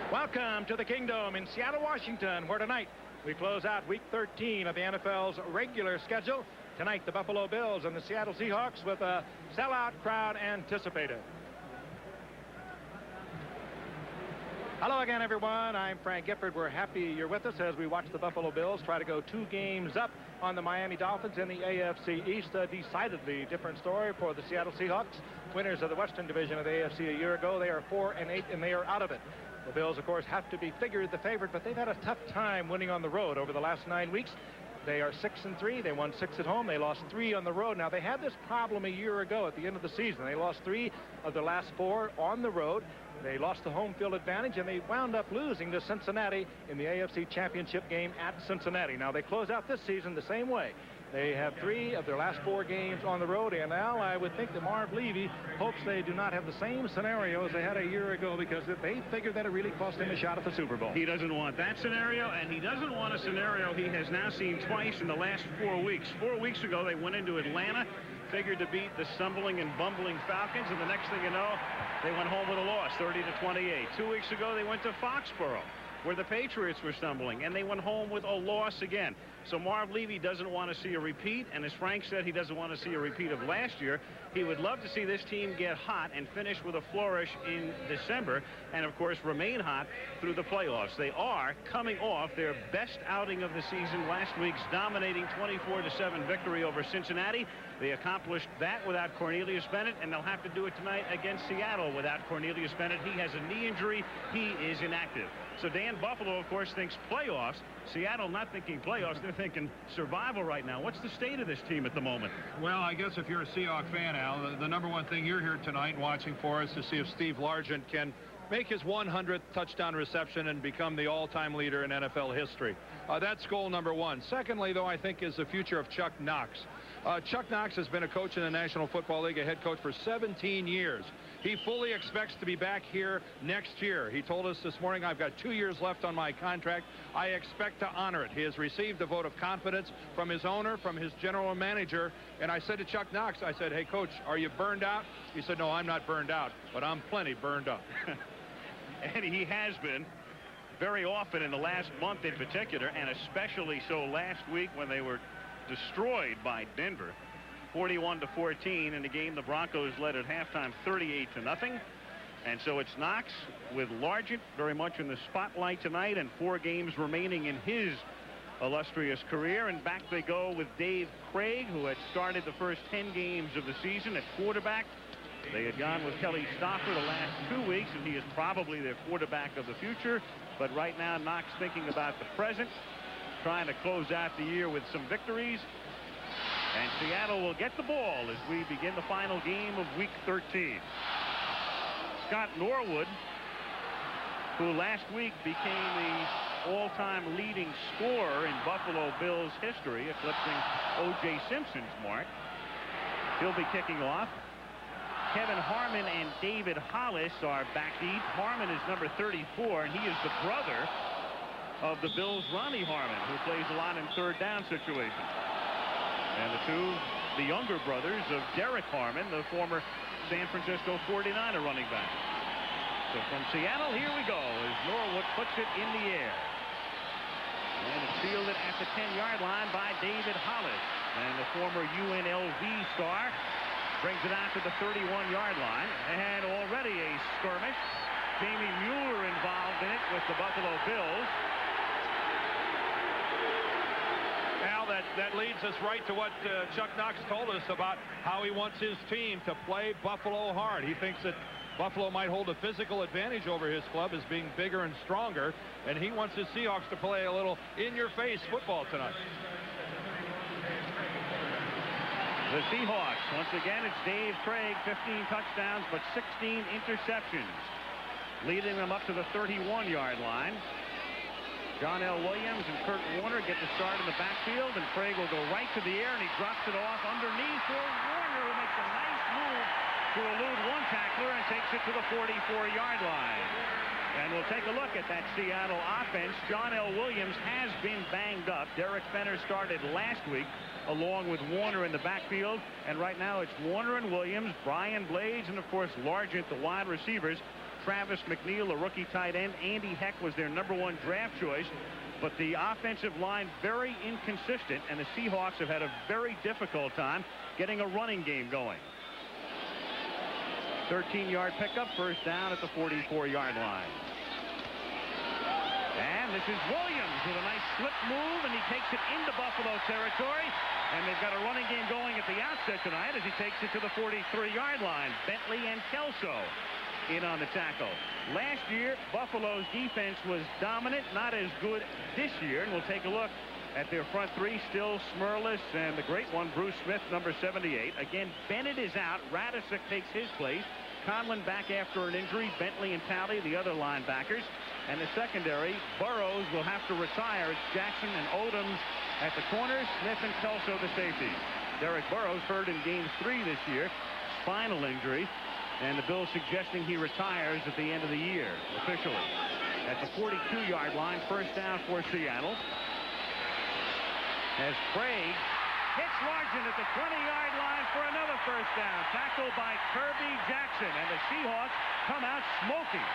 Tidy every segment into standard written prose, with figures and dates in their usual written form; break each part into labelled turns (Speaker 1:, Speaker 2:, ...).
Speaker 1: Welcome to the Kingdom in Seattle, Washington, where tonight we close out Week 13 of the NFL's regular schedule. Tonight, the Buffalo Bills and the Seattle Seahawks with a sellout crowd anticipated. Hello again, everyone. I'm Frank Gifford. We're happy you're with us as we watch the Buffalo Bills try to go 2 games up on the Miami Dolphins in the AFC East. A decidedly different story for the Seattle Seahawks, winners of the Western Division of the AFC a year ago. They are 4-8, and they are out of it. The Bills, of course, have to be figured the favorite, but they've had a tough time winning on the road over the last 9 weeks. They are 6-3. They won 6 at home. They lost 3 on the road. Now, they had this problem a year ago at the end of the season. They lost 3 of their last 4 on the road. They lost the home field advantage, and they wound up losing to Cincinnati in the AFC Championship game at Cincinnati. Now, they close out this season the same way. They have 3 of their last 4 games on the road, and Al, I would think that Marv Levy hopes they do not have the same scenario as they had a year ago, because they figured that it really cost him a shot at the Super Bowl.
Speaker 2: He doesn't want that scenario, and he doesn't want a scenario he has now seen twice in the last 4 weeks. 4 weeks ago, they went into Atlanta, figured to beat the stumbling and bumbling Falcons, and the next thing you know, they went home with a loss, 30-28. 2 weeks ago, they went to Foxborough, where the Patriots were stumbling, and they went home with a loss again. So Marv Levy doesn't want to see a repeat, and as Frank said, he doesn't want to see a repeat of last year. He would love to see this team get hot and finish with a flourish in December, and of course remain hot through the playoffs. They are coming off their best outing of the season, last week's dominating 24-7 victory over Cincinnati. They accomplished that without Cornelius Bennett, and they'll have to do it tonight against Seattle without Cornelius Bennett. He has a knee injury. He is inactive. So Dan Buffalo, of course, thinks playoffs. Seattle not thinking playoffs. They're thinking survival right now. What's the state of this team at the moment?
Speaker 3: Well, I guess if you're a Seahawks fan, Al, the number one thing you're here tonight watching for is to see if Steve Largent can make his 100th touchdown reception and become the all-time leader in NFL history. That's goal number one. Secondly, though, I think is the future of Chuck Knox. Chuck Knox has been a coach in the National Football League, a head coach for 17 years. He fully expects to be back here next year. He told us this morning, I've got 2 years left on my contract. I expect to honor it. He has received a vote of confidence from his owner, from his general manager. And I said to Chuck Knox, I said, hey, Coach, are you burned out? He said, no, I'm not burned out, but I'm plenty burned up.
Speaker 2: And he has been very often in the last month in particular, and especially so last week when they were destroyed by Denver, 41-14 in the game the Broncos led at halftime 38-0. And so it's Knox with Largent very much in the spotlight tonight, and 4 games remaining in his illustrious career. And back they go with Dave Krieg, who had started the first 10 games of the season at quarterback. They had gone with Kelly Stoffer the last 2 weeks, and he is probably their quarterback of the future. But right now, Knox thinking about the present, trying to close out the year with some victories. And Seattle will get the ball as we begin the final game of Week 13. Scott Norwood, who last week became the all-time leading scorer in Buffalo Bills history, eclipsing O.J. Simpson's mark. He'll be kicking off. Kevin Harmon and David Hollis are back deep. Harmon is number 34, and he is the brother of the Bills' Ronnie Harmon, who plays a lot in third down situations. And the younger brothers of Derek Harmon, the former San Francisco 49er running back. So from Seattle, here we go as Norwood puts it in the air. And it's fielded at the 10-yard line by David Hollis. And the former UNLV star brings it out to the 31-yard line. And already a skirmish. Jamie Mueller involved in it with the Buffalo Bills.
Speaker 3: Al, that leads us right to what Chuck Knox told us about how he wants his team to play Buffalo hard. He thinks that Buffalo might hold a physical advantage over his club as being bigger and stronger, and he wants his Seahawks to play a little in-your-face football tonight.
Speaker 2: The Seahawks, once again, it's Dave Krieg, 15 touchdowns, but 16 interceptions, leading them up to the 31-yard line. John L. Williams and Kurt Warner get the start in the backfield, and Krieg will go right to the air, and he drops it off underneath for Warner, who makes a nice move to elude one tackler and takes it to the 44-yard line. And we'll take a look at that Seattle offense. John L. Williams has been banged up. Derek Fenner started last week along with Warner in the backfield. And right now it's Warner and Williams, Brian Blades, and of course Largent, the wide receivers. Travis McNeil, a rookie tight end. Andy Heck was their #1 draft choice. But the offensive line very inconsistent, and the Seahawks have had a very difficult time getting a running game going. 13-yard pickup, first down at the 44-yard line. And this is Williams with a nice slip move, and he takes it into Buffalo territory. And they've got a running game going at the outset tonight as he takes it to the 43-yard line. Bentley and Kelso in on the tackle. Last year, Buffalo's defense was dominant, not as good this year. And we'll take a look at their front three. Still Smurless and the great one, Bruce Smith, number 78. Again, Bennett is out. Radisick takes his place. Conlon back after an injury. Bentley and Talley, the other linebackers. And the secondary, Burrows will have to retire. It's Jackson and Odoms at the corners. Smith and Kelso the safety. Derek Burrows hurt in Game 3 this year. Spinal injury. And the Bills suggesting he retires at the end of the year, officially. At the 42-yard line, first down for Seattle. As Krieg hits Largent at the 20-yard line for another first down. Tackled by Kirby Jackson. And the Seahawks come out smoking.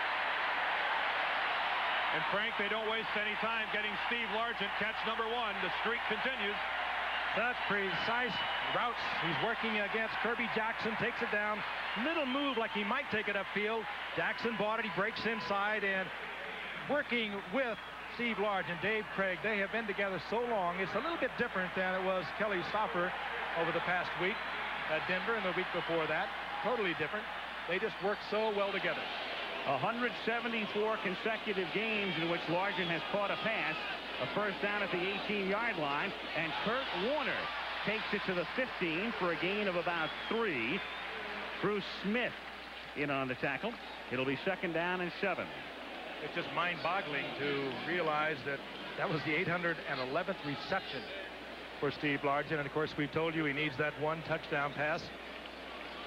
Speaker 3: And Frank, they don't waste any time getting Steve Largent catch #1. The streak continues.
Speaker 1: That's precise routes. He's working against Kirby Jackson, takes it down. Middle move like he might take it upfield. Jackson bought it. He breaks inside and working with Steve Largent, Dave Krieg. They have been together so long. It's a little bit different than it was Kelly Stoffer over the past week at Denver and the week before that. Totally different. They just work so well together.
Speaker 2: 174 consecutive games in which Largent has caught a pass. A first down at the 18-yard line, and Kurt Warner takes it to the 15 for a gain of about 3. Bruce Smith in on the tackle. It'll be second down and 7.
Speaker 1: It's just mind-boggling to realize that that was the 811th reception for Steve Largent. And of course, we've told you he needs that one touchdown pass.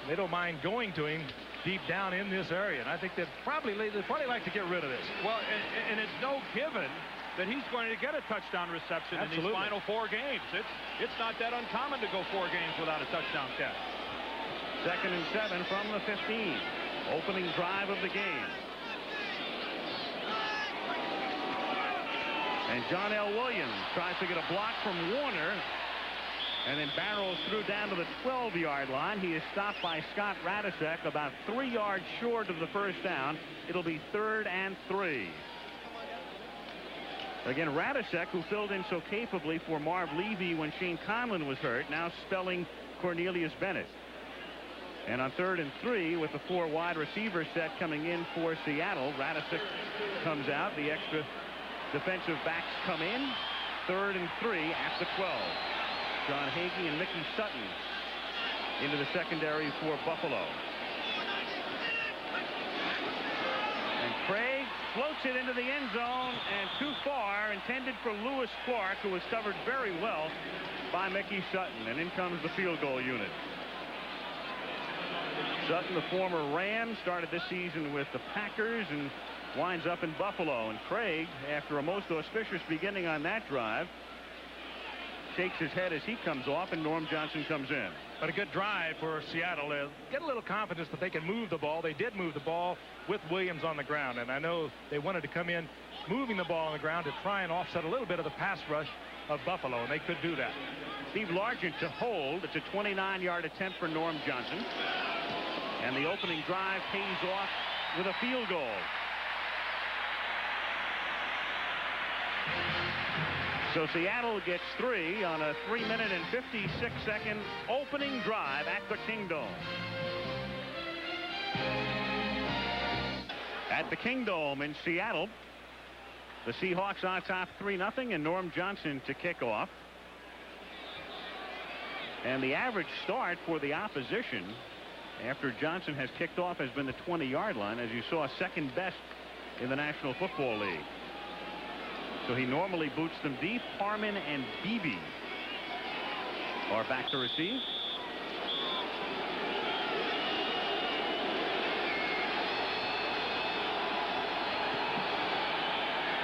Speaker 1: They don't mind going to him deep down in this area, and I think they'd probably like to get rid of this.
Speaker 3: Well, and it's no given that he's going to get a touchdown reception in these final 4 games. It's not that uncommon to go 4 games without a touchdown catch.
Speaker 2: Second and 7 from the 15. Opening drive of the game. And John L. Williams tries to get a block from Warner and then barrels through down to the 12-yard line. He is stopped by Scott Radisick about 3 yards short of the first down. It'll be 3rd and 3. Again, Radisick, who filled in so capably for Marv Levy when Shane Conlon was hurt, now spelling Cornelius Bennett. And on 3rd and 3, with the 4 wide receiver set coming in for Seattle, Radisick comes out. The extra defensive backs come in. 3rd and 3 at the 12. John Hagee and Mickey Sutton into the secondary for Buffalo. And Krieg floats it into the end zone and too far, intended for Lewis Clark, who was covered very well by Mickey Sutton. And in comes the field goal unit. Sutton, the former Ram, started this season with the Packers and winds up in Buffalo. And Krieg, after a most auspicious beginning on that drive, shakes his head as he comes off, and Norm Johnson comes in.
Speaker 1: But a good drive for Seattle. Get a little confidence that they can move the ball. They did move the ball with Williams on the ground, and I know they wanted to come in moving the ball on the ground to try and offset a little bit of the pass rush of Buffalo, and they could do that.
Speaker 2: Steve Largent to hold. It's a 29-yard attempt for Norm Johnson. And the opening drive pays off with a field goal. So Seattle gets 3 on a 3-minute and 56-second opening drive at the Kingdome. At the Kingdome in Seattle, the Seahawks on top 3-0, and Norm Johnson to kick off. And the average start for the opposition after Johnson has kicked off has been the 20-yard line, as you saw, second best in the National Football League. So he normally boots them deep. Harmon and Beebe are back to receive.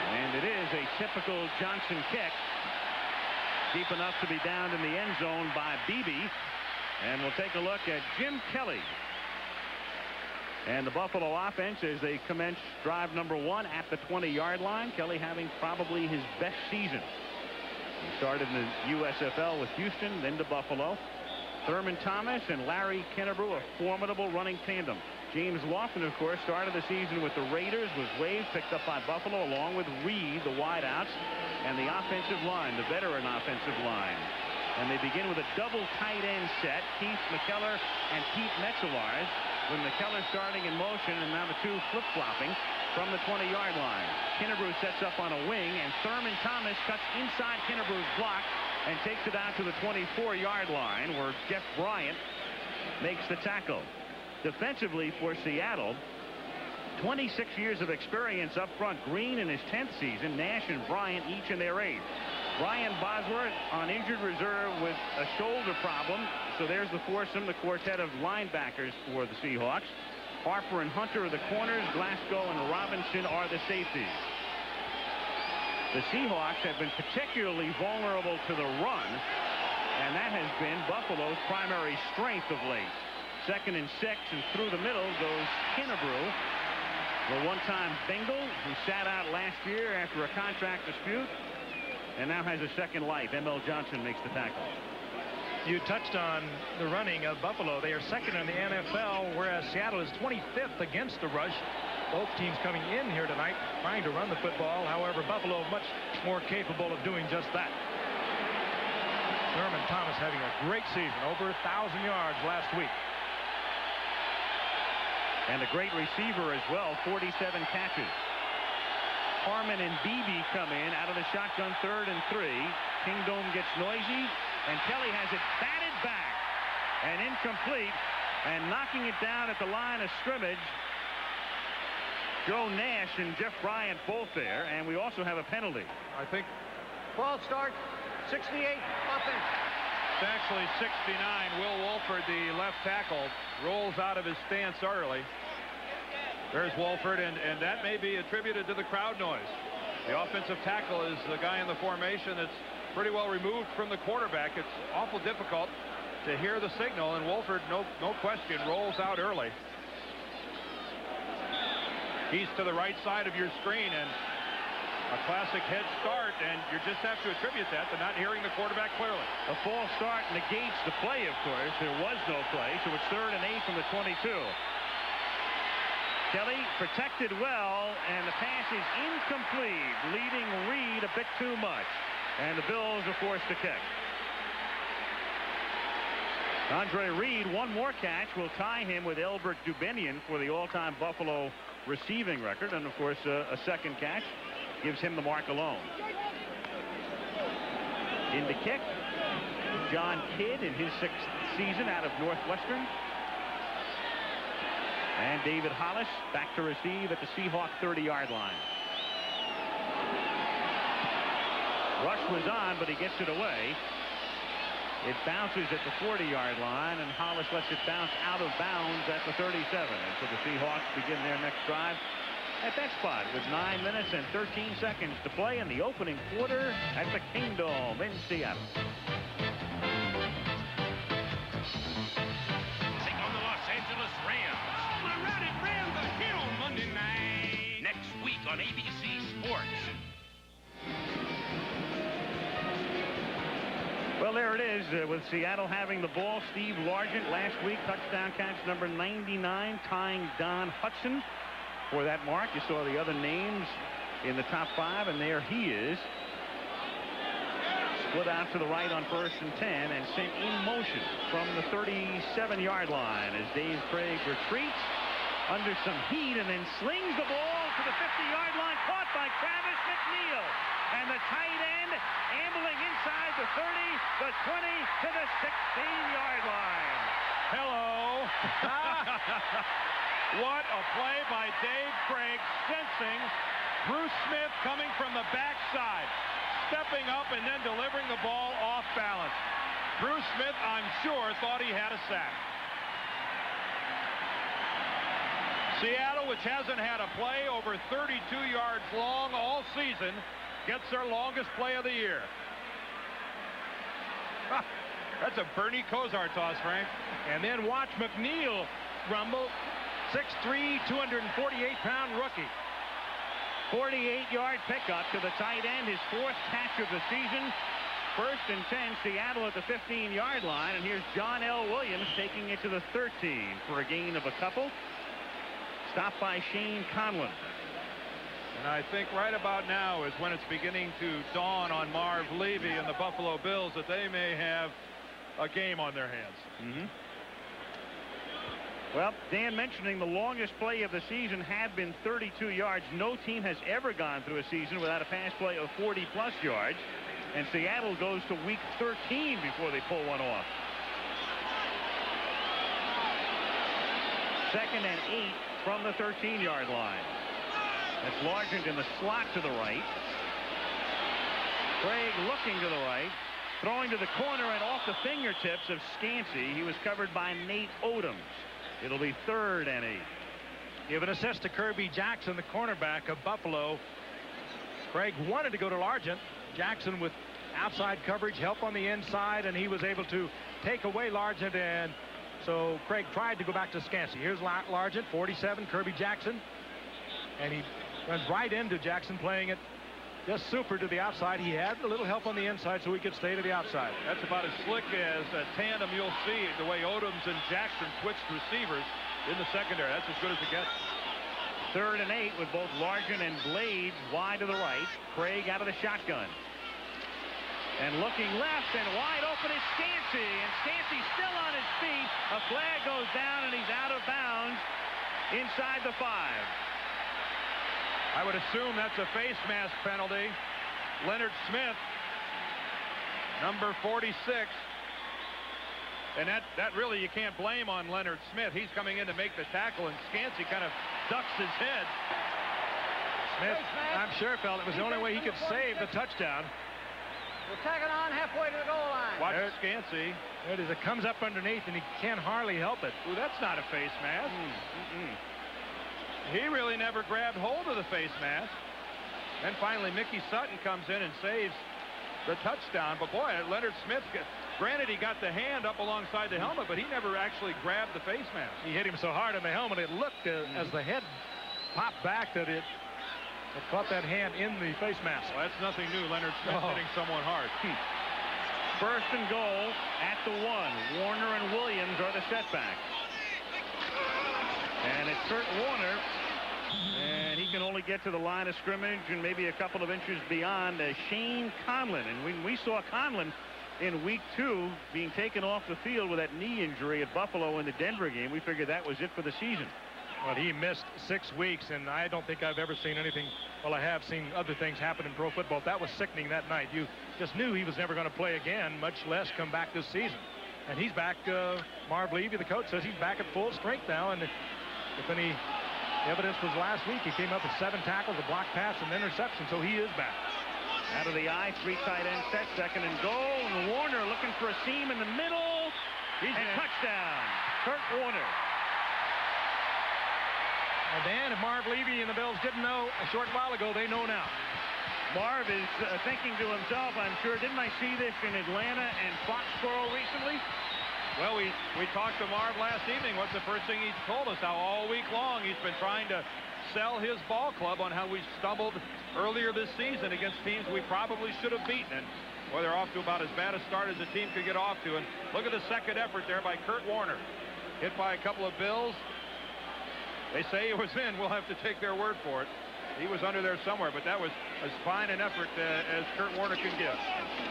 Speaker 2: And it is a typical Johnson kick. Deep enough to be down in the end zone by Beebe. And we'll take a look at Jim Kelly. And the Buffalo offense, as they commence drive number 1 at the 20-yard line. Kelly having probably his best season. He started in the USFL with Houston, then to Buffalo. Thurman Thomas and Larry Kennebrew, a formidable running tandem. James Lofton, of course, started the season with the Raiders, was waived, picked up by Buffalo, along with Reed, the wideouts, and the offensive line, the veteran offensive line. And they begin with a double tight end set, Keith McKellar and Pete Metzelaars, with McKellar starting in motion and now the two flip-flopping from the 20-yard line. Kennebrew sets up on a wing, and Thurman Thomas cuts inside Kennebrew's block and takes it out to the 24-yard line, where Jeff Bryant makes the tackle. Defensively for Seattle, 26 years of experience up front. Green in his 10th season, Nash and Bryant each in their 8th. Brian Bosworth on injured reserve with a shoulder problem. So there's the foursome, the quartet of linebackers for the Seahawks. Harper and Hunter are the corners. Glasgow and Robinson are the safeties. The Seahawks have been particularly vulnerable to the run, and that has been Buffalo's primary strength of late. 2nd and 6, and through the middle goes Kennebrew, the one-time Bengal who sat out last year after a contract dispute and now has a second life. M.L. Johnson makes the tackle.
Speaker 1: You touched on the running of Buffalo. They are 2nd in the NFL, whereas Seattle is 25th against the rush. Both teams coming in here tonight trying to run the football. However, Buffalo much more capable of doing just that. Thurman Thomas having a great season, over 1,000 yards last week.
Speaker 2: And a great receiver as well, 47 catches. Harmon and Beebe come in out of the shotgun, 3rd and 3. Kingdome gets noisy, and Kelly has it batted back and incomplete, and knocking it down at the line of scrimmage. Joe Nash and Jeff Bryant both there, and we also have a penalty.
Speaker 3: I think
Speaker 4: False start, 68 offense.
Speaker 3: it's actually 69. Will Wolford, the left tackle, rolls out of his stance early. There's Wolford, and that may be attributed to the crowd noise. The offensive tackle is the guy in the formation that's pretty well removed from the quarterback. It's awful difficult to hear the signal, and Wolford, no question, rolls out early. He's to the right side of your screen, and a classic head start, and you just have to attribute that to not hearing the quarterback clearly.
Speaker 2: A false start negates the play, of course. There was no play, so it's 3rd and 8 from the 22. Kelly protected well, and the pass is incomplete, leading Reed a bit too much. And the Bills are forced to kick. Andre Reed, one more catch, will tie him with Elbert Dubinian for the all-time Buffalo receiving record. And, of course, a second catch gives him the mark alone. In the kick, John Kidd in his 6th season out of Northwestern. And David Hollis back to receive at the Seahawk 30-yard line. Rush was on, but he gets it away. It bounces at the 40-yard line, and Hollis lets it bounce out of bounds at the 37. And so the Seahawks begin their next drive at that spot with 9 minutes and 13 seconds to play in the opening quarter at the Kingdome in Seattle.
Speaker 5: Take on the Los Angeles Rams. Rams are here on Monday night. Next week on ABC Sports.
Speaker 2: Well, there it is with Seattle having the ball. Steve Largent last week, touchdown catch number 99, tying Don Hudson for that mark. You saw the other names in the top 5, and there he is. Split out to the right on 1st and 10 and sent in motion from the 37-yard line as Dave Krieg retreats under some heat and then slings the ball to the 50-yard line, caught by Travis McNeil. And the tight end ambling inside the 30, the 20, to the 16-yard line.
Speaker 3: Hello. What a play by Dave Krieg, sensing Bruce Smith coming from the backside, stepping up and then delivering the ball off balance. Bruce Smith, I'm sure, thought he had a sack. Seattle, which hasn't had a play over 32 yards long all season, gets their longest play of the year. That's a Bernie Kosar toss, Frank.
Speaker 1: And then watch McNeil rumble, 6'3", 248-pound rookie.
Speaker 2: 48-yard pickup to the tight end, his 4th catch of the season. 1st and 10, Seattle at the 15-yard line, and here's John L. Williams taking it to the 13 for a gain of a couple. Stopped by Shane Conlon.
Speaker 3: And I think right about now is when it's beginning to dawn on Marv Levy and the Buffalo Bills that they may have a game on their hands.
Speaker 2: Well, Dan mentioning the longest play of the season had been 32 yards. No team has ever gone through a season without a pass play of 40-plus yards. And Seattle goes to week 13 before they pull one off. 2nd and 8 from the 13-yard line. That's Largent in the slot to the right. Krieg looking to the right. Throwing to the corner and off the fingertips of Scansey. He was covered by Nate Odoms. It'll be 3rd and 8.
Speaker 1: Give an assist to Kirby Jackson, the cornerback of Buffalo. Krieg wanted to go to Largent. Jackson with outside coverage, help on the inside, and he was able to take away Largent, and so Krieg tried to go back to Scansey. Here's Largent, 47, Kirby Jackson, and he went right into Jackson, playing it just super to the outside. He had a little help on the inside so he could stay to the outside.
Speaker 3: That's about as slick as a tandem you'll see, the way Odoms and Jackson switched receivers in the secondary. That's as good as it gets.
Speaker 2: 3rd and 8 with both Largent and Blades wide to the right. Krieg out of the shotgun. And looking left and wide open is Scansey. And Scansey still on his feet. A flag goes down and he's out of bounds inside the 5.
Speaker 3: I would assume that's a face mask penalty. Leonard Smith, number 46. And that really you can't blame on Leonard Smith. He's coming in to make the tackle, and Scansey kind of ducks his head.
Speaker 1: Smith, I'm sure, felt it was the only way he could save the touchdown.
Speaker 4: We're tagging on halfway to the goal line.
Speaker 3: Watch Scansey.
Speaker 1: There it is. It comes up underneath, and he can't hardly help it.
Speaker 3: Ooh, that's not a face mask. He really never grabbed hold of the face mask. Then finally, Mickey Sutton comes in and saves the touchdown. But boy, Leonard Smith, granted he got the hand up alongside the helmet, but he never actually grabbed the face mask.
Speaker 1: He hit him so hard on the helmet, it looked as the head popped back that it caught that hand in the face mask.
Speaker 3: Well, that's nothing new. Leonard Smith hitting someone hard.
Speaker 2: 1st and goal at the 1. Warner and Williams are the setback. And it's Kurt Warner, and he can only get to the line of scrimmage and maybe a couple of inches beyond Shane Conlon. And when we saw Conlon in week 2 being taken off the field with that knee injury at Buffalo in the Denver game, we figured that was it for the season.
Speaker 1: Well, he missed 6 weeks, and I don't think I've ever seen anything. Well, I have seen other things happen in pro football. That was sickening that night. You just knew he was never going to play again, much less come back this season. And he's back. Marv Levy, the coach, says he's back at full strength now. And if any evidence was last week, he came up with 7 tackles, a block pass, and an interception, so he is back.
Speaker 2: Out of the eye, 3 tight end set, 2nd and goal, and Warner looking for a seam in the middle. And touchdown, Kurt Warner.
Speaker 1: Well, Dan, if Marv Levy and the Bills didn't know a short while ago, they know now.
Speaker 2: Marv is thinking to himself, I'm sure, didn't I see this in Atlanta and Foxborough recently?
Speaker 3: Well, we talked to Marv last evening. What's the first thing he told us? How all week long he's been trying to sell his ball club on how we stumbled earlier this season against teams we probably should have beaten. And well, they're off to about as bad a start as a team could get off to. And look at the second effort there by Kurt Warner. Hit by a couple of Bills. They say it was in. We'll have to take their word for it. He was under there somewhere, but that was as fine an effort as Kurt Warner can give.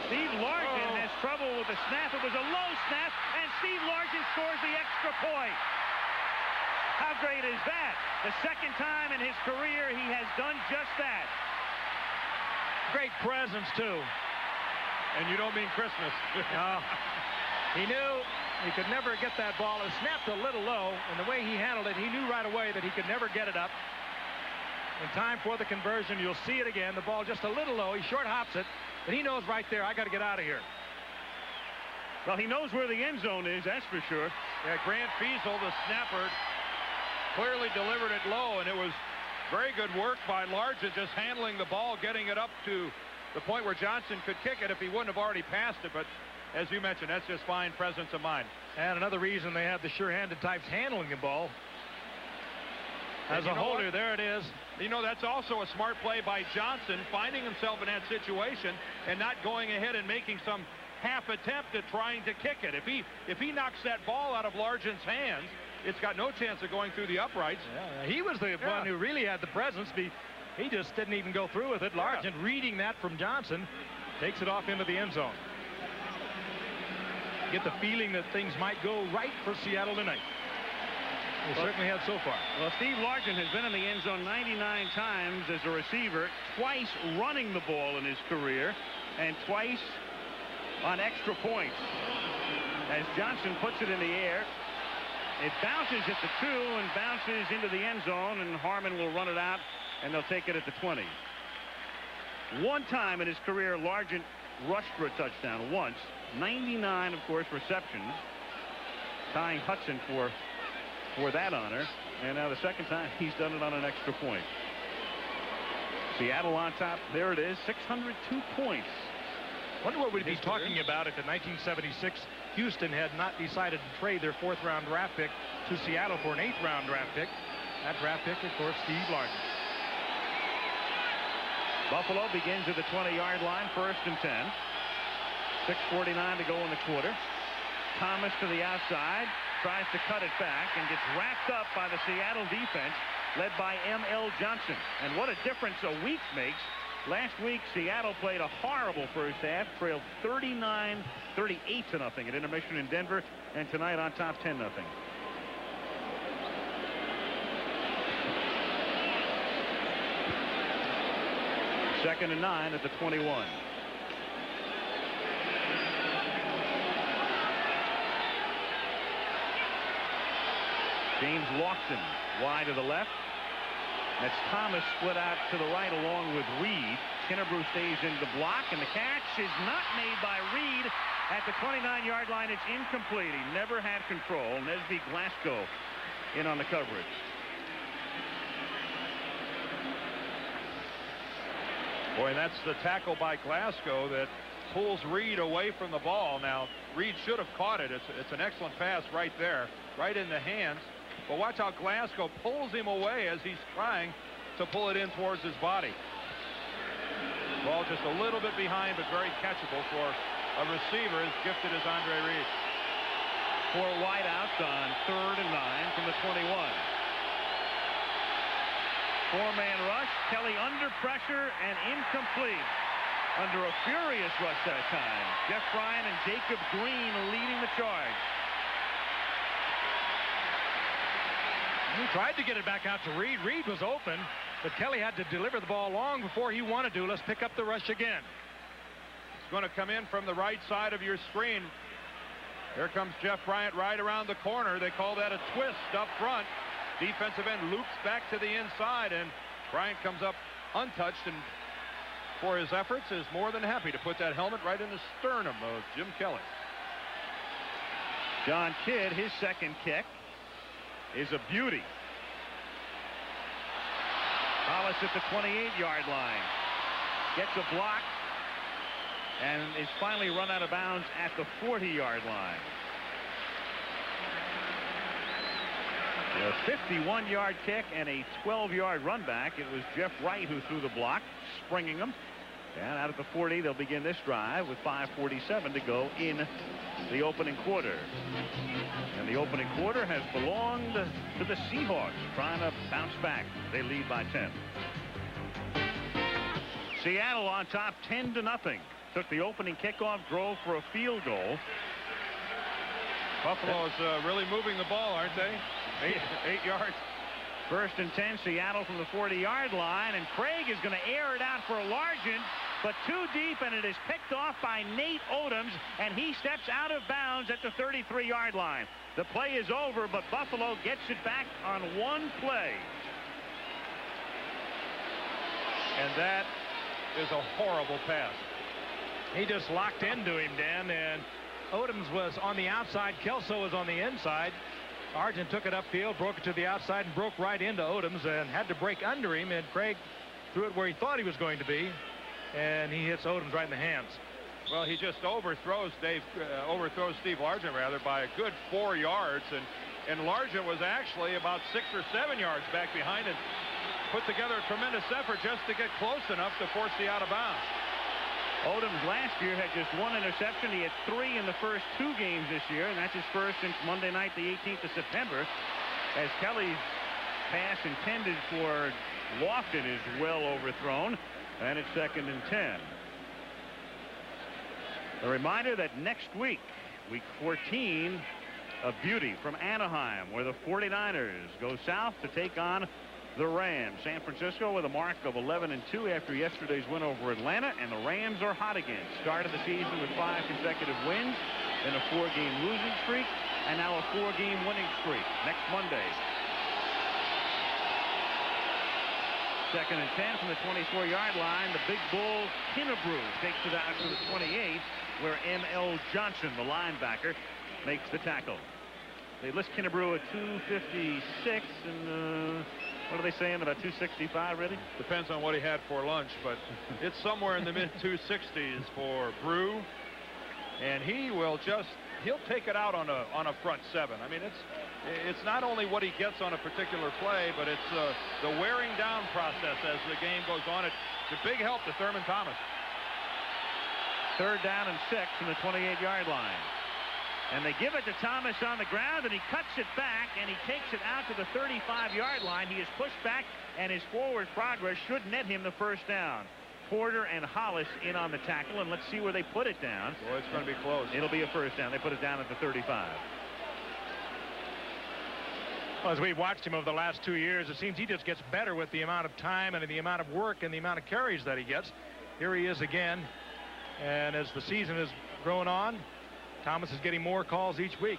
Speaker 2: Steve Largent has trouble with the snap. It was a low snap, and Steve Largent scores the extra point. How great is that? The second time in his career he has done just that.
Speaker 1: Great presence, too.
Speaker 3: And you don't mean Christmas.
Speaker 1: He knew he could never get that ball. It snapped a little low, and the way he handled it, he knew right away that he could never get it up. In time for the conversion, you'll see it again. The ball just a little low. He short hops it, but he knows right there, I got to get out of here.
Speaker 2: Well, he knows where the end zone is, that's for sure.
Speaker 3: Yeah, Grant Fiesel, the snapper, clearly delivered it low, and it was very good work by Largent just handling the ball, getting it up to the point where Johnson could kick it if he wouldn't have already passed it. But as you mentioned, that's just fine presence of mind.
Speaker 1: And another reason they have the sure-handed types handling the ball. As a holder, there it is.
Speaker 3: You know, that's also a smart play by Johnson, finding himself in that situation and not going ahead and making some half attempt at trying to kick it. If he knocks that ball out of Largent's hands, it's got no chance of going through the uprights.
Speaker 1: Yeah, he was the one who really had the presence. He just didn't even go through with it. Largent, reading that from Johnson, takes it off into the end zone. Get the feeling that things might go right for Seattle tonight. They certainly have so far.
Speaker 2: Well, Steve Largent has been in the end zone 99 times as a receiver, twice running the ball in his career, and twice on extra points. As Johnson puts it in the air, it bounces at the 2 and bounces into the end zone, and Harmon will run it out, and they'll take it at the 20. One time in his career, Largent rushed for a touchdown once. 99, of course, receptions, tying Hudson for that honor, and now the second time he's done it on an extra point. Seattle on top. There it is, 602 points.
Speaker 1: Wonder what we'd be talking about if in 1976 Houston had not decided to trade their 4th-round draft pick to Seattle for an 8th-round draft pick. That draft pick, of course, Steve Largent.
Speaker 2: Buffalo begins at the 20-yard line, 1st and 10. 6:49 to go in the quarter. Thomas to the outside, tries to cut it back and gets wrapped up by the Seattle defense led by M.L. Johnson. And what a difference a week makes. Last week, Seattle played a horrible first half, trailed 39-38 to nothing at intermission in Denver, and tonight on top 10-0. Second and 9 at the 21. James Lawson wide to the left. That's Thomas split out to the right along with Reed. Kinnebrew stays in the block, and the catch is not made by Reed at the 29-yard line. It's incomplete. He never had control. Nesby Glasgow in on the coverage.
Speaker 3: Boy, and that's the tackle by Glasgow that pulls Reed away from the ball. Now, Reed should have caught it. It's an excellent pass right there, right in the hands. But watch how Glasgow pulls him away as he's trying to pull it in towards his body. Ball just a little bit behind, but very catchable for a receiver as gifted as Andre Reed.
Speaker 2: 4 wideouts on 3rd and 9 from the 21. 4-man rush. Kelly under pressure and incomplete. Under a furious rush that time. Jeff Bryant and Jacob Green leading the charge.
Speaker 1: He tried to get it back out to Reed. Reed was open, but Kelly had to deliver the ball long before he wanted to. Let's pick up the rush again.
Speaker 3: It's going to come in from the right side of your screen. Here comes Jeff Bryant right around the corner. They call that a twist up front. Defensive end loops back to the inside, and Bryant comes up untouched, and for his efforts is more than happy to put that helmet right in the sternum of Jim Kelly.
Speaker 2: John Kidd, his second kick is a beauty. Hollis at the 28-yard line. Gets a block and is finally run out of bounds at the 40-yard line. A 51-yard kick and a 12-yard run back. It was Jeff Wright who threw the block, springing them. And out at the 40, they'll begin this drive with 5:47 to go in the opening quarter. And the opening quarter has belonged to the Seahawks, trying to bounce back. They lead by 10. Seattle on top 10-0. Took the opening kickoff, drove for a field goal.
Speaker 3: Buffalo's really moving the ball, aren't they? 8 yards.
Speaker 2: 1st and 10, Seattle from the 40-yard line, and Krieg is going to air it out for Largent, but too deep, and it is picked off by Nate Odoms, and he steps out of bounds at the 33-yard line. The play is over, but Buffalo gets it back on one play.
Speaker 3: And that is a horrible pass.
Speaker 1: He just locked into him, Dan, and Odoms was on the outside. Kelso was on the inside. Argent took it upfield, broke it to the outside, and broke right into Odoms and had to break under him, and Krieg threw it where he thought he was going to be, and he hits Odoms right in the hands.
Speaker 3: Well, he just overthrows Steve Largent rather by a good 4 yards, and And Largent was actually about 6 or 7 yards back behind it. Put together a tremendous effort just to get close enough to force the out of bounds.
Speaker 2: Odoms last year had just 1 interception. He had 3 in the first 2 games this year, and that's his first since Monday night, the 18th of September, as Kelly's pass intended for Lofton is well overthrown, and it's 2nd and 10. A reminder that next week, week 14, a beauty from Anaheim, where the 49ers go south to take on the Rams. San Francisco with a mark of 11-2 after yesterday's win over Atlanta, and the Rams are hot again. Started the season with 5 consecutive wins, then a 4-game losing streak, and now a 4-game winning streak next Monday. 2nd and 10 from the 24-yard line. The big bull Kinnebrew takes it out to the 28, where M.L. Johnson, the linebacker, makes the tackle. They list Kinnebrew at 256, and what are they saying, about 265, really?
Speaker 3: Depends on what he had for lunch, but it's somewhere in the mid-260s for Brew. And he'll take it out on a front 7. I mean, it's not only what he gets on a particular play, but it's the wearing down process as the game goes on. It's a big help to Thurman Thomas.
Speaker 2: 3rd down and 6 from the 28-yard line. And they give it to Thomas on the ground, and he cuts it back, and he takes it out to the 35-yard line. He is pushed back, and his forward progress should net him the first down. Porter and Hollis in on the tackle, and let's see where they put it down.
Speaker 3: Boy, it's going to be close.
Speaker 2: It'll be a first down. They put it down at the 35.
Speaker 1: Well, as we've watched him over the last 2 years, it seems he just gets better with the amount of time and the amount of work and the amount of carries that he gets. Here he is again, and as the season is growing on, Thomas is getting more calls each week.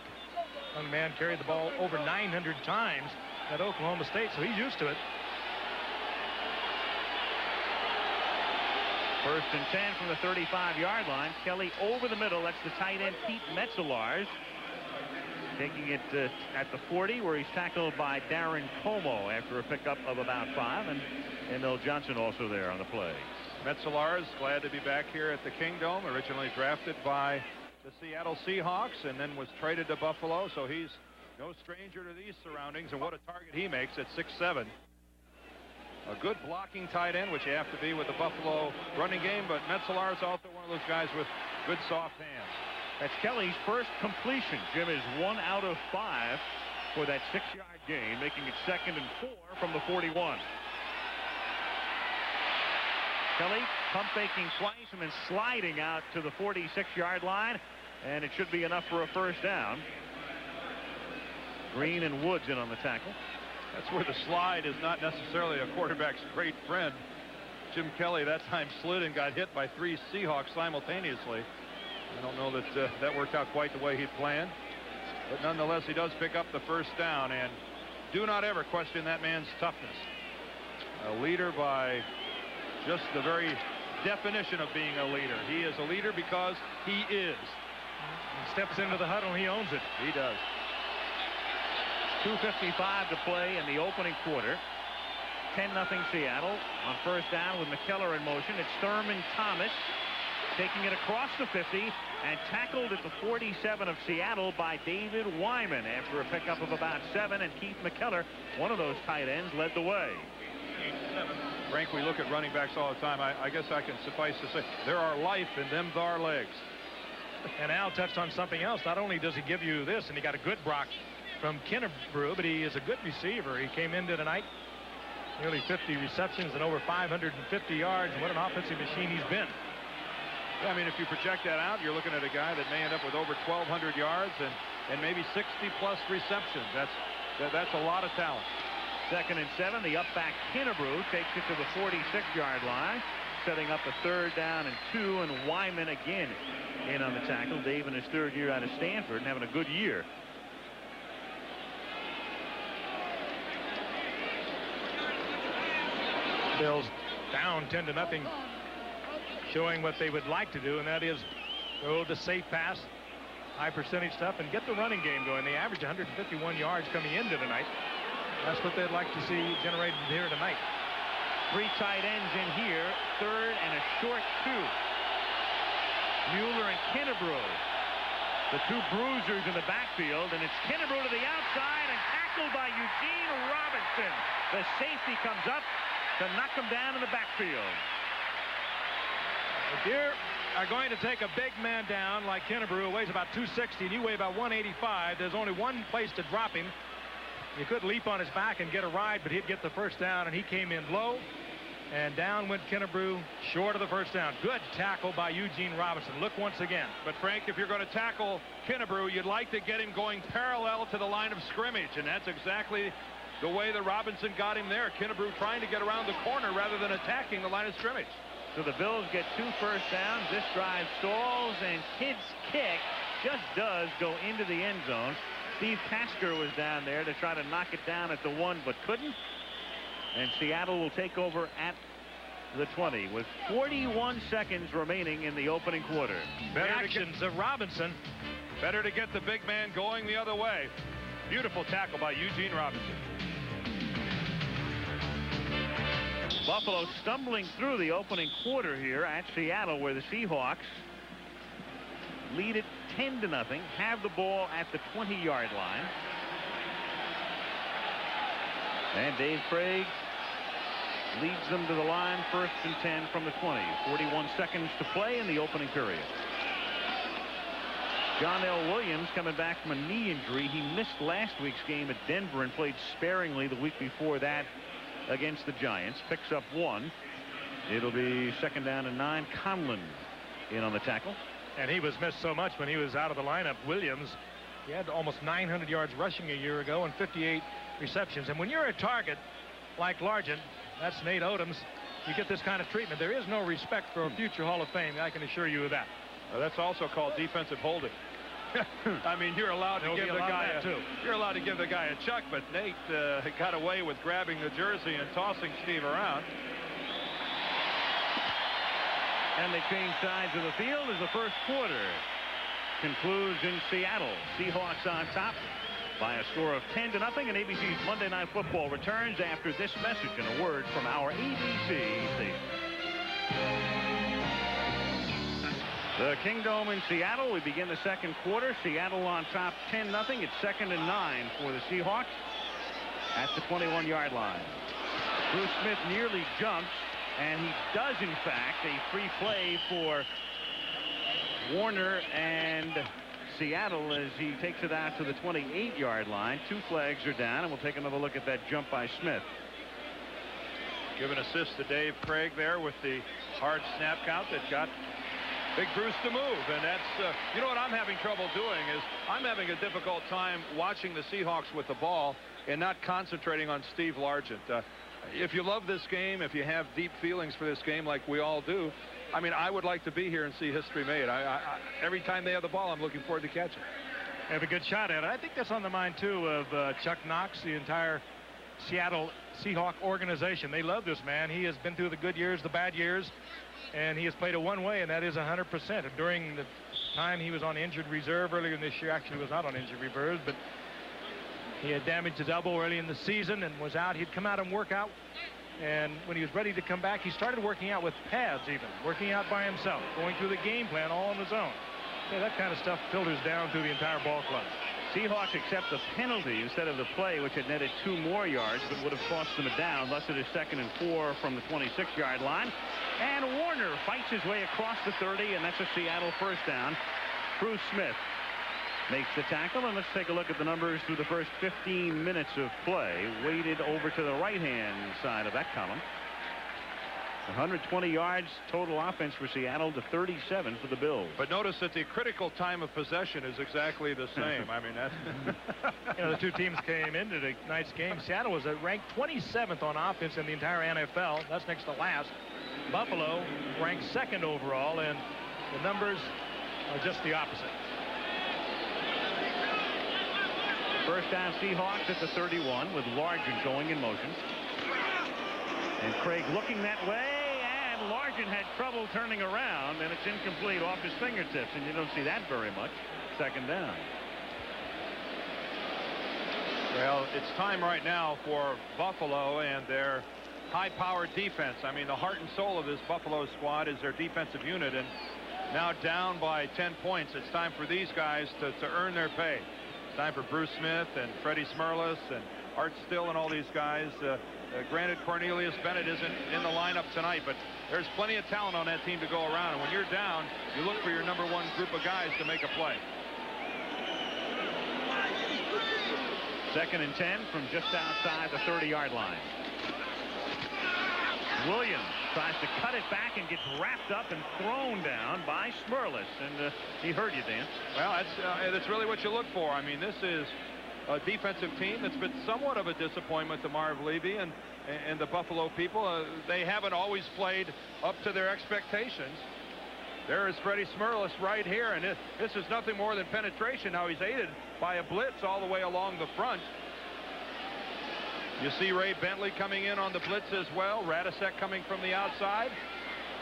Speaker 1: Young man carried the ball over 900 times at Oklahoma State, so he's used to it.
Speaker 2: 1st and 10 from the 35-yard line. Kelly over the middle. That's the tight end, Pete Metzelaars. Taking it at the 40, where he's tackled by Darren Como after a pickup of about 5. And M.L. Johnson also there on the play.
Speaker 3: Metzelaars glad to be back here at the Kingdome. Originally drafted by the Seattle Seahawks and then was traded to Buffalo, so he's no stranger to these surroundings, and what a target he makes at 6'7". A good blocking tight end, which you have to be with the Buffalo running game, but Metzelaars also one of those guys with good soft hands.
Speaker 2: That's Kelly's first completion. Jim is 1 out of 5 for that 6-yard gain, making it 2nd and 4 from the 41. Kelly pump faking twice and then sliding out to the 46-yard line, and it should be enough for a first down. Green and Woods in on the tackle.
Speaker 3: That's where the slide is not necessarily a quarterback's great friend. Jim Kelly that time slid and got hit by 3 Seahawks simultaneously. I don't know that that worked out quite the way he'd planned, but nonetheless he does pick up the first down, and do not ever question that man's toughness. A leader by just the very definition of being a leader. He is a leader because he is.
Speaker 1: He steps into the huddle and he owns it.
Speaker 3: He does.
Speaker 2: 2:55 to play in the opening quarter. 10-0 Seattle. On first down with McKellar in motion, it's Thurman Thomas taking it across the 50 and tackled at the 47 of Seattle by David Wyman after a pickup of about 7, and Keith McKellar, one of those tight ends, led the way.
Speaker 3: Frank, we look at running backs all the time. I guess I can suffice to say there are life in them thar legs.
Speaker 1: And Al touched on something else. Not only does he give you this, and he got a good block from Kinnebrew, but he is a good receiver. He came into tonight, nearly 50 receptions and over 550 yards. What an offensive machine he's been.
Speaker 3: Yeah, I mean, if you project that out, you're looking at a guy that may end up with over 1,200 yards and maybe 60-plus receptions. That's a lot of talent.
Speaker 2: 2nd and 7. The up back Kinnebrew takes it to the 46-yard line, setting up a 3rd down and 2, and Wyman again in on the tackle. Dave in his 3rd year out of Stanford and having a good year.
Speaker 1: Bills down 10-0, showing what they would like to do, and that is go to safe pass, high percentage stuff, and get the running game going. They average 151 yards coming into tonight. That's what they'd like to see generated here tonight.
Speaker 2: 3 tight ends in here, 3rd and a short 2. Mueller and Kinnebrew. The two bruisers in the backfield, and it's Kinnebrew to the outside and tackled by Eugene Robinson. The safety comes up to knock him down in the backfield.
Speaker 1: If you are going to take a big man down like Kinnebrew, who weighs about 260, and you weigh about 185, there's only one place to drop him. You could leap on his back and get a ride, but he'd get the first down, and he came in low. And down went Kinnebrew, short of the first down. Good tackle by Eugene Robinson. Look once again.
Speaker 3: But, Frank, if you're going to tackle Kinnebrew, you'd like to get him going parallel to the line of scrimmage, and that's exactly the way that Robinson got him there. Kinnebrew trying to get around the corner rather than attacking the line of scrimmage.
Speaker 2: So the Bills get 2 first downs. This drive stalls, and Kidd's kick just does go into the end zone. Steve Tasker was down there to try to knock it down at the 1, but couldn't. And Seattle will take over at the 20 with 41 seconds remaining in the opening quarter.
Speaker 1: Reactions of Robinson.
Speaker 3: Better to get the big man going the other way. Beautiful tackle by Eugene Robinson.
Speaker 2: Buffalo stumbling through the opening quarter here at Seattle, where the Seahawks lead it 10-0, have the ball at the 20-yard line. And Dave Krieg leads them to the line, 1st and 10 from the 20. 41 seconds to play in the opening period. John L. Williams coming back from a knee injury. He missed last week's game at Denver and played sparingly the week before that against the Giants. Picks up 1. It'll be 2nd down and 9. Conlon in on the tackle.
Speaker 1: And he was missed so much when he was out of the lineup. Williams, he had almost 900 yards rushing a year ago and 58 receptions. And when you're a target like Largent, that's Nate Odoms, you get this kind of treatment. There is no respect for a future Hall of Fame. I can assure you of that.
Speaker 3: That's also called defensive holding. I mean, you're allowed to give the guy you're allowed to give the guy a chuck, but Nate got away with grabbing the jersey and tossing Steve around.
Speaker 2: And they change sides of the field as the first quarter concludes in Seattle. Seahawks on top by a score of 10-0, and ABC's Monday Night Football returns after this message and a word from our ABC station. The Kingdome in Seattle. We begin the second quarter. Seattle on top 10-0. It's 2nd and 9 for the Seahawks at the 21-yard line. Bruce Smith nearly jumps, and he does, in fact, a free play for Warner and Seattle as he takes it out to the 28-yard line. 2 flags are down, and we'll take another look at that jump by Smith.
Speaker 3: Give an assist to Dave Krieg there with the hard snap count that got Big Bruce to move. And that's, you know what I'm having trouble doing is I'm having a difficult time watching the Seahawks with the ball and not concentrating on Steve Largent. If you love this game, if you have deep feelings for this game like we all do, I mean, I would like to be here and see history made. Every time they have the ball, I'm looking forward to catching.
Speaker 1: Have a good shot at it. I think that's on the mind, too, of Chuck Knox, the entire Seattle Seahawk organization. They love this man. He has been through the good years, the bad years, and he has played it one way, and that is 100%. During the time he was on injured reserve earlier in this year, actually was not on injured reserve, but he had damaged his elbow early in the season and was out. He'd come out and work out, and when he was ready to come back, he started working out with pads even, working out by himself, going through the game plan all on his own. Yeah, that kind of stuff filters down through the entire ball club.
Speaker 2: Seahawks accept the penalty instead of the play, which had netted 2 more yards, but would have cost them a down. Thus it is 2nd and 4 from the 26-yard line. And Warner fights his way across the 30, and that's a Seattle first down. Bruce Smith makes the tackle, and let's take a look at the numbers through the first 15 minutes of play. Weighted over to the right-hand side of that column. 120 yards total offense for Seattle to 37 for the Bills.
Speaker 3: But notice that the critical time of possession is exactly the same. I mean, that's
Speaker 1: you know, the two teams came into tonight's game. Seattle was ranked 27th on offense in the entire NFL. That's next to last. Buffalo ranked 2nd overall, and the numbers are just the opposite.
Speaker 2: First down Seahawks at the 31 with Largent going in motion. And Krieg looking that way, and Largent had trouble turning around, and it's incomplete off his fingertips, and you don't see that very much. 2nd down.
Speaker 3: Well, it's time right now for Buffalo and their high-powered defense. I mean, the heart and soul of this Buffalo squad is their defensive unit, and now down by 10 points. It's time for these guys to earn their pay. It's time for Bruce Smith and Freddie Smirlis and Art Still and all these guys. Granted, Cornelius Bennett isn't in the lineup tonight, but there's plenty of talent on that team to go around. And when you're down, you look for your number one group of guys to make a play.
Speaker 2: 2nd and 10 from just outside the 30-yard line. Williams tries to cut it back and gets wrapped up and thrown down by Smirlis. And he heard you, Dan.
Speaker 3: Well, that's really what you look for. I mean, this is a defensive team that's been somewhat of a disappointment to Marv Levy and the Buffalo people. They haven't always played up to their expectations. There is Freddie Smirlis right here, and this is nothing more than penetration. Now he's aided by a blitz all the way along the front. You see Ray Bentley coming in on the blitz as well. Radisek coming from the outside.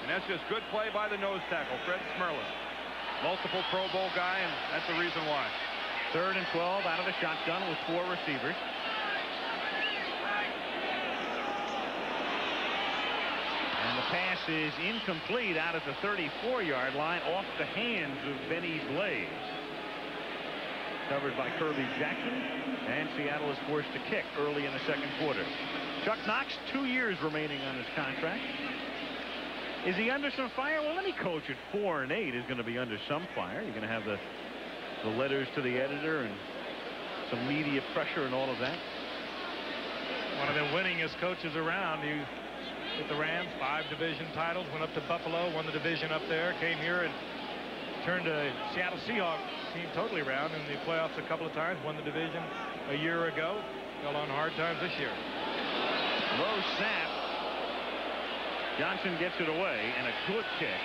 Speaker 3: And that's just good play by the nose tackle, Fred Smirlis. Multiple Pro Bowl guy, and that's the reason why.
Speaker 2: 3rd and 12 out of the shotgun with 4 receivers. And the pass is incomplete out at the 34-yard line off the hands of Benny Blaze. Covered by Kirby Jackson, and Seattle is forced to kick early in the 2nd quarter. Chuck Knox, 2 years remaining on his contract. Is he under some fire? Well, any coach at 4 and 8 is going to be under some fire. You're going to have the letters to the editor and some media pressure and all of that.
Speaker 1: One of the winningest coaches around. He with the Rams, 5 division titles, went up to Buffalo, won the division up there, came here and turned a Seattle Seahawks team totally around in the playoffs a couple of times, won the division a year ago, fell on hard times this year.
Speaker 2: Low snap. Johnson gets it away, and a good kick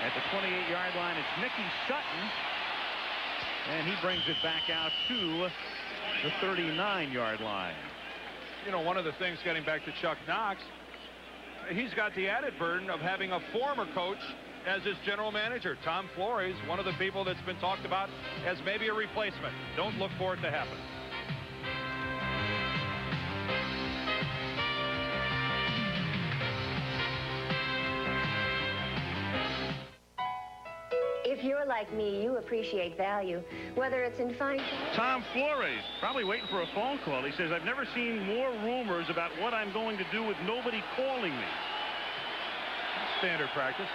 Speaker 2: at the 28-yard line. It's Mickey Sutton, and he brings it back out to the 39-yard line.
Speaker 3: You know, one of the things, getting back to Chuck Knox, he's got the added burden of having a former coach as his general manager. Tom Flores, one of the people that's been talked about as maybe a replacement. Don't look for it to happen.
Speaker 6: If you're like me, you appreciate value, whether it's in fine...
Speaker 2: Tom Flores, probably waiting for a phone call. He says, I've never seen more rumors about what I'm going to do with nobody calling me.
Speaker 3: Standard practice.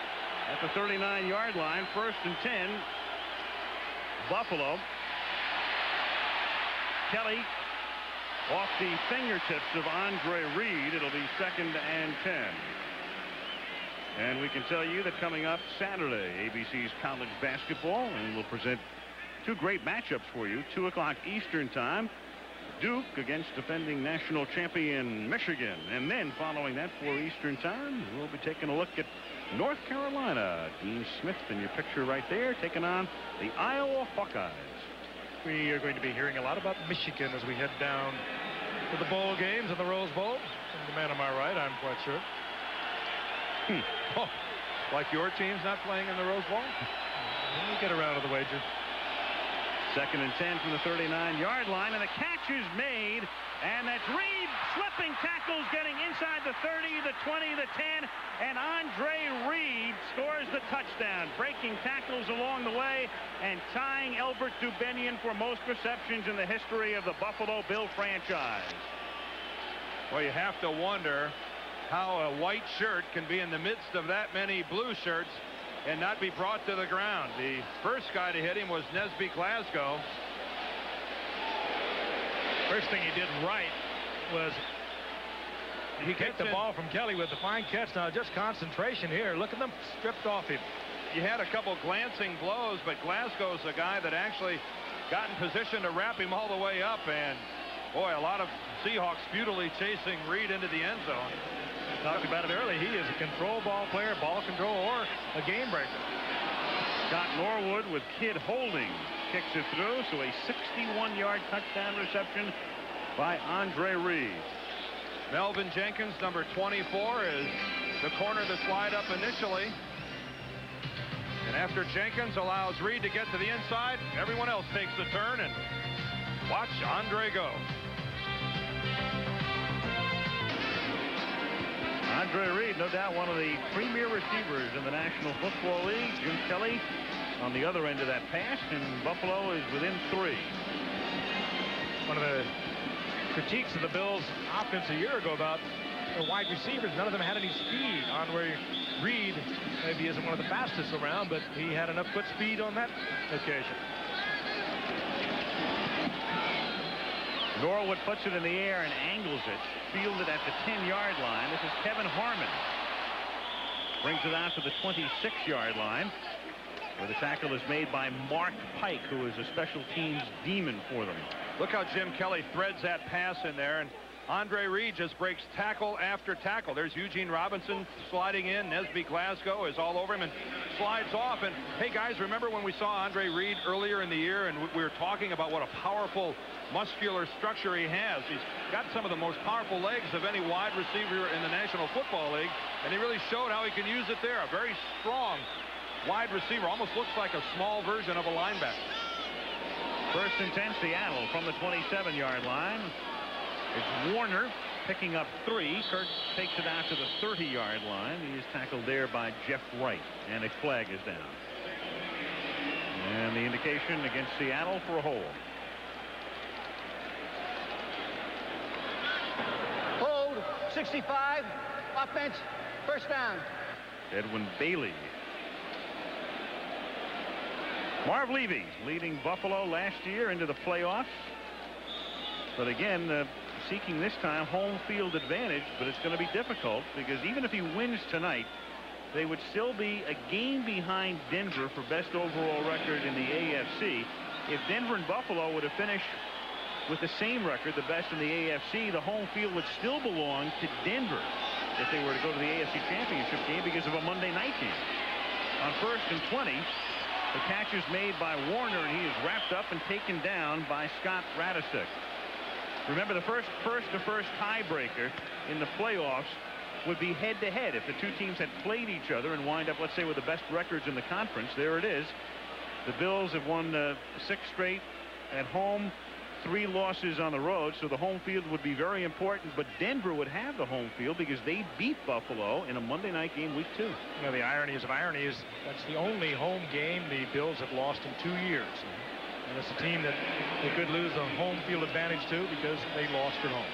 Speaker 2: At the 39-yard line, 1st and 10. Buffalo. Kelly off the fingertips of Andre Reed. It'll be 2nd and 10. And we can tell you that coming up Saturday, ABC's college basketball, and we'll present 2 great matchups for you. 2 o'clock Eastern time. Duke against defending national champion Michigan. And then following that for Eastern time, we'll be taking a look at North Carolina. Dean Smith in your picture right there, taking on the Iowa Hawkeyes.
Speaker 1: We are going to be hearing a lot about Michigan as we head down to the bowl games and the Rose Bowl. And the man on my right, I'm quite sure.
Speaker 3: Oh, like your team's not playing in the Rose Bowl?
Speaker 1: Let me get around to the wager.
Speaker 2: 2nd and 10 from the 39-yard line, and the catch is made, and that's Reed slipping tackles, getting inside the 30, the 20, the 10, and Andre Reed scores the touchdown, breaking tackles along the way and tying Elbert Dubenian for most receptions in the history of the Buffalo Bill franchise.
Speaker 3: Well, you have to wonder how a white shirt can be in the midst of that many blue shirts and not be brought to the ground. The first guy to hit him was Nesby Glasgow.
Speaker 1: First thing he did right was he kicked the ball from Kelly with a fine catch. Now just concentration here. Look at them stripped off him.
Speaker 3: You had a couple glancing blows, but Glasgow's a guy that actually got in position to wrap him all the way up. And boy, a lot of Seahawks futilely chasing Reed into the end zone.
Speaker 1: Talked about it earlier. He is a control ball player, ball control, or a game breaker.
Speaker 2: Scott Norwood with Kid Holding kicks it through, so a 61-yard touchdown reception by Andre Reed.
Speaker 3: Melvin Jenkins, number 24, is the corner to slide up initially. And after Jenkins allows Reed to get to the inside, everyone else takes the turn, and watch Andre go.
Speaker 2: Andre Reed, no doubt one of the premier receivers in the National Football League. Jim Kelly on the other end of that pass, and Buffalo is within 3.
Speaker 1: One of the critiques of the Bills offense a year ago about the wide receivers, none of them had any speed. Andre Reed maybe isn't one of the fastest around, but he had enough foot speed on that occasion.
Speaker 2: Norwood puts it in the air and angles it, fielded at the 10-yard line. This is Kevin Harmon. Brings it out to the 26-yard line, where the tackle is made by Mark Pike, who is a special teams demon for them.
Speaker 3: Look how Jim Kelly threads that pass in there, and Andre Reed just breaks tackle after tackle. There's Eugene Robinson sliding in. Nesby Glasgow is all over him and slides off. And hey guys, remember when we saw Andre Reed earlier in the year and we were talking about what a powerful muscular structure he has. He's got some of the most powerful legs of any wide receiver in the National Football League, and he really showed how he can use it there. A very strong wide receiver, almost looks like a small version of a linebacker.
Speaker 2: First and 10, Seattle from the 27-yard line. It's Warner picking up 3. Kirk takes it out to the 30-yard line. He is tackled there by Jeff Wright, and a flag is down. And the indication against Seattle for a hold.
Speaker 4: Hold, 65, offense, first down.
Speaker 2: Edwin Bailey. Marv Levy leading Buffalo last year into the playoffs. But again, seeking this time home field advantage, but it's going to be difficult because even if he wins tonight, they would still be a game behind Denver for best overall record in the AFC. If Denver and Buffalo were to finish with the same record, the best in the AFC, the home field would still belong to Denver if they were to go to the AFC Championship game because of a Monday night game. On first and 20, the catch is made by Warner, and he is wrapped up and taken down by Scott Radisick. Remember, the first tiebreaker in the playoffs would be head-to-head. If the two teams had played each other and wind up, let's say, with the best records in the conference, there it is. The Bills have won 6 straight at home, 3 losses on the road, so the home field would be very important. But Denver would have the home field because they beat Buffalo in a Monday night game week 2.
Speaker 1: You know, the ironies of ironies, that's the only home game the Bills have lost in 2 years. And it's a team that they could lose the home field advantage to because they lost at home.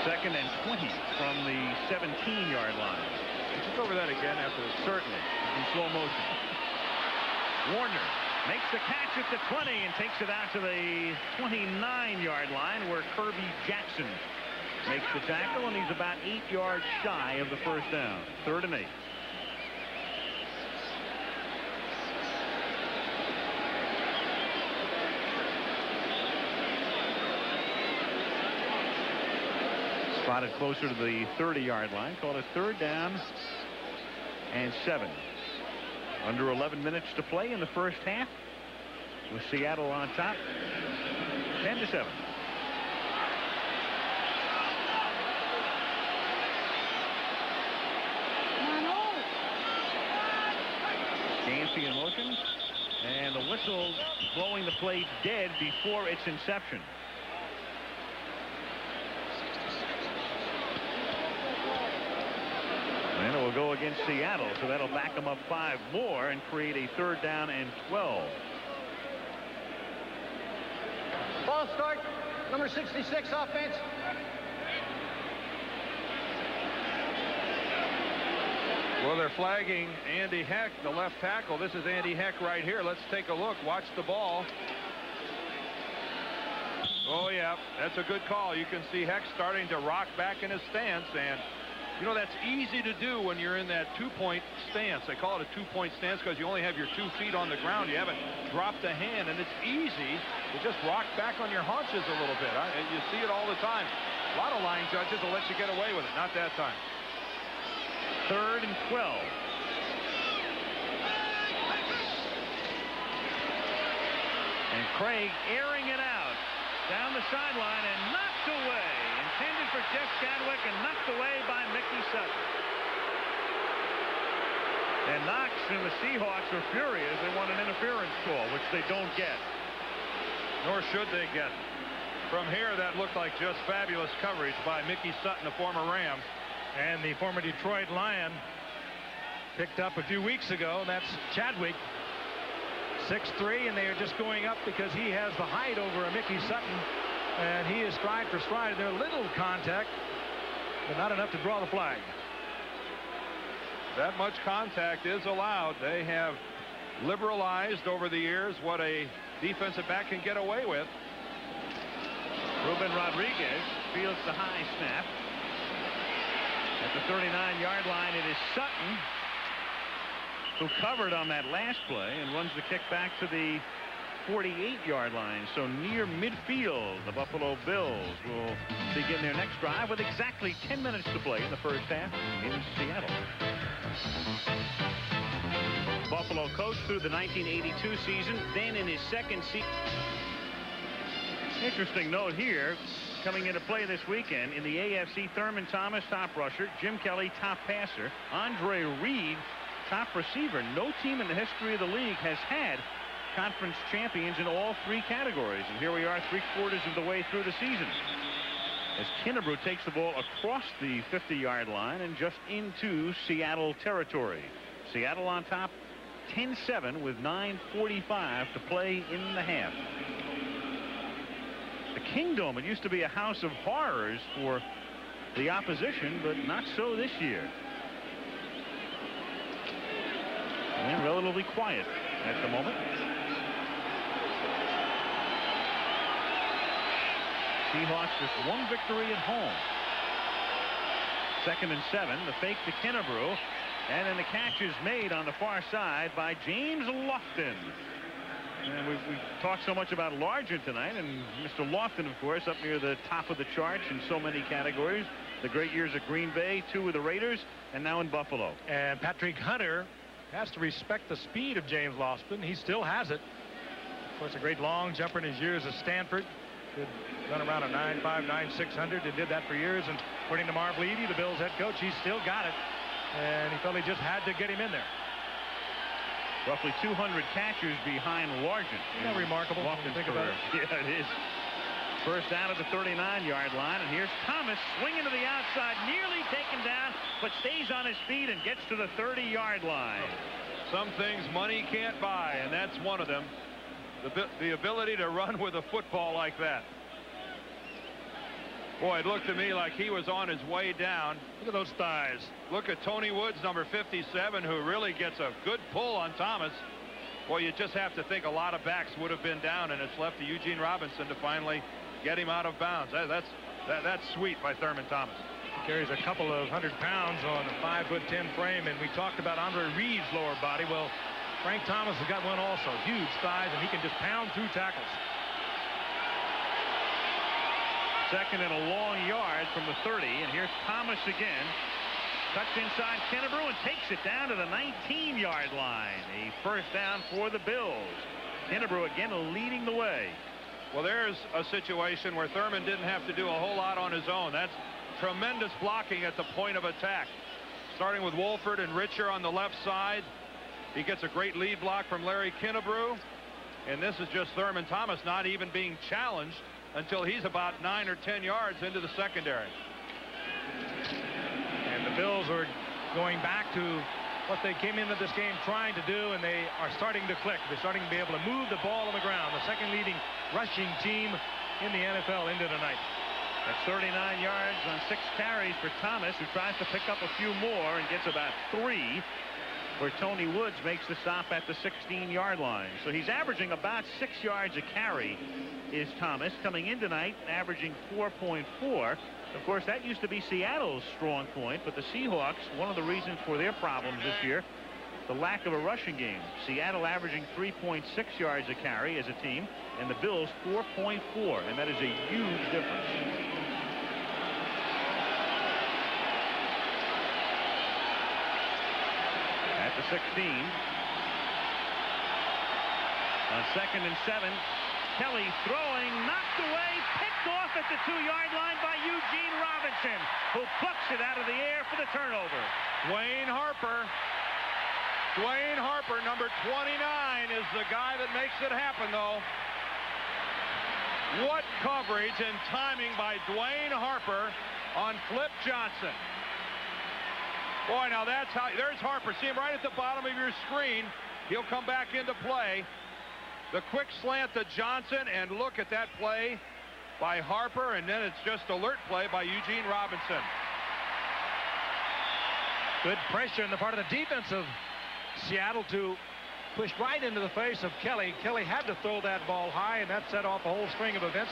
Speaker 2: Second and 20 from the 17-yard line.
Speaker 3: Just over that again after this.
Speaker 2: Certainly, in slow motion. Warner makes the catch at the 20 and takes it out to the 29-yard line where Kirby Jackson makes the tackle, and he's about 8 yards shy of the first down. 3rd and 8. Spotted closer to the 30-yard line. Called a 3rd down and 7. Under 11 minutes to play in the first half, with Seattle on top, 10-7. Yancey in motion, and the whistle blowing the play dead before its inception. And it will go against Seattle, so that'll back them up 5 more and create a 3rd down and 12.
Speaker 4: Ball start, number 66, offense.
Speaker 3: Well, they're flagging Andy Heck, the left tackle. This is Andy Heck right here. Let's take a look. Watch the ball. Oh, yeah, that's a good call. You can see Heck starting to rock back in his stance, and you know, that's easy to do when you're in that 2-point stance. They call it a 2-point stance because you only have your 2 feet on the ground. You haven't dropped a hand, and it's easy to just rock back on your haunches a little bit. You see it all the time. A lot of line judges will let you get away with it. Not that time.
Speaker 2: 3rd and 12. And Krieg airing it out down the sideline and knocked away. Intended for Jeff Chadwick and knocked away by Mickey Sutton. And Knox and the Seahawks are furious. They want an interference call, which they don't get.
Speaker 3: Nor should they get. From here, that looked like just fabulous coverage by Mickey Sutton, the former Ram.
Speaker 1: And the former Detroit Lion picked up a few weeks ago. That's Chadwick. 6'3", and they are just going up because he has the height over a Mickey Sutton. And he is stride for stride. They're little contact, but not enough to draw the flag.
Speaker 3: That much contact is allowed. They have liberalized over the years what a defensive back can get away with.
Speaker 2: Ruben Rodriguez fields the high snap. At the 39-yard line, it is Sutton who covered on that last play and runs the kick back to the 48-yard line. So near midfield, the Buffalo Bills will begin their next drive with exactly 10 minutes to play in the first half in Seattle. Buffalo coach through the 1982 season, then in his second season. Interesting note here, coming into play this weekend in the AFC, Thurman Thomas, top rusher, Jim Kelly, top passer, Andre Reed, top receiver. No team in the history of the league has had conference champions in all three categories. And here we are 3/4 of the way through the season, as Kennebrew takes the ball across the 50-yard line and just into Seattle territory. Seattle on top 10-7 with 9:45 to play in the half. The Kingdome, it used to be a house of horrors for the opposition, but not so this year. And relatively quiet at the moment. Seahawks just one victory at home. 2nd and 7. The fake to Kennebrew. And then the catch is made on the far side by James Lofton. And we've talked so much about Largent tonight, and Mr. Lofton, of course, up near the top of the charts in so many categories. The great years at Green Bay, 2 with the Raiders, and now in Buffalo.
Speaker 1: And Patrick Hunter has to respect the speed of James Lofton. He still has it. Of course, a great long jumper in his years at Stanford. Could run around a 9.5, 9.600, and did that for years. And according to Marv Levy, the Bills head coach, he's still got it. And he felt he just had to get him in there.
Speaker 2: Roughly 200 catchers behind Largent.
Speaker 1: Isn't that remarkable?
Speaker 2: Think about it. Yeah, it is. First down at the 39-yard line, and here's Thomas swinging to the outside, nearly taken down, but stays on his feet and gets to the 30-yard line.
Speaker 3: Some things money can't buy, and that's one of them. The ability to run with a football like that. Boy, it looked to me like he was on his way down.
Speaker 1: Look at those thighs.
Speaker 3: Look at Tony Woods, number 57, who really gets a good pull on Thomas. Boy, you just have to think a lot of backs would have been down, and it's left to Eugene Robinson to finally get him out of bounds. That's sweet by Thurman Thomas.
Speaker 1: He carries a couple of 100 pounds on a 5'10" frame, and we talked about Andre Reed's lower body. Well, Frank Thomas has got one also. Huge thighs, and he can just pound through tackles.
Speaker 2: 2nd and a long yard from the 30, and here's Thomas again. Cuts inside Kennebrew and takes it down to the 19-yard line. A first down for the Bills. Kennebrew again leading the way.
Speaker 3: Well, there's a situation where Thurman didn't have to do a whole lot on his own. That's tremendous blocking at the point of attack. Starting with Wolford and Richer on the left side. He gets a great lead block from Larry Kennebrew. And this is just Thurman Thomas not even being challenged until he's about 9 or 10 yards into the secondary.
Speaker 1: And the Bills are going back to what they came into this game trying to do, and they are starting to click. They're starting to be able to move the ball on the ground. The second leading rushing team in the NFL into tonight.
Speaker 2: That's 39 yards on 6 carries for Thomas, who tries to pick up a few more and gets about 3. Where Tony Woods makes the stop at the 16-yard line. So he's averaging about 6 yards a carry, is Thomas, coming in tonight averaging 4.4. Of course, that used to be Seattle's strong point, but the Seahawks, one of the reasons for their problems this year, the lack of a rushing game. Seattle averaging 3.6 yards a carry as a team, and the Bills 4.4, and that is a huge difference. At the 16. On 2nd and 7. Kelly throwing, knocked away, picked off at the 2-yard line by Eugene Robinson, who plucks it out of the air for the turnover.
Speaker 3: Dwayne Harper, number 29, is the guy that makes it happen, though. What coverage and timing by Dwayne Harper on Flip Johnson. Boy, now that's how, there's Harper. See him right at the bottom of your screen. He'll come back into play. The quick slant to Johnson, and look at that play by Harper, and then it's just alert play by Eugene Robinson.
Speaker 1: Good pressure on the part of the defense of Seattle to push right into the face of Kelly. Kelly had to throw that ball high, and that set off a whole string of events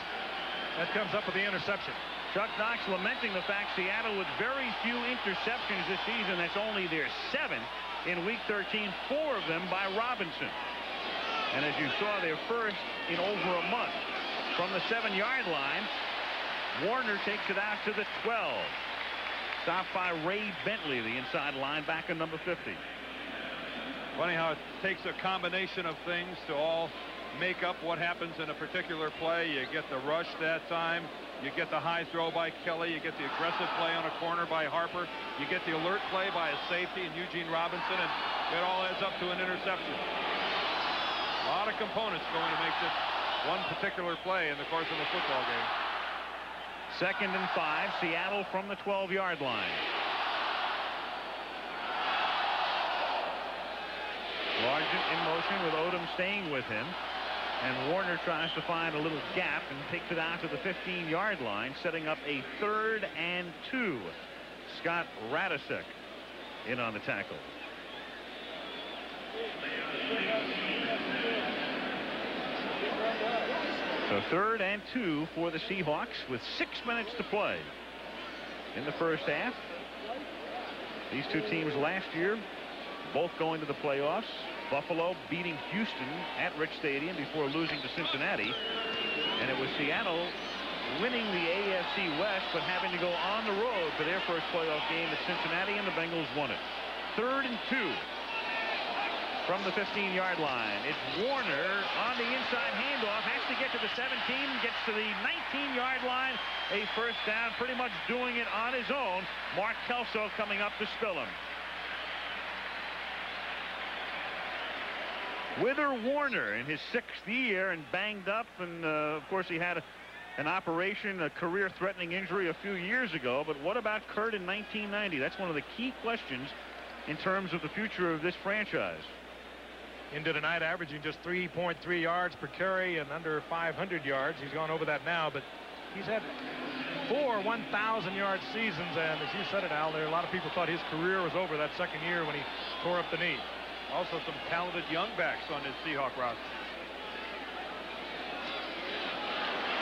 Speaker 1: that comes up with the interception.
Speaker 2: Chuck Knox lamenting the fact Seattle with very few interceptions this season. That's only their 7th in Week 13, 4 of them by Robinson. And as you saw, their first in over a month. From the 7-yard line, Warner takes it out to the 12. Stopped by Ray Bentley, the inside linebacker, number 50.
Speaker 3: Funny how it takes a combination of things to all make up what happens in a particular play. You get the rush that time. You get the high throw by Kelly. You get the aggressive play on a corner by Harper. You get the alert play by a safety and Eugene Robinson, and it all adds up to an interception. A lot of components going to make this one particular play in the course of a football game.
Speaker 2: 2nd and 5, Seattle from the 12-yard line. Largent in motion with Odom staying with him. And Warner tries to find a little gap and takes it out to the 15-yard line, setting up a 3rd and 2. Scott Radisek in on the tackle. So 3rd and 2 for the Seahawks with 6 minutes to play in the first half. These two teams last year both going to the playoffs. Buffalo beating Houston at Rich Stadium before losing to Cincinnati. And it was Seattle winning the AFC West but having to go on the road for their first playoff game at Cincinnati, and the Bengals won it. 3rd and 2 from the 15-yard line. It's Warner on the inside handoff, has to get to the 17, gets to the 19-yard line. A first down, pretty much doing it on his own. Mark Kelso coming up to spill him. Wither Warner in his 6th year and banged up, and of course he had an operation, a career-threatening injury a few years ago. But what about Kurt in 1990? That's one of the key questions in terms of the future of this franchise.
Speaker 1: Into tonight averaging just 3.3 yards per carry and under 500 yards. He's gone over that now, but he's had 4 1,000-yard seasons, and as you said it, Al, there a lot of people thought his career was over that 2nd year when he tore up the knee.
Speaker 3: Also some talented young backs on his Seahawk roster.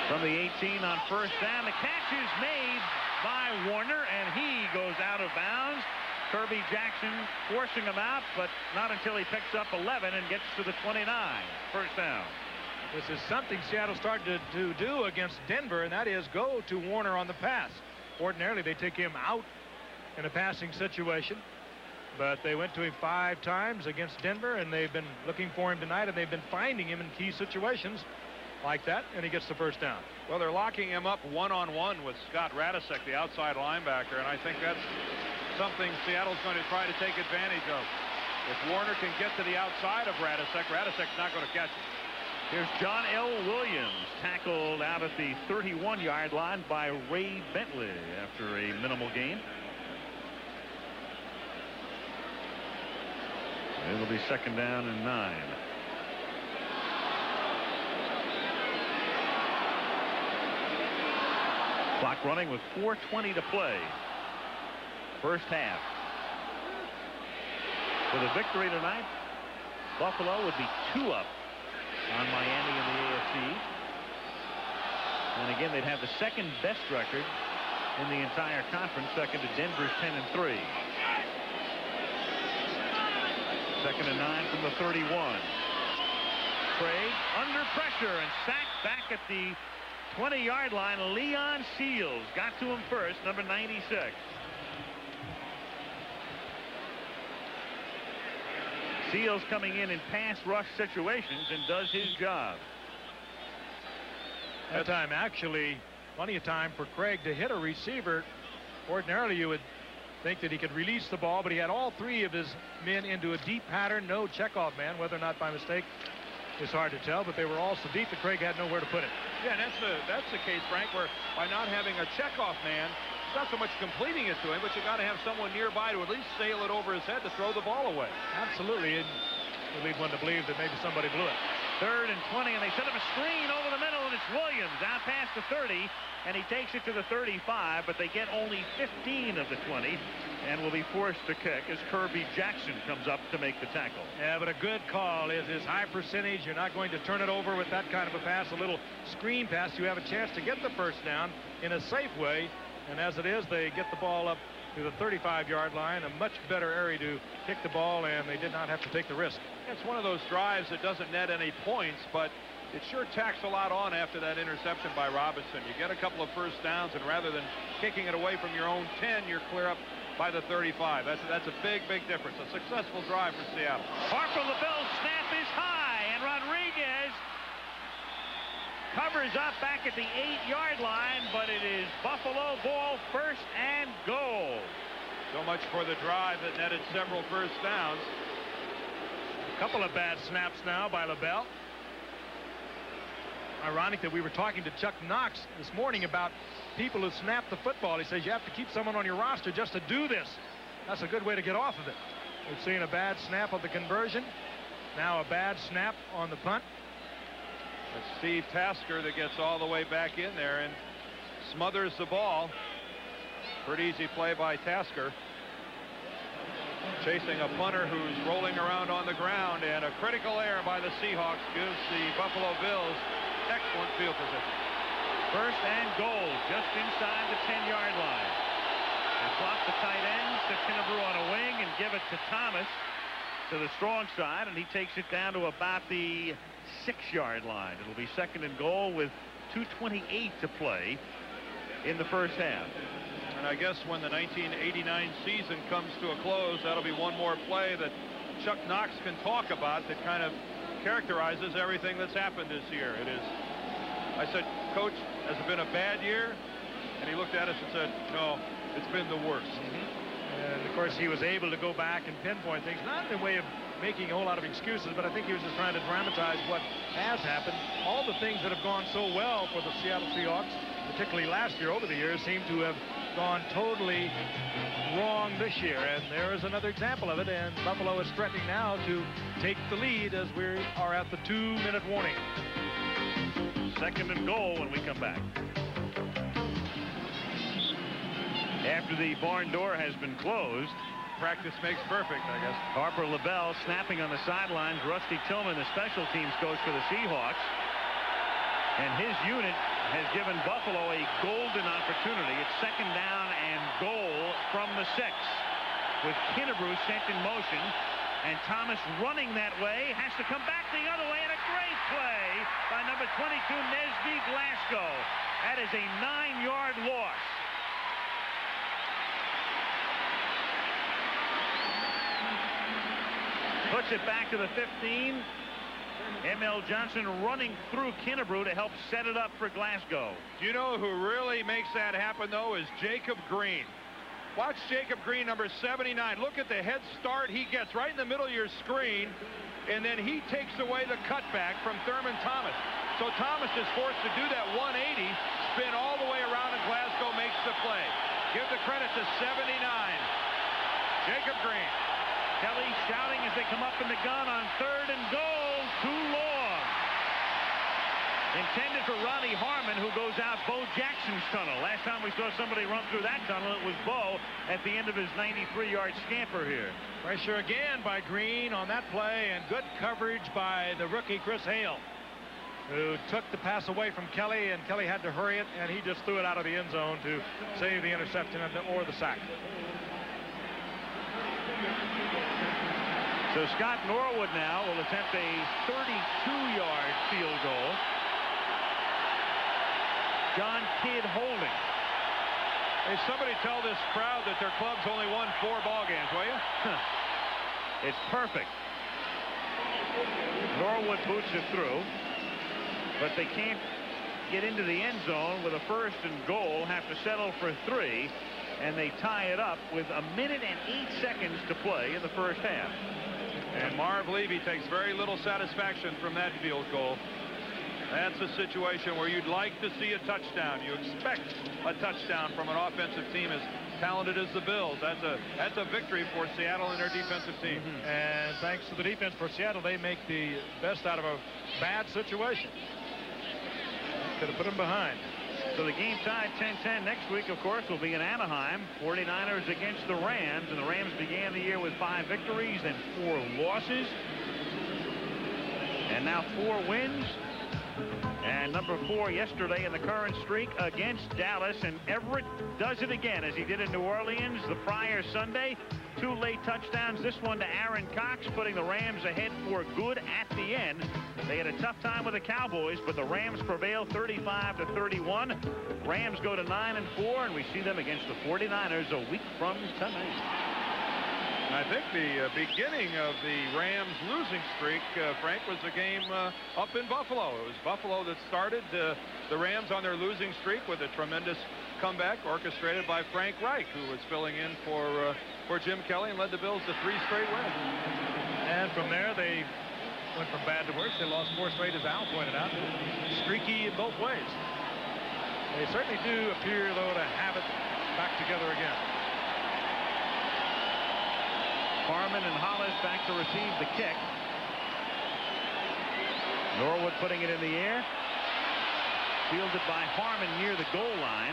Speaker 2: From the 18 on first down, the catch is made by Warner, and he goes out of bounds. Kirby Jackson forcing him out, but not until he picks up 11 and gets to the 29. First down.
Speaker 1: This is something Seattle started to do against Denver, and that is go to Warner on the pass. Ordinarily, they take him out in a passing situation, but they went to him 5 times against Denver, and they've been looking for him tonight, and they've been finding him in key situations like that, and he gets the first down.
Speaker 3: Well, they're locking him up one-on-one with Scott Radisek, the outside linebacker, and I think that's something Seattle's going to try to take advantage of. If Warner can get to the outside of Radisek, Radisek's not going to catch him.
Speaker 2: Here's John L. Williams, tackled out at the 31-yard line by Ray Bentley after a minimal gain. It'll be 2nd down and 9. Clock running with 4:20 to play. First half. With a victory tonight, Buffalo would be 2 up on Miami in the AFC. And again, they'd have the 2nd best record in the entire conference, second to Denver's 10-3. 2nd and 9 from the 31. Krieg under pressure and sacked back at the 20-yard line. Leon Seals got to him first, number 96. Seals coming in pass rush situations and does his job.
Speaker 1: That time, actually, plenty of time for Krieg to hit a receiver. Ordinarily, you would think that he could release the ball, but he had all 3 of his men into a deep pattern, no checkoff man. Whether or not by mistake is hard to tell, but they were all so deep that Krieg had nowhere to put it.
Speaker 3: Yeah, and that's the case, Frank, where by not having a checkoff man, it's not so much completing it to him, but you got to have someone nearby to at least sail it over his head to throw the ball away.
Speaker 1: Absolutely. And you lead one to believe that maybe somebody blew it.
Speaker 2: 3rd and 20, and they set up a screen over the middle, and it's Williams out past the 30, and he takes it to the 35, but they get only 15 of the 20 and will be forced to kick as Kirby Jackson comes up to make the tackle.
Speaker 1: Yeah, but a good call is his high percentage. You're not going to turn it over with that kind of a pass. A little screen pass. You have a chance to get the first down in a safe way. And as it is, they get the ball up to the 35-yard line, a much better area to kick the ball, and they did not have to take the risk.
Speaker 3: It's one of those drives that doesn't net any points, but it sure tacks a lot on after that interception by Robinson. You get a couple of first downs, and rather than kicking it away from your own 10, you're clear up by the 35. That's a big difference. A successful drive for Seattle.
Speaker 2: Harper LaBelle's snap is high, and Rodriguez covers up back at the 8-yard line, but it is Buffalo ball, 1st and goal.
Speaker 3: So much for the drive that netted several first downs.
Speaker 1: A couple of bad snaps now by LaBelle. Ironic that we were talking to Chuck Knox this morning about people who snap the football. He says you have to keep someone on your roster just to do this. That's a good way to get off of it. We've seen a bad snap of the conversion. Now a bad snap on the punt.
Speaker 3: It's Steve Tasker that gets all the way back in there and smothers the ball. Pretty easy play by Tasker. Chasing a punter who's rolling around on the ground, and a critical error by the Seahawks gives the Buffalo Bills excellent field position.
Speaker 2: 1st and goal, just inside the 10-yard line. They swap the tight ends to Kennebrew on a wing and give it to Thomas to the strong side, and he takes it down to about the 6-yard line. It'll be 2nd and goal with 2:28 to play in the first half.
Speaker 3: And I guess when the 1989 season comes to a close, that'll be one more play that Chuck Knox can talk about that kind of characterizes everything that's happened this year. It is, I said, Coach, has it been a bad year? And he looked at us and said, no, it's been the worst.
Speaker 1: And of course, he was able to go back and pinpoint things, not in a way of making a whole lot of excuses, but I think he was just trying to dramatize what has happened. All the things that have gone so well for the Seattle Seahawks, particularly last year over the years, seem to have gone totally wrong this year. And there is another example of it, and Buffalo is threatening now to take the lead as we are at the 2-minute warning.
Speaker 2: 2nd and goal when we come back. After the barn door has been closed,
Speaker 3: practice makes perfect, I guess.
Speaker 2: Harper LaBelle snapping on the sidelines. Rusty Tillman, the special teams coach for the Seahawks. And his unit has given Buffalo a golden opportunity. It's 2nd down and goal from the 6. With Kennebrew sent in motion. And Thomas running that way, has to come back the other way, and a great play by number 22, Nesby Glasgow. That is a 9-yard loss. Puts it back to the 15. M.L. Johnson running through Kennebrew to help set it up for Glasgow.
Speaker 3: You know who really makes that happen, though, is Jacob Green. Watch Jacob Green, number 79. Look at the head start he gets right in the middle of your screen, and then he takes away the cutback from Thurman Thomas. So Thomas is forced to do that 180, spin all the way around, and Glasgow makes the play. Give the credit to 79. Jacob Green.
Speaker 2: Kelly shouting as they come up in the gun on 3rd and goal. Too long. Intended for Ronnie Harmon, who goes out Bo Jackson's tunnel. Last time we saw somebody run through that tunnel, it was Bo at the end of his 93-yard scamper here.
Speaker 1: Pressure again by Green on that play, and good coverage by the rookie Chris Hale, who took the pass away from Kelly, and Kelly had to hurry it, and he just threw it out of the end zone to save the interception or the sack.
Speaker 2: So Scott Norwood now will attempt a 32-yard field goal. John Kidd holding.
Speaker 3: Hey, somebody tell this crowd that their club's only won 4 ball games, will you?
Speaker 2: It's perfect. Norwood boots it through, but they can't get into the end zone with a 1st and goal, have to settle for 3, and they tie it up with 1 minute and 8 seconds to play in the first half.
Speaker 3: And Marv Levy takes very little satisfaction from that field goal. That's a situation where you'd like to see a touchdown. You expect a touchdown from an offensive team as talented as the Bills. That's a victory for Seattle and their defensive team.
Speaker 1: And thanks to the defense for Seattle, they make the best out of a bad situation. Could have put them behind.
Speaker 2: So the game tied 10-10 next week, of course, will be in Anaheim. 49ers against the Rams, and the Rams began the year with 5 victories and 4 losses. And now 4 wins. And number 4 yesterday in the current streak against Dallas. And Everett does it again, as he did in New Orleans the prior Sunday. 2 late touchdowns, this one to Aaron Cox, putting the Rams ahead for good at the end. They had a tough time with the Cowboys, but the Rams prevail 35-31. Rams go to 9-4, and we see them against the 49ers a week from tonight.
Speaker 3: I think the beginning of the Rams losing streak, Frank, was the game up in Buffalo. It was Buffalo that started the Rams on their losing streak with a tremendous comeback orchestrated by Frank Reich, who was filling in for Jim Kelly and led the Bills to 3 straight wins.
Speaker 1: And from there, they went from bad to worse. They lost 4 straight, as Al pointed out. Streaky in both ways. They certainly do appear, though, to have it back together again.
Speaker 2: Harmon and Hollis back to receive the kick. Norwood putting it in the air. Fielded by Harmon near the goal line.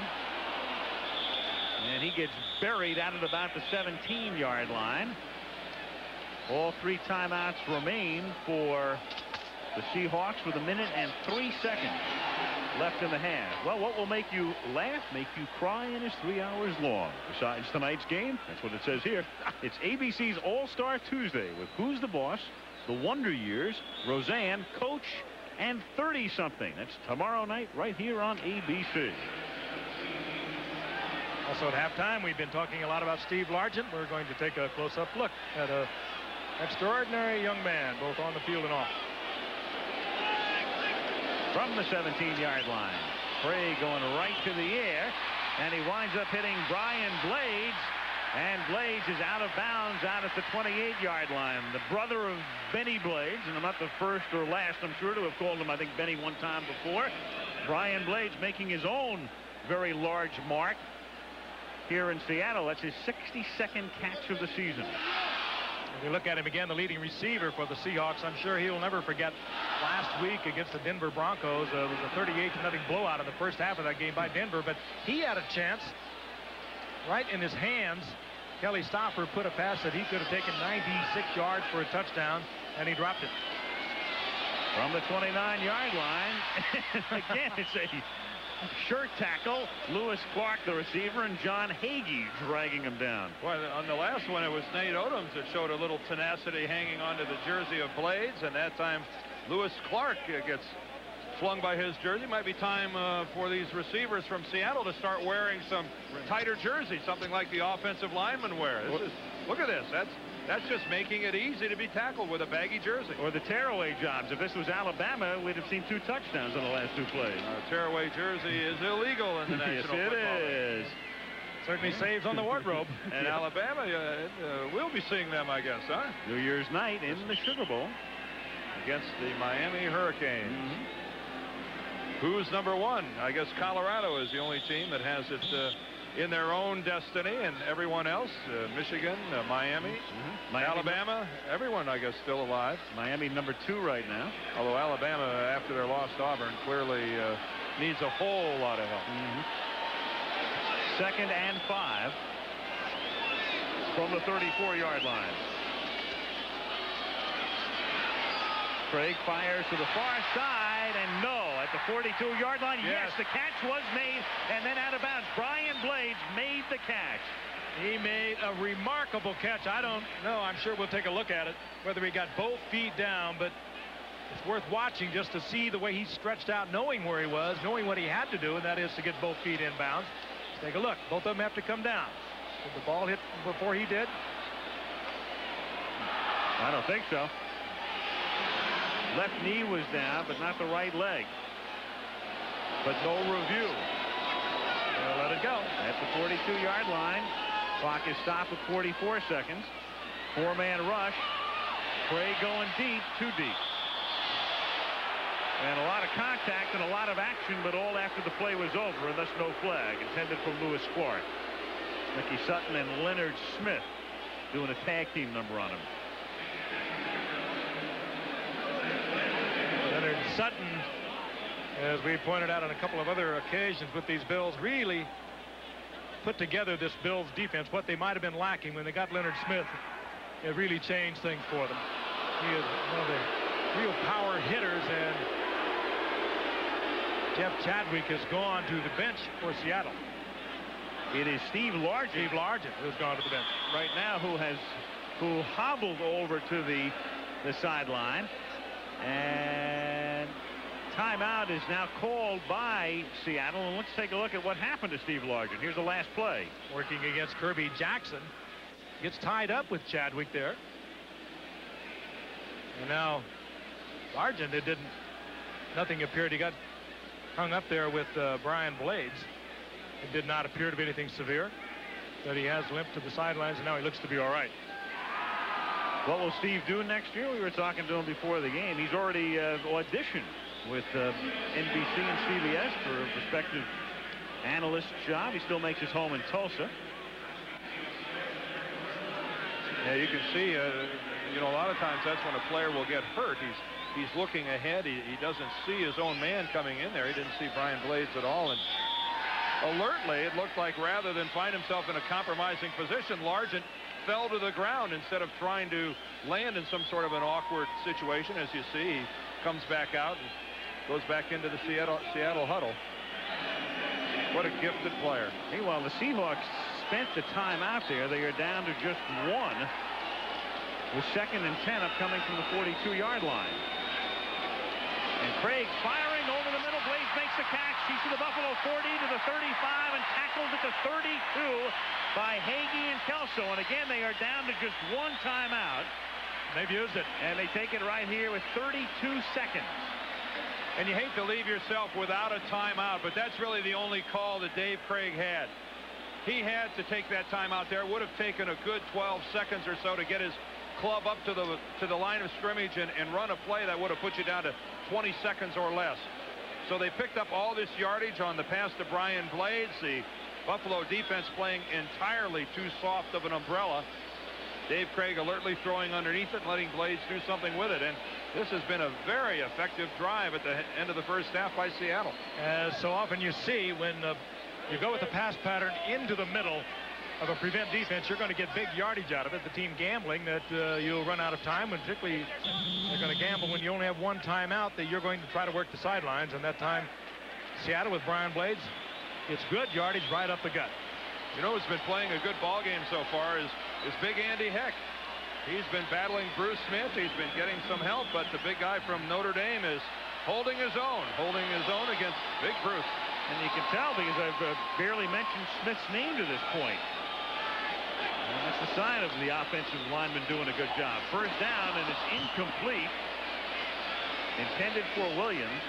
Speaker 2: And he gets buried out at about the 17-yard line. All 3 timeouts remain for the Seahawks with 1 minute and 3 seconds left in the half. Well, what will make you laugh, make you cry, and is 3 hours long. Besides tonight's game, that's what it says here. It's ABC's All-Star Tuesday with Who's the Boss, The Wonder Years, Roseanne, Coach, and 30-something. That's tomorrow night right here on ABC.
Speaker 1: Also at halftime, we've been talking a lot about Steve Largent. We're going to take a close-up look at an extraordinary young man, both on the field and off.
Speaker 2: From the 17-yard line, Krieg going right to the air, and he winds up hitting Brian Blades, and Blades is out of bounds out at the 28-yard line. The brother of Benny Blades, and I'm not the first or last, I'm sure, to have called him, I think, Benny one time before. Brian Blades making his own very large mark here in Seattle. That's his 62nd catch of the season.
Speaker 1: If you look at him again, the leading receiver for the Seahawks, I'm sure he'll never forget last week against the Denver Broncos. It was a 38-0 blowout in the first half of that game by Denver, but he had a chance right in his hands. Kelly Stoffer put a pass that he could have taken 96 yards for a touchdown, and he dropped it.
Speaker 2: From the 29-yard line, again, it's a shirt tackle. Lewis Clark, the receiver, and John Hagee dragging him down.
Speaker 3: Well, on the last one, it was Nate Odoms that showed a little tenacity hanging onto the jersey of Blades, and that time Lewis Clark gets flung by his jersey. Might be time for these receivers from Seattle to start wearing some tighter jerseys, something like the offensive linemen wear. Look at this. That's just making it easy to be tackled with a baggy jersey.
Speaker 2: Or the tearaway jobs. If this was Alabama, we'd have seen 2 touchdowns on the last 2 plays.
Speaker 3: Tearaway jersey is illegal in the National
Speaker 2: Football
Speaker 3: Football
Speaker 2: League.
Speaker 3: League.
Speaker 1: Certainly saves on the wardrobe.
Speaker 3: And Alabama, we'll be seeing them, I guess, huh?
Speaker 2: New Year's night in the Sugar Bowl
Speaker 3: against the Miami Hurricanes. Who's number 1? I guess Colorado is the only team that has it in their own destiny, and everyone else, Michigan, Miami, Alabama, everyone, I guess, still alive.
Speaker 2: Miami number 2 right now.
Speaker 3: Although Alabama, after their loss to Auburn, clearly needs a whole lot of help.
Speaker 2: 2nd and 5 from the 34-yard line. Krieg fires to the far side, and no, at the 42-yard line. Yes, the catch was made, and then out of bounds. Brian Blades made the catch.
Speaker 1: He made a remarkable catch. I don't know. I'm sure we'll take a look at it, whether he got both feet down, but it's worth watching just to see the way he stretched out, knowing where he was, knowing what he had to do, and that is to get both feet inbounds. Let's take a look. Both of them have to come down. Did the ball hit before he did?
Speaker 2: I don't think so. Left knee was down, but not the right leg. But no review.
Speaker 1: They'll let it go.
Speaker 2: At the 42-yard line. Clock is stopped with 44 seconds. 4-man rush. Krieg going deep, too deep. And a lot of contact and a lot of action, but all after the play was over, and thus no flag intended for Lewis Clark. Mickey Sutton and Leonard Smith doing a tag team number on him.
Speaker 1: Leonard Sutton, as we pointed out on a couple of other occasions with these Bills, really put together this Bills defense. What they might have been lacking when they got Leonard Smith, it really changed things for them. He is one of the real power hitters, and Jeff Chadwick has gone to the bench for Seattle.
Speaker 2: It is Steve Largent
Speaker 1: who's gone to the bench
Speaker 2: right now, who hobbled over to the sideline, and timeout is now called by Seattle. And let's take a look at what happened to Steve Largent. Here's the last play.
Speaker 1: Working against Kirby Jackson, gets tied up with Chadwick there, and now Largent, nothing appeared. He got hung up there with Brian Blades. It did not appear to be anything severe, that he has limped to the sidelines, and now he looks to be all right.
Speaker 2: What will Steve do next year? We were talking to him before the game. He's already auditioned with NBC and CBS for a prospective analyst job. He still makes his home in Tulsa.
Speaker 3: Yeah, you can see, you know, a lot of times that's when a player will get hurt. He's looking ahead. He doesn't see his own man coming in there. He didn't see Brian Blades at all. And alertly, it looked like rather than find himself in a compromising position, Largent fell to the ground instead of trying to land in some sort of an awkward situation. As you see, he comes back out and goes back into the Seattle huddle. What a gifted player.
Speaker 2: Meanwhile, the Seahawks spent the time out there. They are down to just one, with 2nd and 10 upcoming from the 42-yard line. And Krieg firing over the middle. Blades makes the catch. He's to the Buffalo 40, to the 35, and tackled at the 32 by Hagee and Kelso. And again, they are down to just one timeout.
Speaker 1: They've used it.
Speaker 2: And they take it right here with 32 seconds.
Speaker 3: And you hate to leave yourself without a timeout, but that's really the only call that Dave Krieg had. He had to take that timeout there. It would have taken a good 12 seconds or so to get his club up to the line of scrimmage and run a play that would have put you down to 20 seconds or less. So they picked up all this yardage on the pass to Brian Blades. The Buffalo defense playing entirely too soft of an umbrella. Dave Krieg alertly throwing underneath it and letting Blades do something with it. And this has been a very effective drive at the end of the first half by Seattle.
Speaker 1: As so often you see, when you go with the pass pattern into the middle of a prevent defense, you're going to get big yardage out of it. The team gambling that you'll run out of time, and particularly they're going to gamble when you only have one timeout, that you're going to try to work the sidelines. And that time, Seattle with Brian Blades gets good yardage right up the gut.
Speaker 3: You know who's been playing a good ball game so far is big Andy Heck. He's been battling Bruce Smith. He's been getting some help, but the big guy from Notre Dame is holding his own against big Bruce.
Speaker 2: And you can tell because I've barely mentioned Smith's name to this point. And that's the sign of the offensive lineman doing a good job. First down, and it's incomplete. Intended for Williams.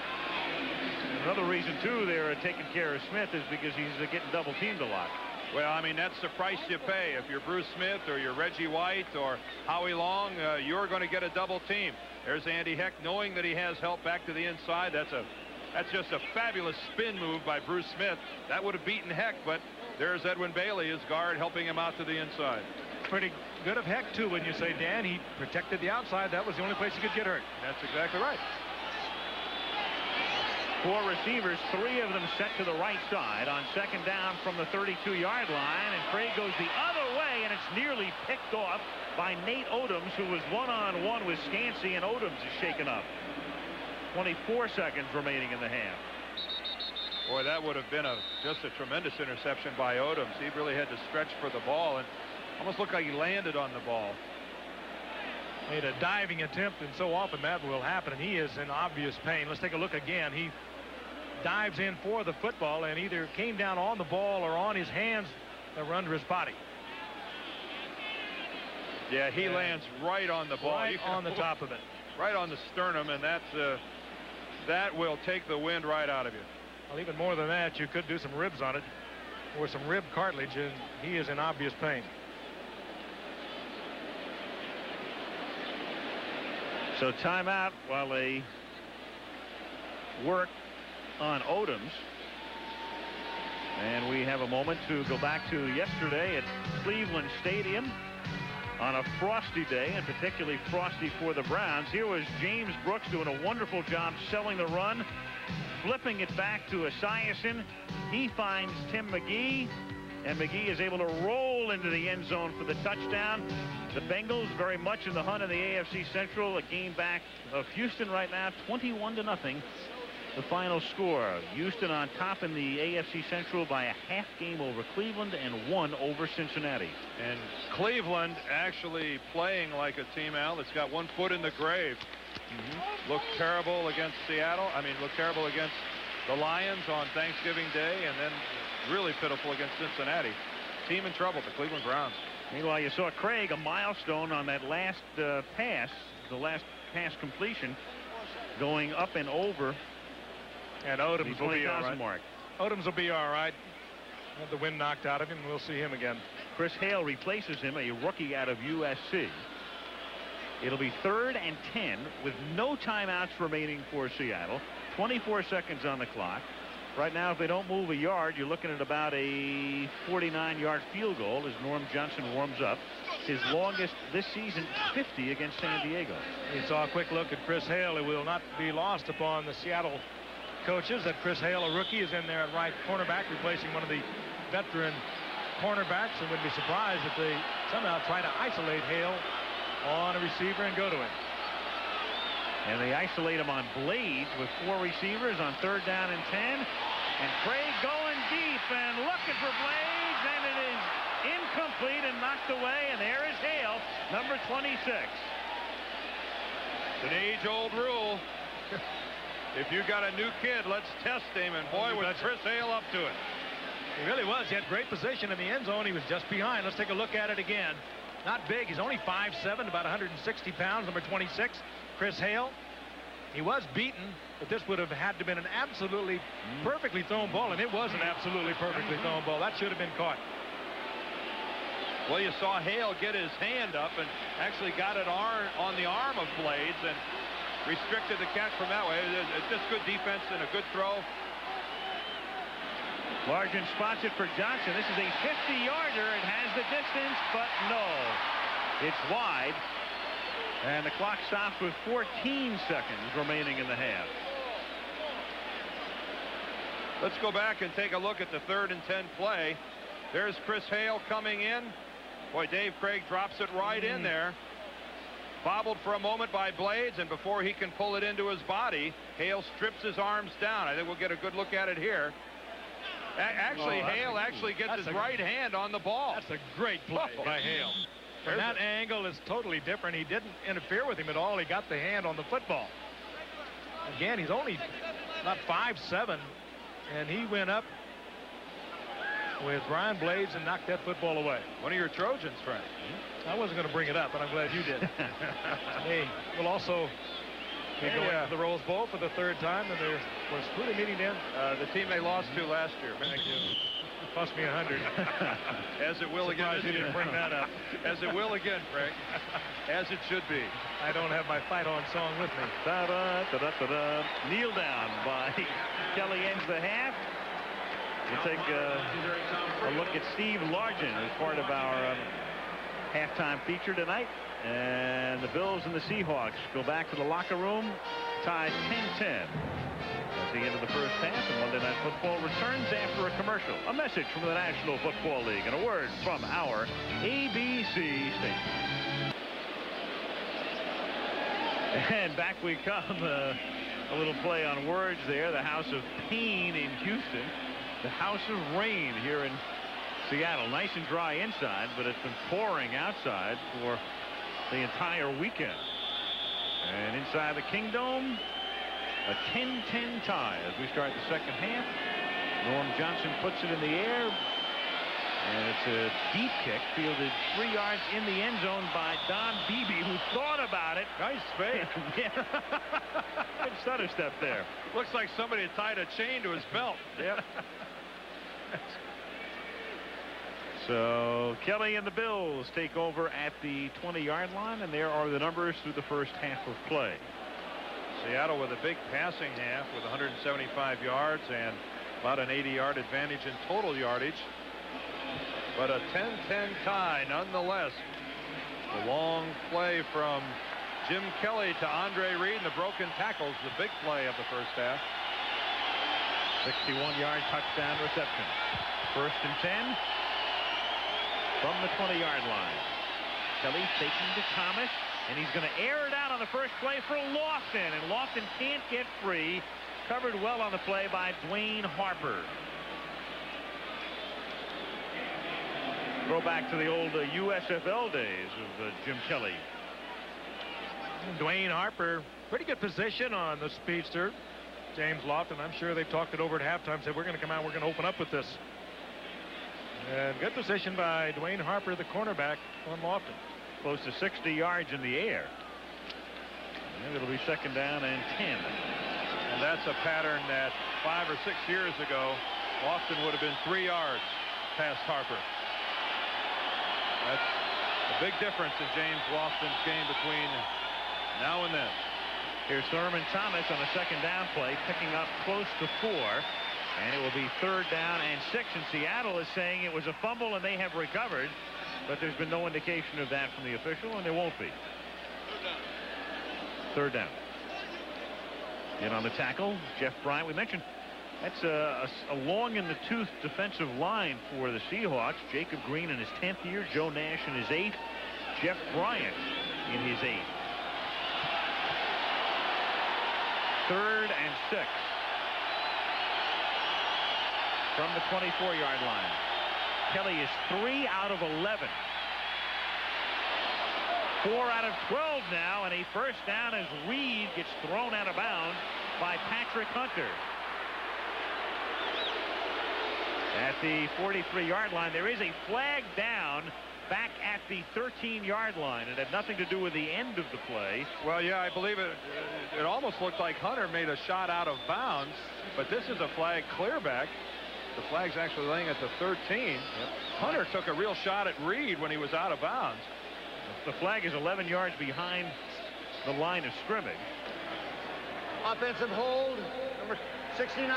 Speaker 2: Another reason, too, they're taking care of Smith is because he's getting double-teamed a lot.
Speaker 3: Well, I mean, that's the price you pay. If you're Bruce Smith or you're Reggie White or Howie Long, you're going to get a double team. There's Andy Heck knowing that he has help back to the inside. That's just a fabulous spin move by Bruce Smith. That would have beaten Heck, but there's Edwin Bailey, his guard, helping him out to the inside.
Speaker 1: Pretty good of Heck, too, when you say, Dan, he protected the outside. That was the only place he could get hurt.
Speaker 3: That's exactly right.
Speaker 2: 4 receivers, 3 of them set to the right side on 2nd down from the 32-yard line, and Krieg goes the other way, and it's nearly picked off by Nate Odoms, who was one-on-one with Scansey, and Odoms is shaken up. 24 seconds remaining in the half.
Speaker 3: Boy, that would have been just a tremendous interception by Odoms. He really had to stretch for the ball and almost looked like he landed on the ball.
Speaker 1: Made a diving attempt, and so often that will happen, and he is in obvious pain. Let's take a look again. He dives in for the football and either came down on the ball or on his hands that were under his body.
Speaker 3: Yeah, he lands right on the ball.
Speaker 1: Right on the top of it.
Speaker 3: Right on the sternum, and that will take the wind right out of you.
Speaker 1: Well, even more than that, you could do some ribs on it or some rib cartilage, and he is in obvious pain.
Speaker 2: So timeout while they work on Odoms. And we have a moment to go back to yesterday at Cleveland Stadium on a frosty day, and particularly frosty for the Browns. Here was James Brooks doing a wonderful job selling the run, flipping it back to Esiason. He finds Tim McGee, and McGee is able to roll into the end zone for the touchdown. The Bengals very much in the hunt in the AFC Central. A game back of Houston right now, 21-0. The final score. Houston on top in the AFC Central by a half game over Cleveland and 1 over Cincinnati.
Speaker 3: And Cleveland actually playing like a team, Al, that's got one foot in the grave. Looked terrible against Seattle. I mean, looked terrible against the Lions on Thanksgiving Day, and then really pitiful against Cincinnati. Team in trouble, the Cleveland Browns.
Speaker 2: Meanwhile, you saw Krieg, a milestone on that last pass, the last pass completion, going up and over.
Speaker 1: And Odoms will be all right.
Speaker 2: Mark.
Speaker 1: Odoms will be all right. Had the wind knocked out of him. We'll see him again.
Speaker 2: Chris Hale replaces him, a rookie out of USC. It'll be 3rd and 10 with no timeouts remaining for Seattle. 24 seconds on the clock. Right now, if they don't move a yard, you're looking at about a 49-yard field goal as Norm Johnson warms up. His longest this season, 50 against San Diego.
Speaker 1: You saw a quick look at Chris Hale. It will not be lost upon the Seattle coaches that Chris Hale, a rookie, is in there at right cornerback, replacing one of the veteran cornerbacks, and would be surprised if they somehow try to isolate Hale on a receiver and go to him.
Speaker 2: And they isolate him on Blades with 4 receivers on 3rd down and 10. And Krieg going deep and looking for Blades, and it is incomplete and knocked away, and there is Hale, number 26.
Speaker 3: It's an age-old rule. If you got a new kid, let's test him, and boy, was Chris Hale up to it.
Speaker 1: He really was. He had great position in the end zone. He was just behind. Let's take a look at it again. Not big. He's only 5'7", about 160 pounds, number 26, Chris Hale. He was beaten, but this would have had to been an absolutely perfectly thrown ball, and it was an absolutely perfectly thrown ball. That should have been caught.
Speaker 3: Well, you saw Hale get his hand up and actually got it on the arm of Blades and restricted the catch from that way. It's just good defense and a good throw.
Speaker 2: Largent spots it for Johnson. This is a 50-yarder. It has the distance, but no. It's wide. And the clock stops with 14 seconds remaining in the half.
Speaker 3: Let's go back and take a look at the 3rd and 10 play. There's Chris Hale coming in. Boy, Dave Krieg drops it right in there. Bobbled for a moment by Blades, and before he can pull it into his body, Hale strips his arms down. I think we'll get a good look at it here. Actually, Hale actually gets his right hand on the ball.
Speaker 1: That's a great play by Hale. And that angle is totally different. He didn't interfere with him at all. He got the hand on the football. Again, he's only about 5'7", and he went up with Brian Blades and knocked that football away.
Speaker 3: One of your Trojans, Frank.
Speaker 1: I wasn't going to bring it up, but I'm glad you did. Hey, we'll also be going to the Rose Bowl for the 3rd time, and there was who they meeting then?
Speaker 3: The team they lost to last year.
Speaker 1: Thank you. Cost me 100.
Speaker 3: As it will again.
Speaker 1: You didn't bring that up.
Speaker 3: As it will again, Frank. As it should be.
Speaker 1: I don't have my fight on song with me.
Speaker 2: Kneel down by Kelly ends the half. We'll take a look at Steve Largent as part of our halftime feature tonight. And the Bills and the Seahawks go back to the locker room, tied 10-10 at the end of the first half, and Monday Night Football returns after a commercial. A message from the National Football League and a word from our ABC station. And back we come. A little play on words there. The House of Pain in Houston. The House of Rain here in Seattle. Nice and dry inside, but it's been pouring outside for the entire weekend. And inside the Kingdome, a 10-10 tie as we start the second half. Norm Johnson puts it in the air, and it's a deep kick fielded 3 yards in the end zone by Don Beebe, who thought about it.
Speaker 3: Nice fake.
Speaker 2: Good stutter step there.
Speaker 3: Looks like somebody had tied a chain to his belt.
Speaker 2: Yep. So Kelly and the Bills take over at the 20-yard line, and there are the numbers through the first half of play.
Speaker 3: Seattle with a big passing half with 175 yards and about an 80-yard advantage in total yardage. But a 10-10 tie nonetheless. The long play from Jim Kelly to Andre Reed, and the broken tackles, the big play of the first half.
Speaker 2: 61-yard touchdown reception. 1st and 10 from the 20-yard line. Kelly faking to Thomas, and he's going to air it out on the first play for Lofton, and Lofton can't get free. Covered well on the play by Dwayne Harper. Go back to the old USFL days of Jim Kelly.
Speaker 1: Dwayne Harper, pretty good position on the speedster. James Lofton, I'm sure they've talked it over at halftime, said we're going to come out, we're going to open up with this. And good position by Dwayne Harper, the cornerback, on Lofton.
Speaker 2: Close to 60 yards in the air. And it'll be 2nd down and 10.
Speaker 3: And that's a pattern that 5 or 6 years ago, Lofton would have been 3 yards past Harper. That's a big difference in James Lofton's game between now and then.
Speaker 2: Here's Thurman Thomas on a 2nd down play, picking up close to 4. And it will be 3rd down and 6. And Seattle is saying it was a fumble and they have recovered. But there's been no indication of that from the official, and there won't be. 3rd down. In on the tackle, Jeff Bryant. We mentioned that's a long in the tooth defensive line for the Seahawks. Jacob Green in his 10th year, Joe Nash in his 8th, Jeff Bryant in his 8th. 3rd and 6 from the 24-yard line. Kelly is 3 out of 11. 4 out of 12 now, and a 1st down as Reed gets thrown out of bounds by Patrick Hunter. At the 43-yard line, there is a flag down back at the 13-yard line. It had nothing to do with the end of the play.
Speaker 3: Well, yeah, I believe it. It almost looked like Hunter made a shot out of bounds, but this is a flag clear back. The flag's actually laying at the 13. Yep. Hunter took a real shot at Reed when he was out of bounds.
Speaker 2: The flag is 11 yards behind the line of scrimmage.
Speaker 4: Offensive hold, number 69.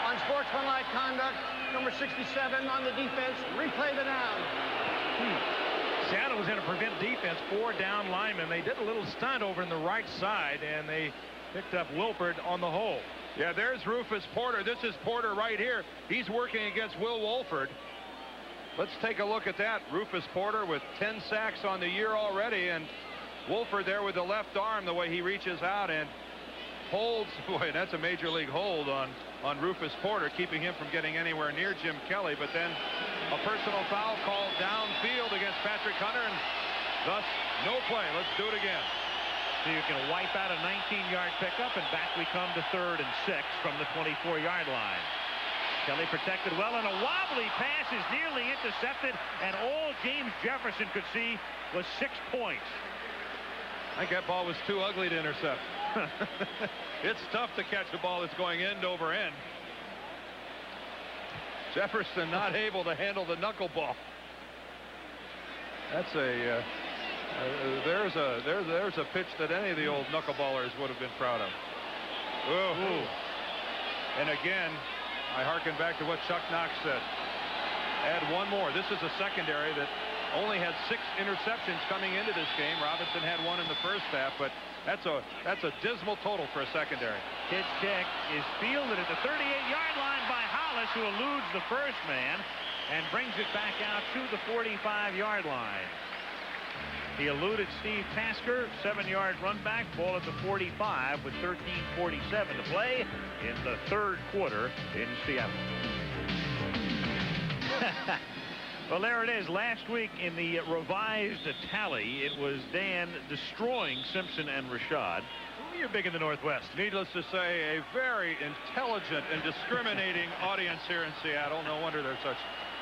Speaker 4: Unsportsmanlike conduct, number 67 on the defense. Replay the down.
Speaker 1: Seattle was in a prevent defense, 4 down linemen. They did a little stunt over in the right side, and they picked up Wilford on the hole.
Speaker 3: Yeah, there's Rufus Porter. This is Porter right here. He's working against Will Wolford. Let's take a look at that. Rufus Porter with 10 sacks on the year already, and Wolford there with the left arm, the way he reaches out and holds. Boy, that's a major league hold on Rufus Porter, keeping him from getting anywhere near Jim Kelly. But then a personal foul called downfield against Patrick Hunter, and thus no play. Let's do it again.
Speaker 2: So you can wipe out a 19-yard pickup, and back we come to 3rd and 6 from the 24-yard line. Kelly protected well, and a wobbly pass is nearly intercepted, and all James Jefferson could see was 6 points.
Speaker 3: I think that ball was too ugly to intercept. It's tough to catch a ball that's going end over end. Jefferson not able to handle the knuckleball. That's a there's a pitch that any of the old knuckleballers would have been proud of. Ooh. And again, I hearken back to what Chuck Knox said. Add one more. This is a secondary that only had 6 interceptions coming into this game. Robinson had 1 in the first half, but that's a dismal total for a secondary.
Speaker 2: Kid's kick is fielded at the 38-yard line by Hollis, who eludes the first man and brings it back out to the 45-yard line. He eluded Steve Tasker, 7-yard run back, ball at the 45 with 13:47 to play in the 3rd quarter in Seattle. Well, there it is. Last week in the revised tally, it was Dan destroying Simpson and Rashad.
Speaker 1: You're big in the Northwest.
Speaker 3: Needless to say, a very intelligent and discriminating audience here in Seattle. No wonder they're such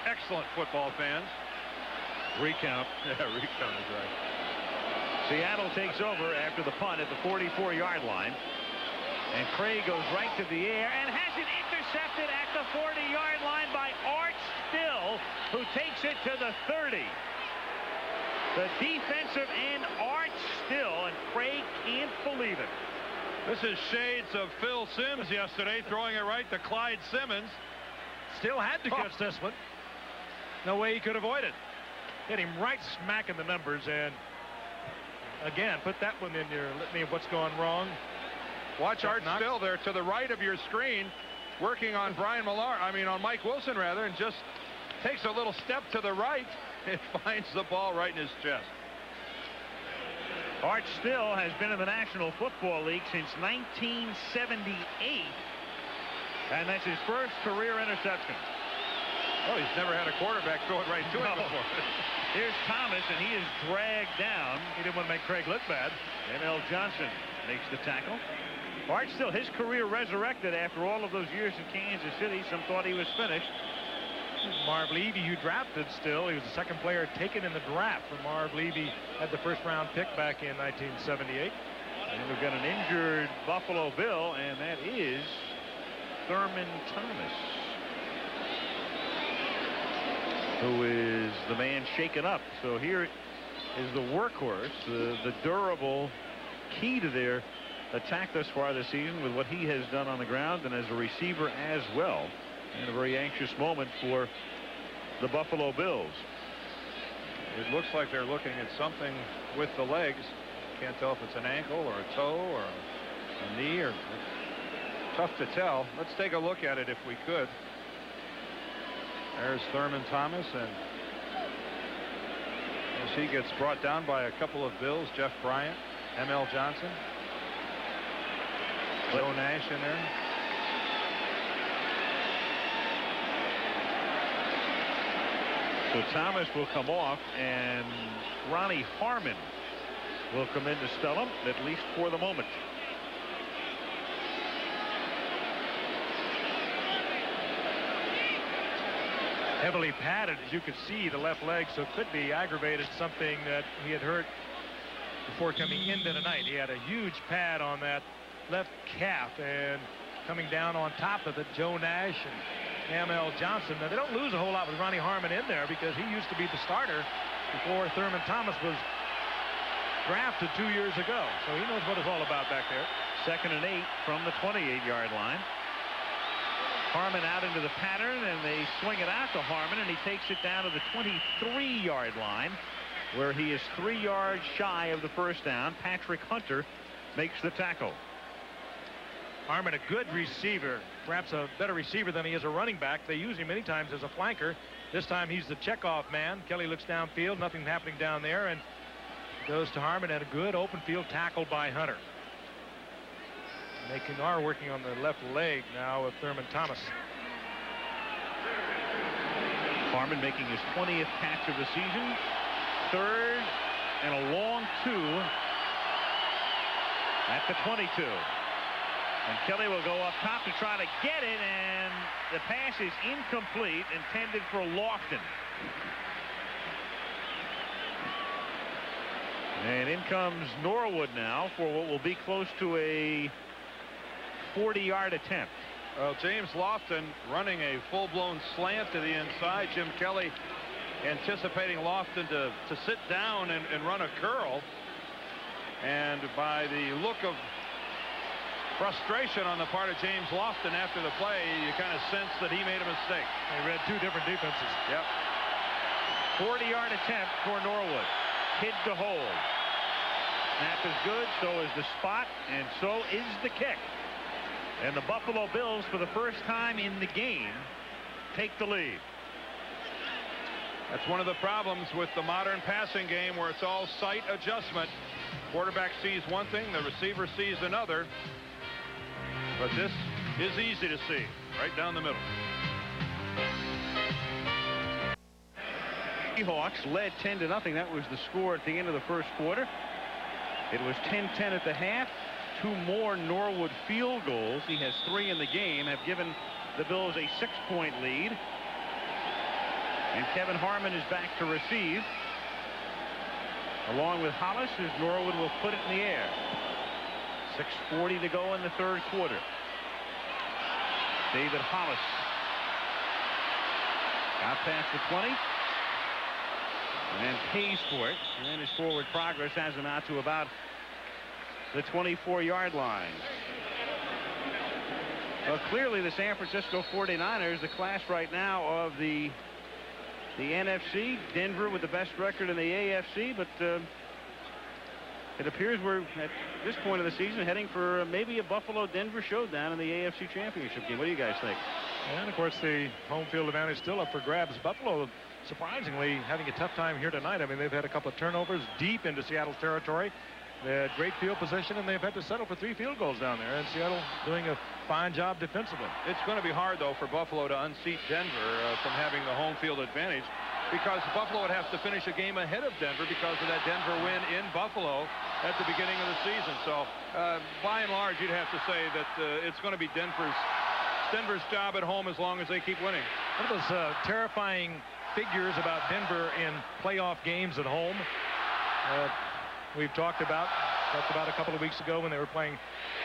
Speaker 3: excellent football fans.
Speaker 2: Recount.
Speaker 3: Yeah, recount is right.
Speaker 2: Seattle takes over after the punt at the 44-yard line. And Krieg goes right to the air and has it intercepted at the 40-yard line by Art Still, who takes it to the 30. The defensive end, Art Still, and Craig can't believe it.
Speaker 3: This is shades of Phil Simms yesterday, throwing it right to Clyde Simmons.
Speaker 1: Still had to catch this one. No way he could avoid it. Hit him right smack in the numbers, and again, put that one in your litany of what's gone wrong.
Speaker 3: Watch Art Still there to the right of your screen, working on on Mike Wilson rather, and just takes a little step to the right. It finds the ball right in his chest.
Speaker 2: Art Still has been in the National Football League since 1978, and that's his first career interception.
Speaker 3: Oh, he's never had a quarterback throw it right to him before.
Speaker 2: Here's Thomas, and he is dragged down.
Speaker 1: He didn't want to make Craig look bad.
Speaker 2: M.L. Johnson makes the tackle. Art Still, his career resurrected after all of those years in Kansas City. Some thought he was finished.
Speaker 1: Marv Levy, who drafted Still. He was the second player taken in the draft when Marv Levy had the first-round pick back in 1978.
Speaker 2: And we've got an injured Buffalo Bill, and that is Thurman Thomas, who is the man shaken up. So here is the workhorse, the durable key to their attack thus far this season, with what he has done on the ground and as a receiver as well. In a very anxious moment for the Buffalo Bills.
Speaker 3: It looks like they're looking at something with the legs. Can't tell if it's an ankle or a toe or a knee, or tough to tell. Let's take a look at it if we could. There's Thurman Thomas, and as he gets brought down by a couple of Bills, Jeff Bryant, M.L. Johnson, Joe Nash in there.
Speaker 2: So Thomas will come off, and Ronnie Harmon will come in to spell him, at least for the moment.
Speaker 1: Heavily padded, as you could see, the left leg, so it could be aggravated, something that he had hurt before coming into tonight. He had a huge pad on that left calf, and coming down on top of it, Joe Nash and M.L. Johnson. Now, they don't lose a whole lot with Ronnie Harmon in there, because he used to be the starter before Thurman Thomas was drafted 2 years ago. So he knows what it's all about back there.
Speaker 2: 2nd and 8 from the 28-yard line. Harmon out into the pattern, and they swing it out to Harmon, and he takes it down to the 23-yard line, where he is 3 yards shy of the first down. Patrick Hunter makes the tackle.
Speaker 1: Harmon, a good receiver, perhaps a better receiver than he is a running back. They use him many times as a flanker. This time he's the checkoff man. Kelly looks downfield, nothing happening down there, and goes to Harmon, and a good open field tackle by Hunter. They are working on the left leg now of Thurman Thomas.
Speaker 2: Harmon making his 20th catch of the season. 3rd and a long 2 at the 22. And Kelly will go up top to try to get it, and the pass is incomplete, intended for Lofton. And in comes Norwood now for what will be close to a 40-yard attempt.
Speaker 3: Well, James Lofton running a full-blown slant to the inside. Jim Kelly anticipating Lofton to sit down and run a curl. And by the look of frustration on the part of James Lofton after the play, you kind of sense that he made a mistake.
Speaker 1: They read two different defenses.
Speaker 3: Yep.
Speaker 2: 40-yard attempt for Norwood. Kid to hold. Snap is good, so is the spot, and so is the kick. And the Buffalo Bills, for the first time in the game, take the lead.
Speaker 3: That's one of the problems with the modern passing game, where it's all sight adjustment. Quarterback sees one thing, the receiver sees another. But this is easy to see, right down the middle.
Speaker 2: Seahawks led 10-0. That was the score at the end of the first quarter. It was 10-10 at the half. 2 more Norwood field goals. He has 3 in the game, have given the Bills a 6-point lead. And Kevin Harmon is back to receive, along with Hollis, as Norwood will put it in the air. 6:40 to go in the third quarter. David Hollis out past the 20. and pays for it. And his forward progress has him out to about the 24-yard line. Well, clearly the San Francisco 49ers, the class right now of the NFC. Denver with the best record in the AFC, but it appears we're at this point of the season heading for maybe a Buffalo-Denver showdown in the AFC Championship game. What do you guys think?
Speaker 1: And of course the home field advantage still up for grabs. Buffalo surprisingly having a tough time here tonight. I mean, they've had a couple of turnovers deep into Seattle's territory. They had great field position, and they've had to settle for 3 field goals down there. And Seattle doing a fine job defensively.
Speaker 3: It's going to be hard, though, for Buffalo to unseat Denver from having the home field advantage, because Buffalo would have to finish a game ahead of Denver because of that Denver win in Buffalo at the beginning of the season. So, by and large, you'd have to say that it's going to be Denver's job at home as long as they keep winning.
Speaker 1: One of those terrifying figures about Denver in playoff games at home. We've talked about a couple of weeks ago when they were playing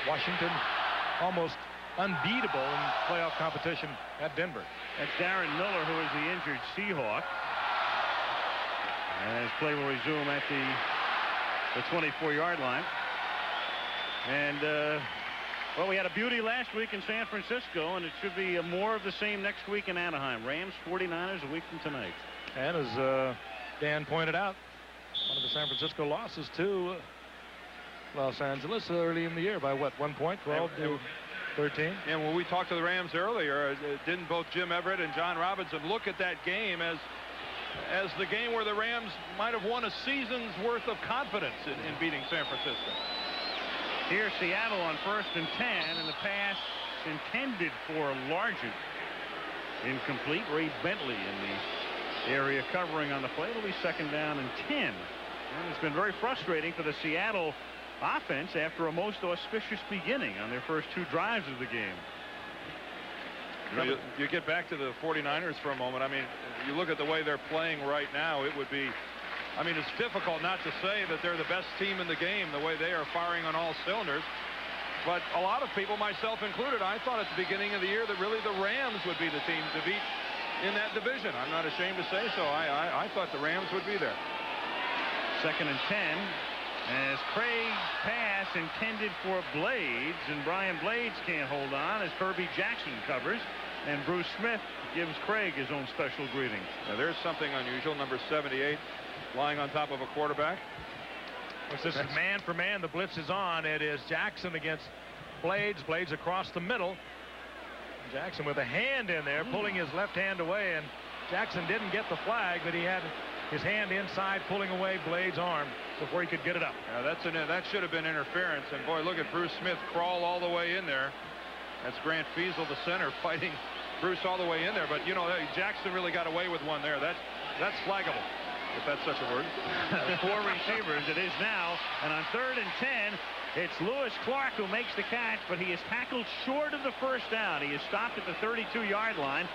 Speaker 1: Washington, almost unbeatable in playoff competition at Denver.
Speaker 2: That's Darren Miller, who is the injured Seahawk. As play will resume at the 24-yard line. And well, we had a beauty last week in San Francisco, and it should be more of the same next week in Anaheim. Rams 49ers a week from tonight.
Speaker 1: And as Dan pointed out, one of the San Francisco losses to Los Angeles early in the year by what, 1 point, 12-13.
Speaker 3: And when we talked to the Rams earlier, didn't both Jim Everett and John Robinson look at that game as the game where the Rams might have won a season's worth of confidence in beating San Francisco?
Speaker 2: Here's Seattle on 1st and 10, and the pass intended for Largent. Incomplete. Ray Bentley in the area covering on the play. It'll be 2nd down and 10. And it's been very frustrating for the Seattle offense after a most auspicious beginning on their first 2 drives of the game.
Speaker 3: You get back to the 49ers for a moment. I mean, you look at the way they're playing right now, it would be, I mean, it's difficult not to say that they're the best team in the game, the way they are firing on all cylinders. But a lot of people, myself included, I thought at the beginning of the year that really the Rams would be the team to beat in that division. I'm not ashamed to say so. I thought the Rams would be there.
Speaker 2: 2nd and 10 as Krieg pass intended for Blades, and Brian Blades can't hold on as Herbie Jackson covers, and Bruce Smith gives Krieg his own special greeting.
Speaker 3: Now there's something unusual. Number 78 lying on top of a quarterback.
Speaker 1: This is man for man. The blitz is on. It is Jackson against Blades. Blades across the middle. Jackson with a hand in there, pulling his left hand away, and Jackson didn't get the flag, but he had his hand inside pulling away Blades' arm before he could get it up.
Speaker 3: That should have been interference, and boy, look at Bruce Smith crawl all the way in there. That's Grant Fiesel, the center, fighting Bruce all the way in there. But you know, Jackson really got away with one there. That's flaggable, if that's such a word.
Speaker 2: 4 receivers it is now, and on 3rd and 10 it's Lewis Clark who makes the catch, but he is tackled short of the 1st down. He is stopped at the 32-yard line,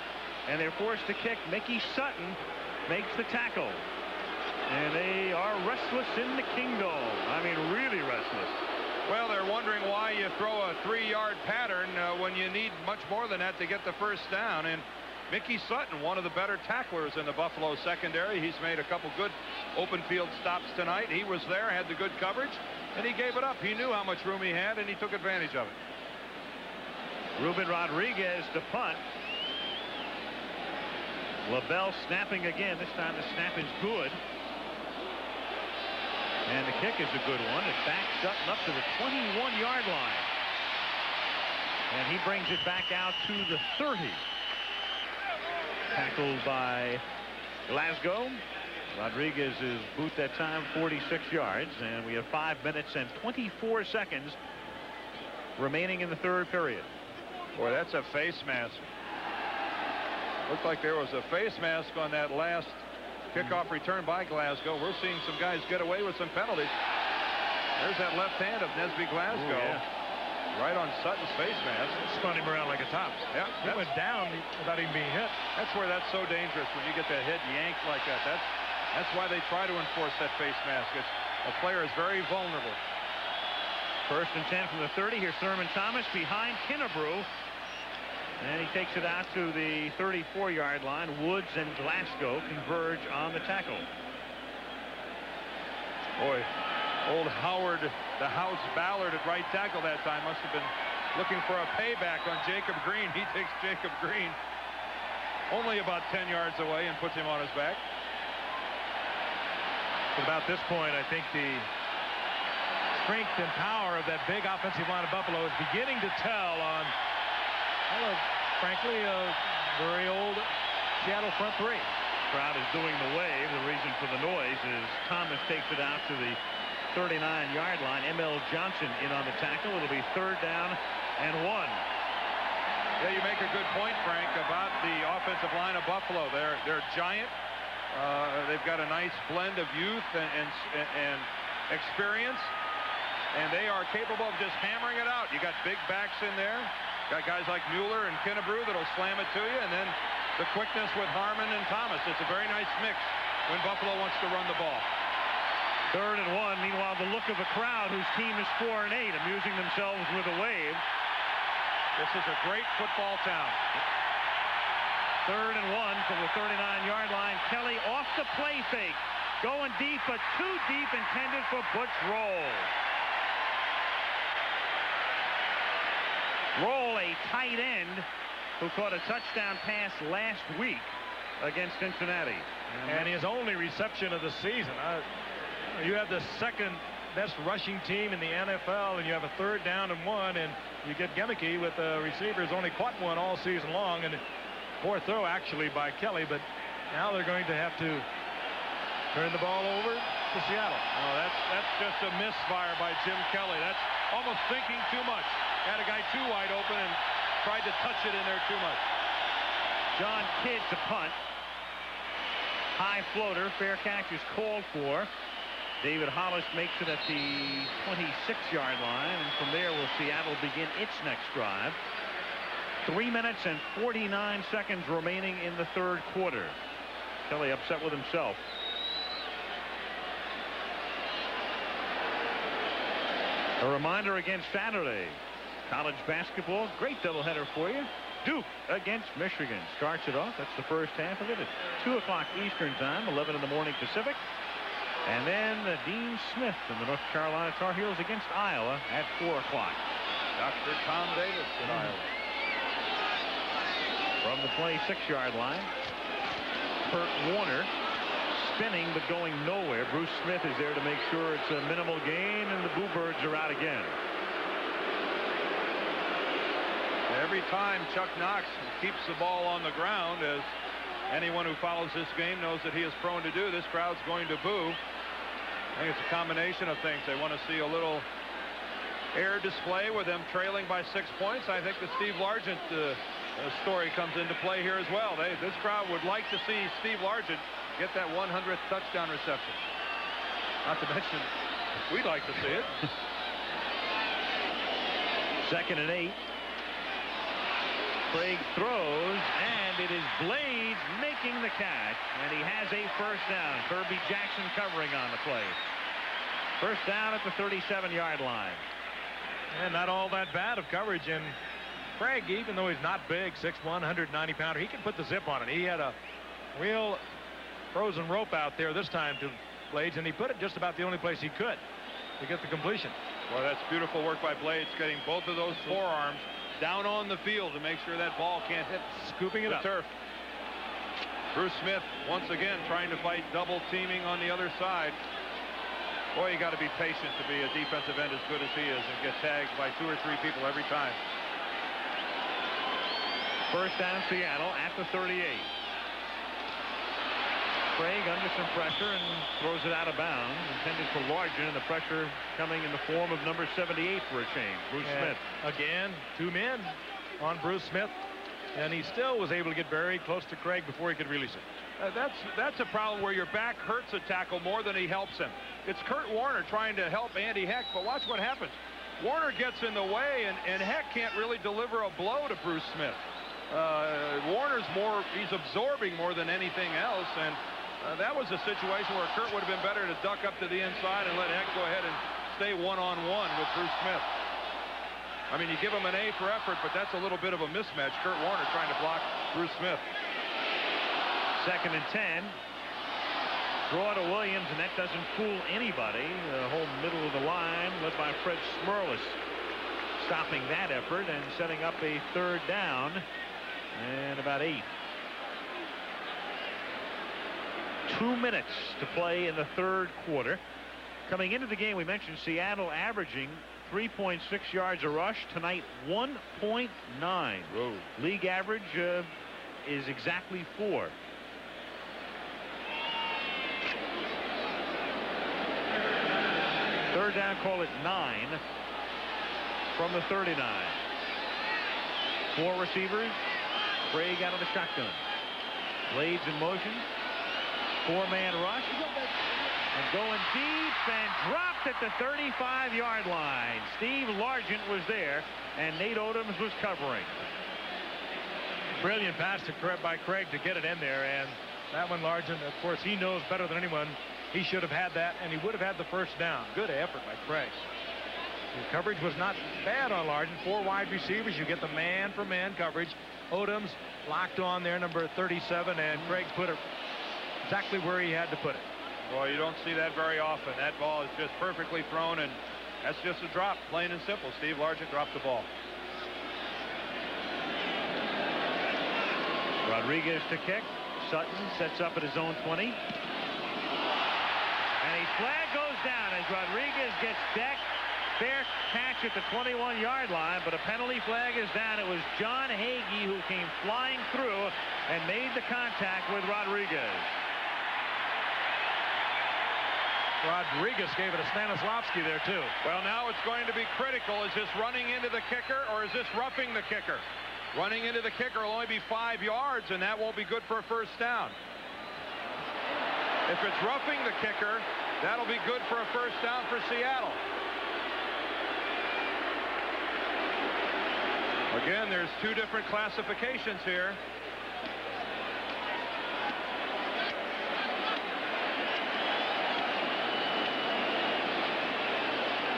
Speaker 2: and they're forced to kick. Mickey Sutton makes the tackle, and they are restless in the Kingdome. I mean, really restless.
Speaker 3: Well, they're wondering why you throw a 3-yard pattern when you need much more than that to get the 1st down. And Mickey Sutton, one of the better tacklers in the Buffalo secondary. He's made a couple good open field stops tonight. He was there, had the good coverage, and he gave it up. He knew how much room he had, and he took advantage of it.
Speaker 2: Ruben Rodriguez to punt. LaBelle snapping again. This time the snap is good. And the kick is a good one. It backs Sutton up to the 21-yard line. And he brings it back out to the 30. Tackled by Glasgow. Rodriguez's boot that time 46 yards. And we have 5 minutes and 24 seconds remaining in the 3rd period.
Speaker 3: Boy, that's a face mask. Looked like there was a face mask on that last kickoff return by Glasgow. We're seeing some guys get away with some penalties. There's that left hand of Nesby Glasgow.
Speaker 2: Ooh, yeah.
Speaker 3: Right on Sutton's face mask.
Speaker 1: Spun him around like a top.
Speaker 3: Yeah,
Speaker 1: he went down without even being hit.
Speaker 3: That's where that's so dangerous when you get that hit yanked like that. That's why they try to enforce that face mask. A player is very vulnerable.
Speaker 2: 1st and 10 from the 30. Here's Thurman Thomas behind Kinnebrew. And he takes it out to the 34-yard line. Woods and Glasgow converge on the tackle.
Speaker 3: Boy, old Howard, the House Ballard at right tackle that time, must have been looking for a payback on Jacob Green. He takes Jacob Green only about 10 yards away and puts him on his back.
Speaker 1: At about this point, I think the strength and power of that big offensive line of Buffalo is beginning to tell on, well, frankly, a very old Seattle front three.
Speaker 2: Crowd is doing the wave. The reason for the noise is Thomas takes it out to the 39-yard line. M.L. Johnson in on the tackle. It'll be 3rd down and 1.
Speaker 3: Yeah, you make a good point, Frank, about the offensive line of Buffalo. They're giant. They've got a nice blend of youth and experience, and they are capable of just hammering it out. You got big backs in there. Got guys like Mueller and Kennebrew that'll slam it to you, and then the quickness with Harmon and Thomas. It's a very nice mix when Buffalo wants to run the ball.
Speaker 2: 3rd and 1. Meanwhile, the look of a crowd whose team is 4-8, amusing themselves with a wave.
Speaker 3: This is a great football town.
Speaker 2: 3rd and 1 from the 39-yard line. Kelly off the play fake. Going deep, but too deep, intended for Butch Roll. Roll, a tight end who caught a touchdown pass last week against Cincinnati.
Speaker 1: And his only reception of the season. You have the second best rushing team in the NFL, and you have a 3rd down and 1, and you get gimmicky with the receivers only caught one all season long, and 4th throw actually by Kelly, but now they're going to have to turn the ball over to Seattle.
Speaker 3: Oh, that's just a misfire by Jim Kelly. That's almost thinking too much. Had a guy too wide open and tried to touch it in there too much.
Speaker 2: John Kidd to punt. High floater. Fair catch is called for. David Hollis makes it at the 26-yard line, and from there will Seattle begin its next drive. 3 minutes and 49 seconds remaining in the 3rd quarter. Kelly upset with himself. A reminder against Saturday. College basketball, great doubleheader for you. Duke against Michigan starts it off. That's the first half of it at 2 o'clock Eastern time, 11 in the morning Pacific. And then Dean Smith and the North Carolina Tar Heels against Iowa at 4 o'clock.
Speaker 3: Dr. Tom Davis in Iowa.
Speaker 2: From the 26-yard line, Kurt Warner spinning but going nowhere. Bruce Smith is there to make sure it's a minimal gain, and the Bluebirds are out again.
Speaker 3: Every time Chuck Knox keeps the ball on the ground, as anyone who follows this game knows that he is prone to do, this crowd's going to boo. I think it's a combination of things. They want to see a little air display with them trailing by 6 points. I think the Steve Largent story comes into play here as well. This crowd would like to see Steve Largent get that 100th touchdown reception. Not to mention, we'd like to see it.
Speaker 2: 2nd and 8. Krieg throws, and it is Blades making the catch, and he has a 1st down. Kirby Jackson covering on the play. 1st down at the 37-yard line.
Speaker 1: And not all that bad of coverage. And Krieg, even though he's not big, 6'1", 190-pounder, he can put the zip on it. He had a real frozen rope out there this time to Blades, and he put it just about the only place he could to get the completion.
Speaker 3: Well, that's beautiful work by Blades, getting both of those forearms down on the field to make sure that ball can't hit
Speaker 1: scooping it
Speaker 3: the
Speaker 1: up.
Speaker 3: turf. Bruce Smith once again trying to fight double teaming on the other side. Boy, you got to be patient to be a defensive end as good as he is and get tagged by 2 or 3 people every time.
Speaker 2: 1st down Seattle at the 38. Krieg under some pressure and throws it out of bounds, intended for Largent, and the pressure coming in the form of number 78 for a change, Bruce Smith.
Speaker 1: Again, 2 men on Bruce Smith, and he still was able to get very close to Krieg before he could release it.
Speaker 3: That's a problem where your back hurts a tackle more than he helps him. It's Kurt Warner trying to help Andy Heck, but watch what happens. Warner gets in the way, and Heck can't really deliver a blow to Bruce Smith. Warner's he's absorbing more than anything else, and that was a situation where Kurt would have been better to duck up to the inside and let Heck go ahead and stay one-on-one with Bruce Smith. I mean, you give him an A for effort, but that's a little bit of a mismatch. Kurt Warner trying to block Bruce Smith.
Speaker 2: 2nd and 10. Draw to Williams, and that doesn't fool anybody. The whole middle of the line, led by Fred Smerlis, stopping that effort and setting up a 3rd down and about 8. 2 minutes to play in the 3rd quarter. Coming into the game, we mentioned Seattle averaging 3.6 yards a rush. Tonight, 1.9. League average is exactly 4. Third down, call it 9 from the 39. 4 receivers. Krieg out of the shotgun. Blades in motion. 4-man rush. And going deep and dropped at the 35-yard line. Steve Largent was there, and Nate Odoms was covering.
Speaker 1: Brilliant pass by Krieg to get it in there, and that one, Largent, of course, he knows better than anyone. He should have had that, and he would have had the 1st down. Good effort by Krieg. The coverage was not bad on Largent. 4 wide receivers. You get the man-for-man coverage. Odoms locked on there, number 37, and Krieg put it exactly where he had to put it.
Speaker 3: Well, you don't see that very often. That ball is just perfectly thrown, and that's just a drop, plain and simple. Steve Largent dropped the ball.
Speaker 2: Rodriguez to kick. Sutton sets up at his own 20. And a flag goes down as Rodriguez gets decked. Fair catch at the 21-yard line, but a penalty flag is down. It was John Hagee who came flying through and made the contact with Rodriguez.
Speaker 1: Rodriguez gave it to Stanislavski there, too.
Speaker 3: Well, now it's going to be critical. Is this running into the kicker, or is this roughing the kicker? Running into the kicker will only be 5 yards, and that won't be good for a 1st down. If it's roughing the kicker, that'll be good for a 1st down for Seattle. Again, there's 2 different classifications here.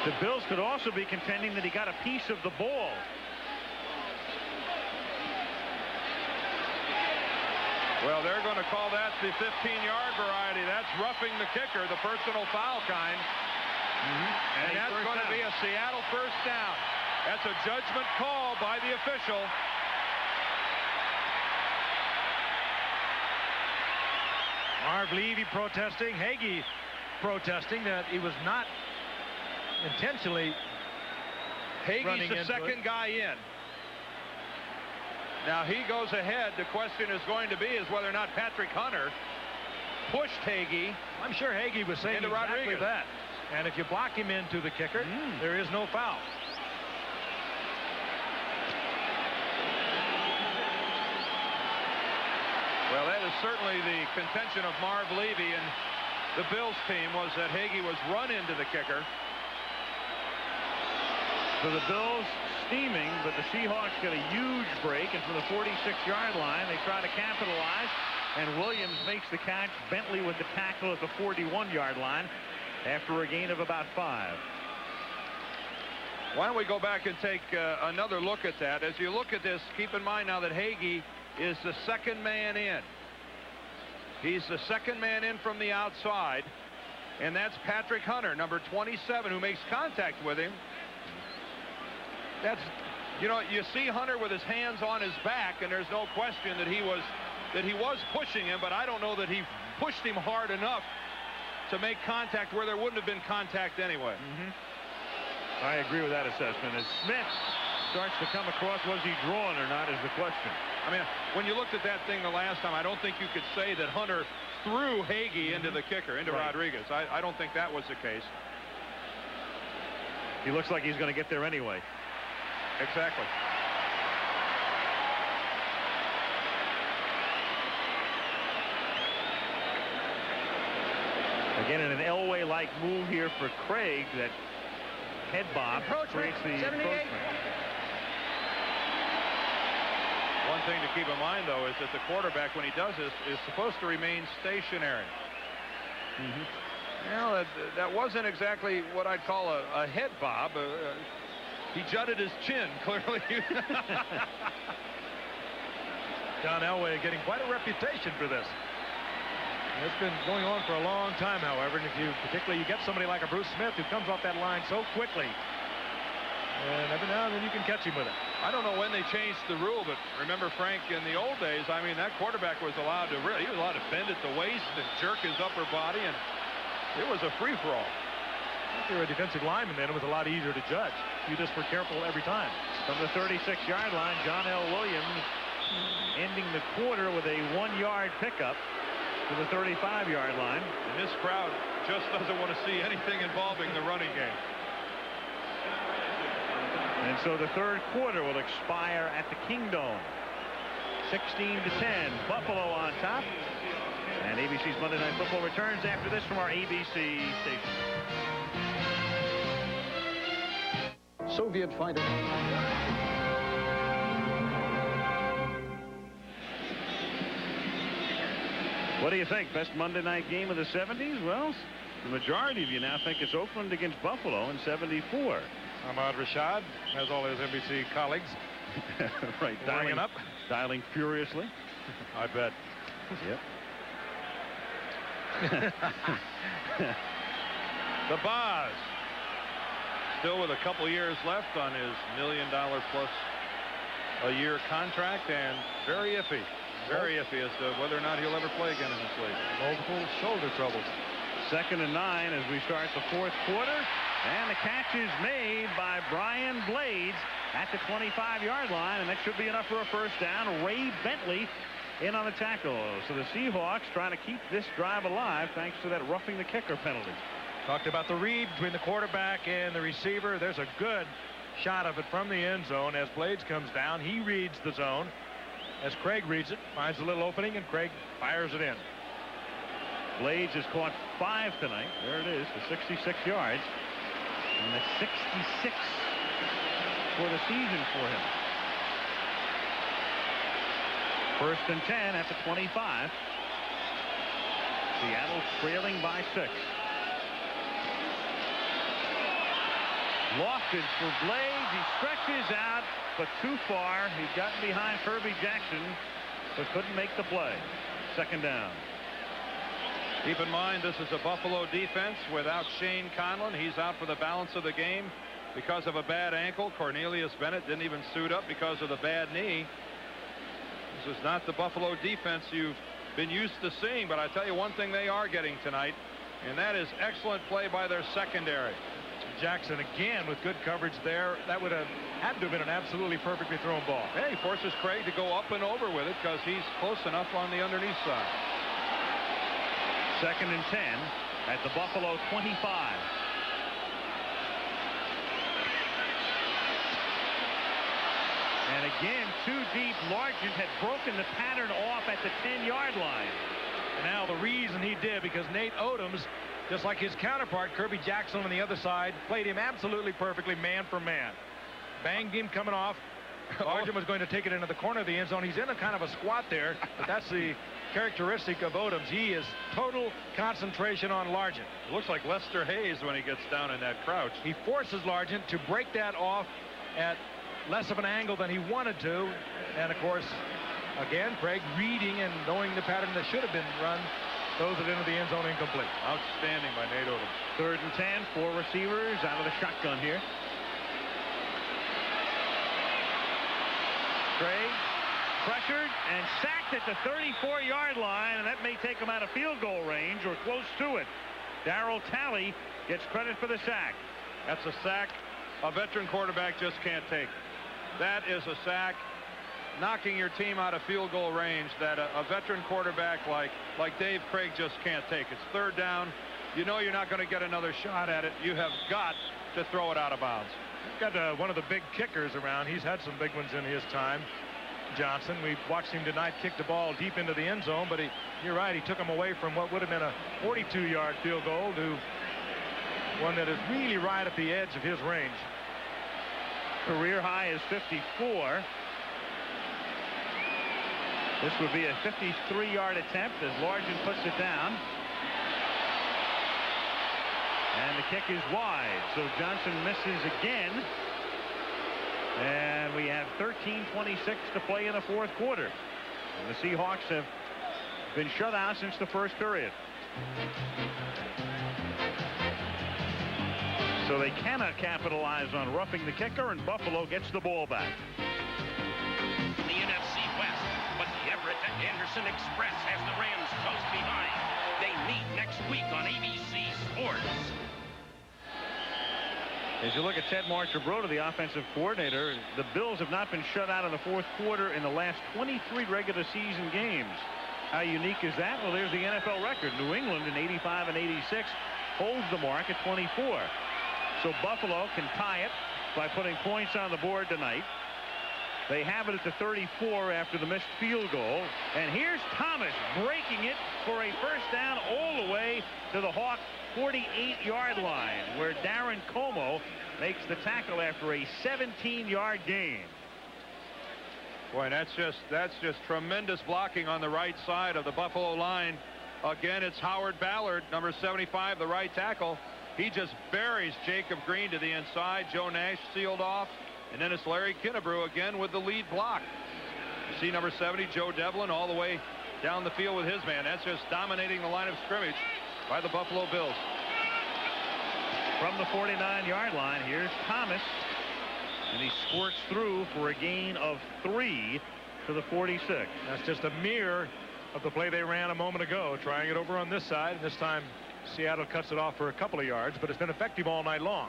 Speaker 2: The Bills could also be contending that he got a piece of the ball.
Speaker 3: Well, they're going to call that the 15-yard variety. That's roughing the kicker, the personal foul kind. And that's going to be a Seattle 1st down. That's a judgment call by the official.
Speaker 1: Marv Levy protesting. Hagee protesting that he was not intentionally
Speaker 3: Hagee's the 2nd guy in. Now he goes ahead. The question is going to be is whether or not Patrick Hunter pushed Hagee.
Speaker 1: I'm sure Hagee was saying
Speaker 3: into
Speaker 1: exactly
Speaker 3: Rodriguez.
Speaker 1: that. And if you block him into the kicker, there is no foul.
Speaker 3: Well, that is certainly the contention of Marv Levy and the Bills team, was that Hagee was run into the kicker.
Speaker 2: So the Bills steaming, but the Seahawks get a huge break, and from the 46-yard line they try to capitalize, and Williams makes the catch. Bentley with the tackle at the 41-yard line after a gain of about 5.
Speaker 3: Why don't we go back and take another look at that? As you look at this, keep in mind now that Hagee is the 2nd man in. He's the 2nd man in from the outside, and that's Patrick Hunter, number 27, who makes contact with him. That's, you know, you see Hunter with his hands on his back, and there's no question that he was pushing him, but I don't know that he pushed him hard enough to make contact where there wouldn't have been contact anyway.
Speaker 2: I agree with that assessment. As Smith starts to come across, was he drawn or not is the question.
Speaker 3: I mean, when you looked at that thing the last time, I don't think you could say that Hunter threw Hagee into the kicker, into Rodriguez. I don't think that was the case.
Speaker 2: He looks like he's going to get there anyway.
Speaker 3: Exactly.
Speaker 2: Again, in an Elway-like move here for Krieg, that head bob creates the encroachment.
Speaker 3: One thing to keep in mind, though, is that the quarterback, when he does this, is supposed to remain stationary. Well, that wasn't exactly what I'd call a head bob. He jutted his chin, clearly.
Speaker 1: John Elway getting quite a reputation for this. It's been going on for a long time, however, and if you particularly get somebody like a Bruce Smith who comes off that line so quickly, and every now and then you can catch him with it.
Speaker 3: I don't know when they changed the rule, but remember, Frank, in the old days, I mean, that quarterback was allowed to he was allowed to bend at the waist and jerk his upper body, and it was a free-for-all.
Speaker 1: If you're a defensive lineman, then it was a lot easier to judge. You just were careful every time.
Speaker 2: From the 36-yard line, John L. Williams ending the quarter with a 1-yard pickup to the 35-yard line.
Speaker 3: And this crowd just doesn't want to see anything involving the running game.
Speaker 2: And so the third quarter will expire at the Kingdome. 16-10, Buffalo on top. And ABC's Monday Night Football returns after this from our ABC station.
Speaker 4: Soviet fighter.
Speaker 2: What do you think? Best Monday night game of the 70s? Well, the majority of you now think it's Oakland against Buffalo in '74.
Speaker 1: Ahmad Rashad has all his NBC colleagues.
Speaker 2: Right, dialing furiously.
Speaker 1: I bet.
Speaker 2: Yep.
Speaker 3: The Boz, still with a couple years left on his $1 million plus a year contract, and very iffy as to whether or not he'll ever play again in this league.
Speaker 1: Multiple shoulder troubles.
Speaker 2: 2nd and 9 as we start the fourth quarter. And the catch is made by Brian Blades at the 25-yard line, and that should be enough for a first down. Ray Bentley in on the tackle. So the Seahawks trying to keep this drive alive thanks to that roughing the kicker penalty.
Speaker 1: Talked about the read between the quarterback and the receiver. There's a good shot of it from the end zone as Blades comes down. He reads the zone. As Craig reads it, finds a little opening, and Craig fires it in.
Speaker 2: Blades has caught 5 tonight. There it is, the 66 yards. And the 66 for the season for him. 1st and 10 at the 25. Seattle trailing by 6. Lofted for Blades. He stretches out, but too far. He's gotten behind Kirby Jackson, but couldn't make the play. 2nd down.
Speaker 3: Keep in mind, this is a Buffalo defense without Shane Conlon. He's out for the balance of the game because of a bad ankle. Cornelius Bennett didn't even suit up because of the bad knee. This is not the Buffalo defense you've been used to seeing, but I tell you one thing they are getting tonight, and that is excellent play by their secondary.
Speaker 1: Jackson again with good coverage there. That would have had to have been an absolutely perfectly thrown ball.
Speaker 3: Hey, he forces Craig to go up and over with it because he's close enough on the underneath side.
Speaker 2: 2nd and 10 at the Buffalo 25. And again, too deep. Largent had broken the pattern off at the 10-yard line.
Speaker 1: Now the reason he did, because Nate Odoms, just like his counterpart Kirby Jackson on the other side, played him absolutely perfectly man for man. Banged him coming off. Largent was going to take it into the corner of the end zone. He's in a kind of a squat there, but that's the characteristic of Odoms. He is total concentration on Largent.
Speaker 3: It looks like Lester Hayes when he gets down in that crouch.
Speaker 1: He forces Largent to break that off at less of an angle than he wanted to. And of course, again, Craig reading and knowing the pattern that should have been run, throws it into the end zone incomplete.
Speaker 3: Outstanding by Nate Odoms.
Speaker 2: 3rd and 10, 4 receivers out of the shotgun here. Craig pressured and sacked at the 34-yard line, and that may take him out of field goal range or close to it. Darryl Talley gets credit for the sack.
Speaker 3: That's a sack a veteran quarterback just can't take. That is a sack knocking your team out of field goal range that a veteran quarterback like Dave Craig just can't take. It's 3rd down. You know you're not going to get another shot at it. You have got to throw it out of bounds.
Speaker 1: Got one of the big kickers around. He's had some big ones in his time. Johnson, we watched him tonight kick the ball deep into the end zone, but you're right, he took him away from what would have been a 42-yard field goal to one that is really right at the edge of his range.
Speaker 2: Career high is 54. This would be a 53-yard attempt as Largent puts it down. And the kick is wide, so Johnson misses again. And we have 13:26 to play in the fourth quarter. And the Seahawks have been shut out since the first period. So they cannot capitalize on roughing the kicker, and Buffalo gets the ball back.
Speaker 5: The NFC West, but the Everett and Anderson Express has the Rams close behind. They meet next week on ABC Sports.
Speaker 2: As you look at Ted Marchibroda, the offensive coordinator, the Bills have not been shut out in the fourth quarter in the last 23 regular season games. How unique is that? Well, there's the NFL record. New England in 85 and 86 holds the mark at 24. So Buffalo can tie it by putting points on the board tonight. They have it at the 34 after the missed field goal. And here's Thomas breaking it for a first down all the way to the Hawk 48-yard line, where Darren Como makes the tackle after a 17-yard gain.
Speaker 3: Boy, that's just tremendous blocking on the right side of the Buffalo line. Again, it's Howard Ballard, number 75, the right tackle. He just buries Jacob Green to the inside. Joe Nash sealed off. And then it's Larry Kinnebrew again with the lead block. You see number 70, Joe Devlin, all the way down the field with his man. That's just dominating the line of scrimmage by the Buffalo Bills.
Speaker 2: From the 49-yard line, here's Thomas. And he squirts through for a gain of 3 to the 46.
Speaker 1: That's just a mirror of the play they ran a moment ago, trying it over on this side. And this time Seattle cuts it off for a couple of yards, but it's been effective all night long.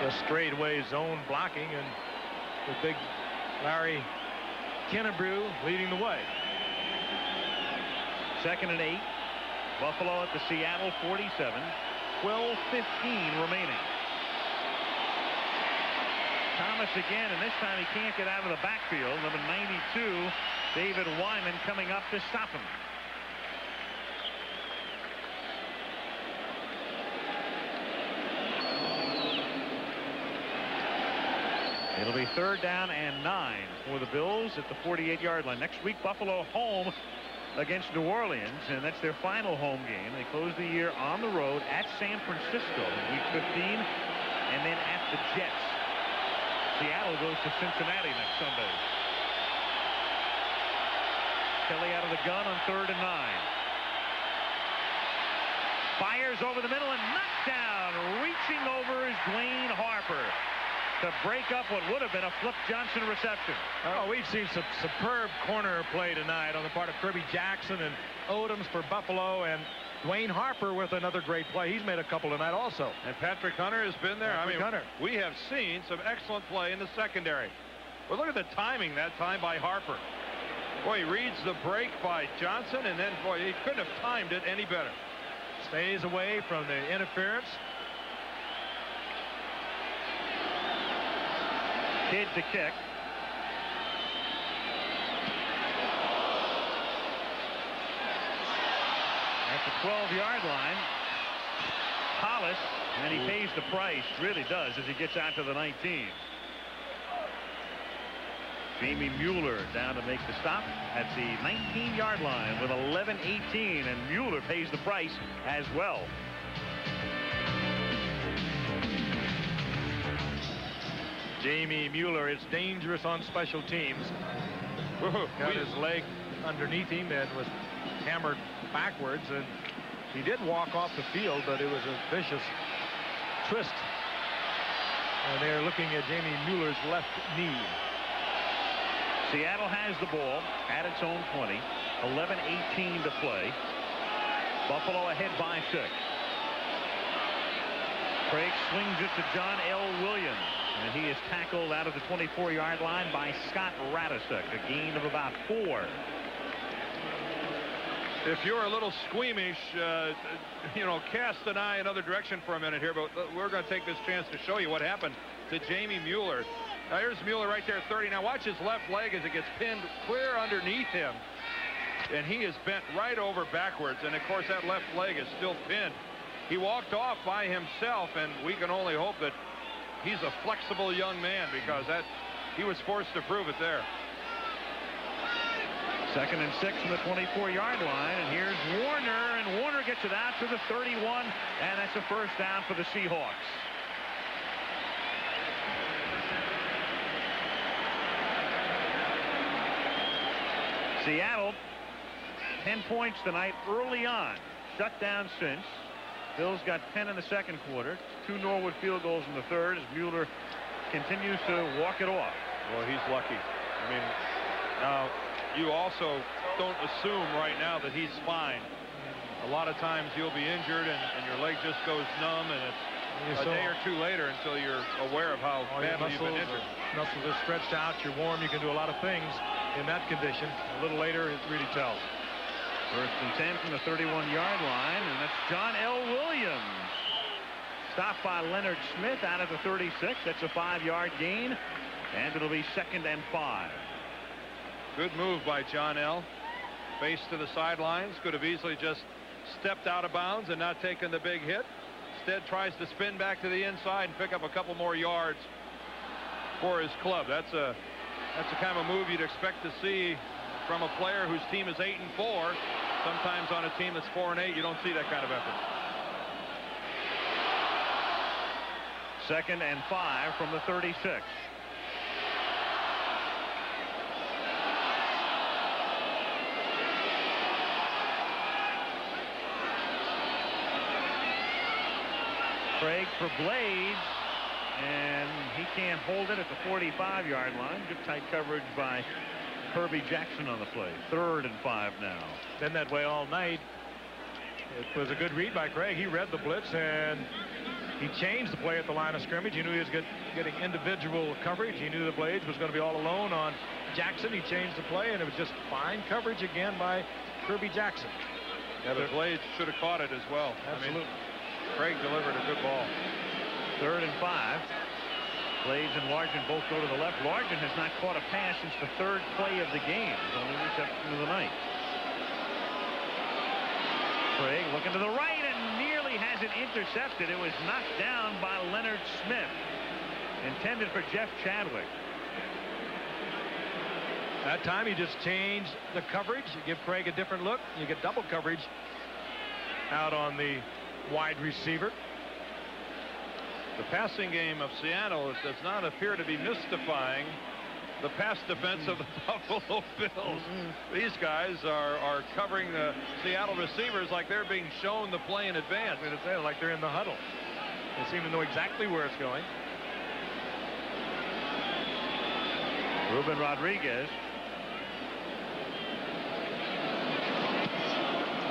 Speaker 1: The straightaway zone blocking, and the big Larry Kinnebrew leading the way.
Speaker 2: 2nd and 8. Buffalo at the Seattle 47. 12:15 remaining. Thomas again, and this time he can't get out of the backfield. Number 92, David Wyman, coming up to stop him. It'll be 3rd down and 9 for the Bills at the 48-yard line. Next week, Buffalo home against New Orleans, and that's their final home game. They close the year on the road at San Francisco in week 15, and then at the Jets. Seattle goes to Cincinnati next Sunday. Kelly out of the gun on 3rd and 9. Fires over the middle and knocked down. Reaching over is Dwayne Harper to break up what would have been a Flip Johnson reception.
Speaker 1: Oh, we've seen some superb corner play tonight on the part of Kirby Jackson and Odoms for Buffalo, and Dwayne Harper with another great play. He's made a couple tonight also.
Speaker 3: And Patrick Hunter has been there.
Speaker 1: Hunter.
Speaker 3: We have seen some excellent play in the secondary. But look at the timing that time by Harper. Boy, he reads the break by Johnson, and then, boy, he couldn't have timed it any better.
Speaker 1: Stays away from the interference.
Speaker 2: Kidd to kick. At the 12-yard line, Hollis, and he pays the price, really does, as he gets out to the 19. Jamie Mueller down to make the stop at the 19-yard line with 11:18, and Mueller pays the price as well.
Speaker 1: Jamie Mueller is dangerous on special teams. Got his leg underneath him and was hammered backwards, and he did walk off the field, but it was a vicious twist. And they're looking at Jamie Mueller's left knee.
Speaker 2: Seattle has the ball at its own 20. 11:18 to play. Buffalo ahead by 6. Krieg swings it to John L. Williams, and he is tackled out of the 24-yard line by Scott Radisek, a gain of about 4.
Speaker 3: If you're a little squeamish, cast an eye another direction for a minute here, but we're going to take this chance to show you what happened to Jamie Mueller. Now here's Mueller right there, 30. Now watch his left leg as it gets pinned clear underneath him, and he is bent right over backwards, and of course that left leg is still pinned. He walked off by himself, and we can only hope that he's a flexible young man, because he was forced to prove it there.
Speaker 2: 2nd and 6 from the 24-yard line, and here's Warner, and Warner gets it out to the 31, and that's a first down for the Seahawks. Seattle, 10 points tonight early on. Shut down since. Bills got 10 in the second quarter. 2 Norwood field goals in the third as Mueller continues to walk it off.
Speaker 3: Well, he's lucky. I mean, now you also don't assume right now that he's fine. A lot of times you'll be injured and your leg just goes numb, and it's a day or two later until you're aware of how badly you've been injured.
Speaker 1: Muscles are stretched out. You're warm. You can do a lot of things in that condition. A little later, it really tells.
Speaker 2: First and 10 from the 31-yard line, and that's John L. Williams. Stopped by Leonard Smith out of the 36. That's a 5-yard gain, and it'll be 2nd and 5.
Speaker 3: Good move by John L. Face to the sidelines. Could have easily just stepped out of bounds and not taken the big hit. Instead tries to spin back to the inside and pick up a couple more yards for his club. That's the kind of a move you'd expect to see from a player whose team is 8-4. Sometimes on a team that's 4-8, you don't see that kind of effort.
Speaker 2: 2nd and 5 from the 36. Krieg for Blades, and he can't hold it at the 45-yard line. Good tight coverage by Kirby Jackson on the play. 3rd and 5 now.
Speaker 1: Been that way all night. It was a good read by Krieg. He read the blitz and he changed the play at the line of scrimmage. He knew he was getting individual coverage. He knew the Blades was going to be all alone on Jackson. He changed the play, and it was just fine coverage again by Kirby Jackson.
Speaker 3: Yeah, the Blades should have caught it as well.
Speaker 1: Absolutely.
Speaker 3: I mean, Krieg delivered a good ball.
Speaker 2: 3rd and 5. Blades and Largent both go to the left. Largent has not caught a pass since the 3rd play of the game. His only reception of the night. Krieg looking to the right and nearly has it intercepted. It was knocked down by Leonard Smith. Intended for Jeff Chadwick.
Speaker 1: That time you just change the coverage. You give Krieg a different look. You get double coverage out on the wide receiver.
Speaker 3: The passing game of Seattle does not appear to be mystifying the pass defense of the Buffalo Bills. These guys are covering the Seattle receivers like they're being shown the play in advance.
Speaker 1: I was going to say, like they're in the huddle. They seem to know exactly where it's going.
Speaker 2: Ruben Rodriguez.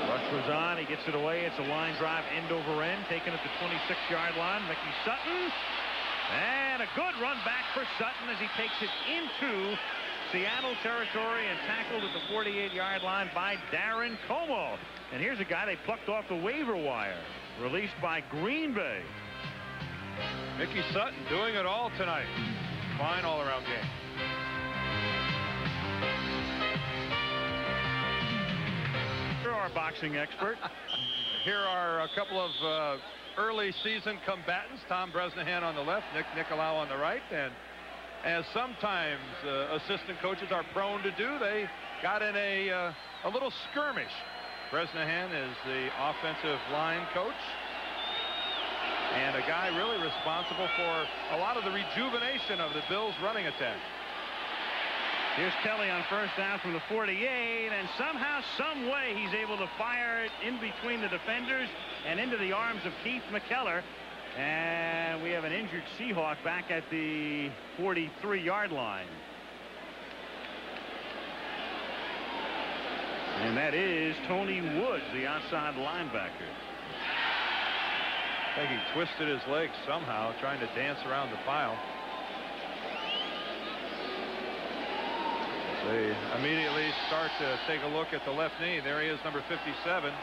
Speaker 2: Rush was on. He gets it away. It's a line drive end over end. Taken at the 26-yard line. Mickey Sutton. And a good run back for Sutton as he takes it into Seattle territory and tackled at the 48-yard line by Darren Como. And here's a guy they plucked off the waiver wire. Released by Green Bay.
Speaker 3: Mickey Sutton doing it all tonight. Fine all-around game.
Speaker 2: You're our boxing expert.
Speaker 3: Here are a couple of early season combatants. Tom Bresnahan on the left, Nick Nicolau on the right, and as sometimes assistant coaches are prone to do, they got in a little skirmish. Bresnahan is the offensive line coach and a guy really responsible for a lot of the rejuvenation of the Bills running attack.
Speaker 2: Here's Kelly on first down from the 48, and somehow, some way, he's able to fire it in between the defenders and into the arms of Keith McKellar. And we have an injured Seahawk back at the 43-yard line. And that is Tony Woods, the outside linebacker.
Speaker 3: I think he twisted his leg somehow, trying to dance around the pile. They immediately start to take a look at the left knee. There he is, number 57.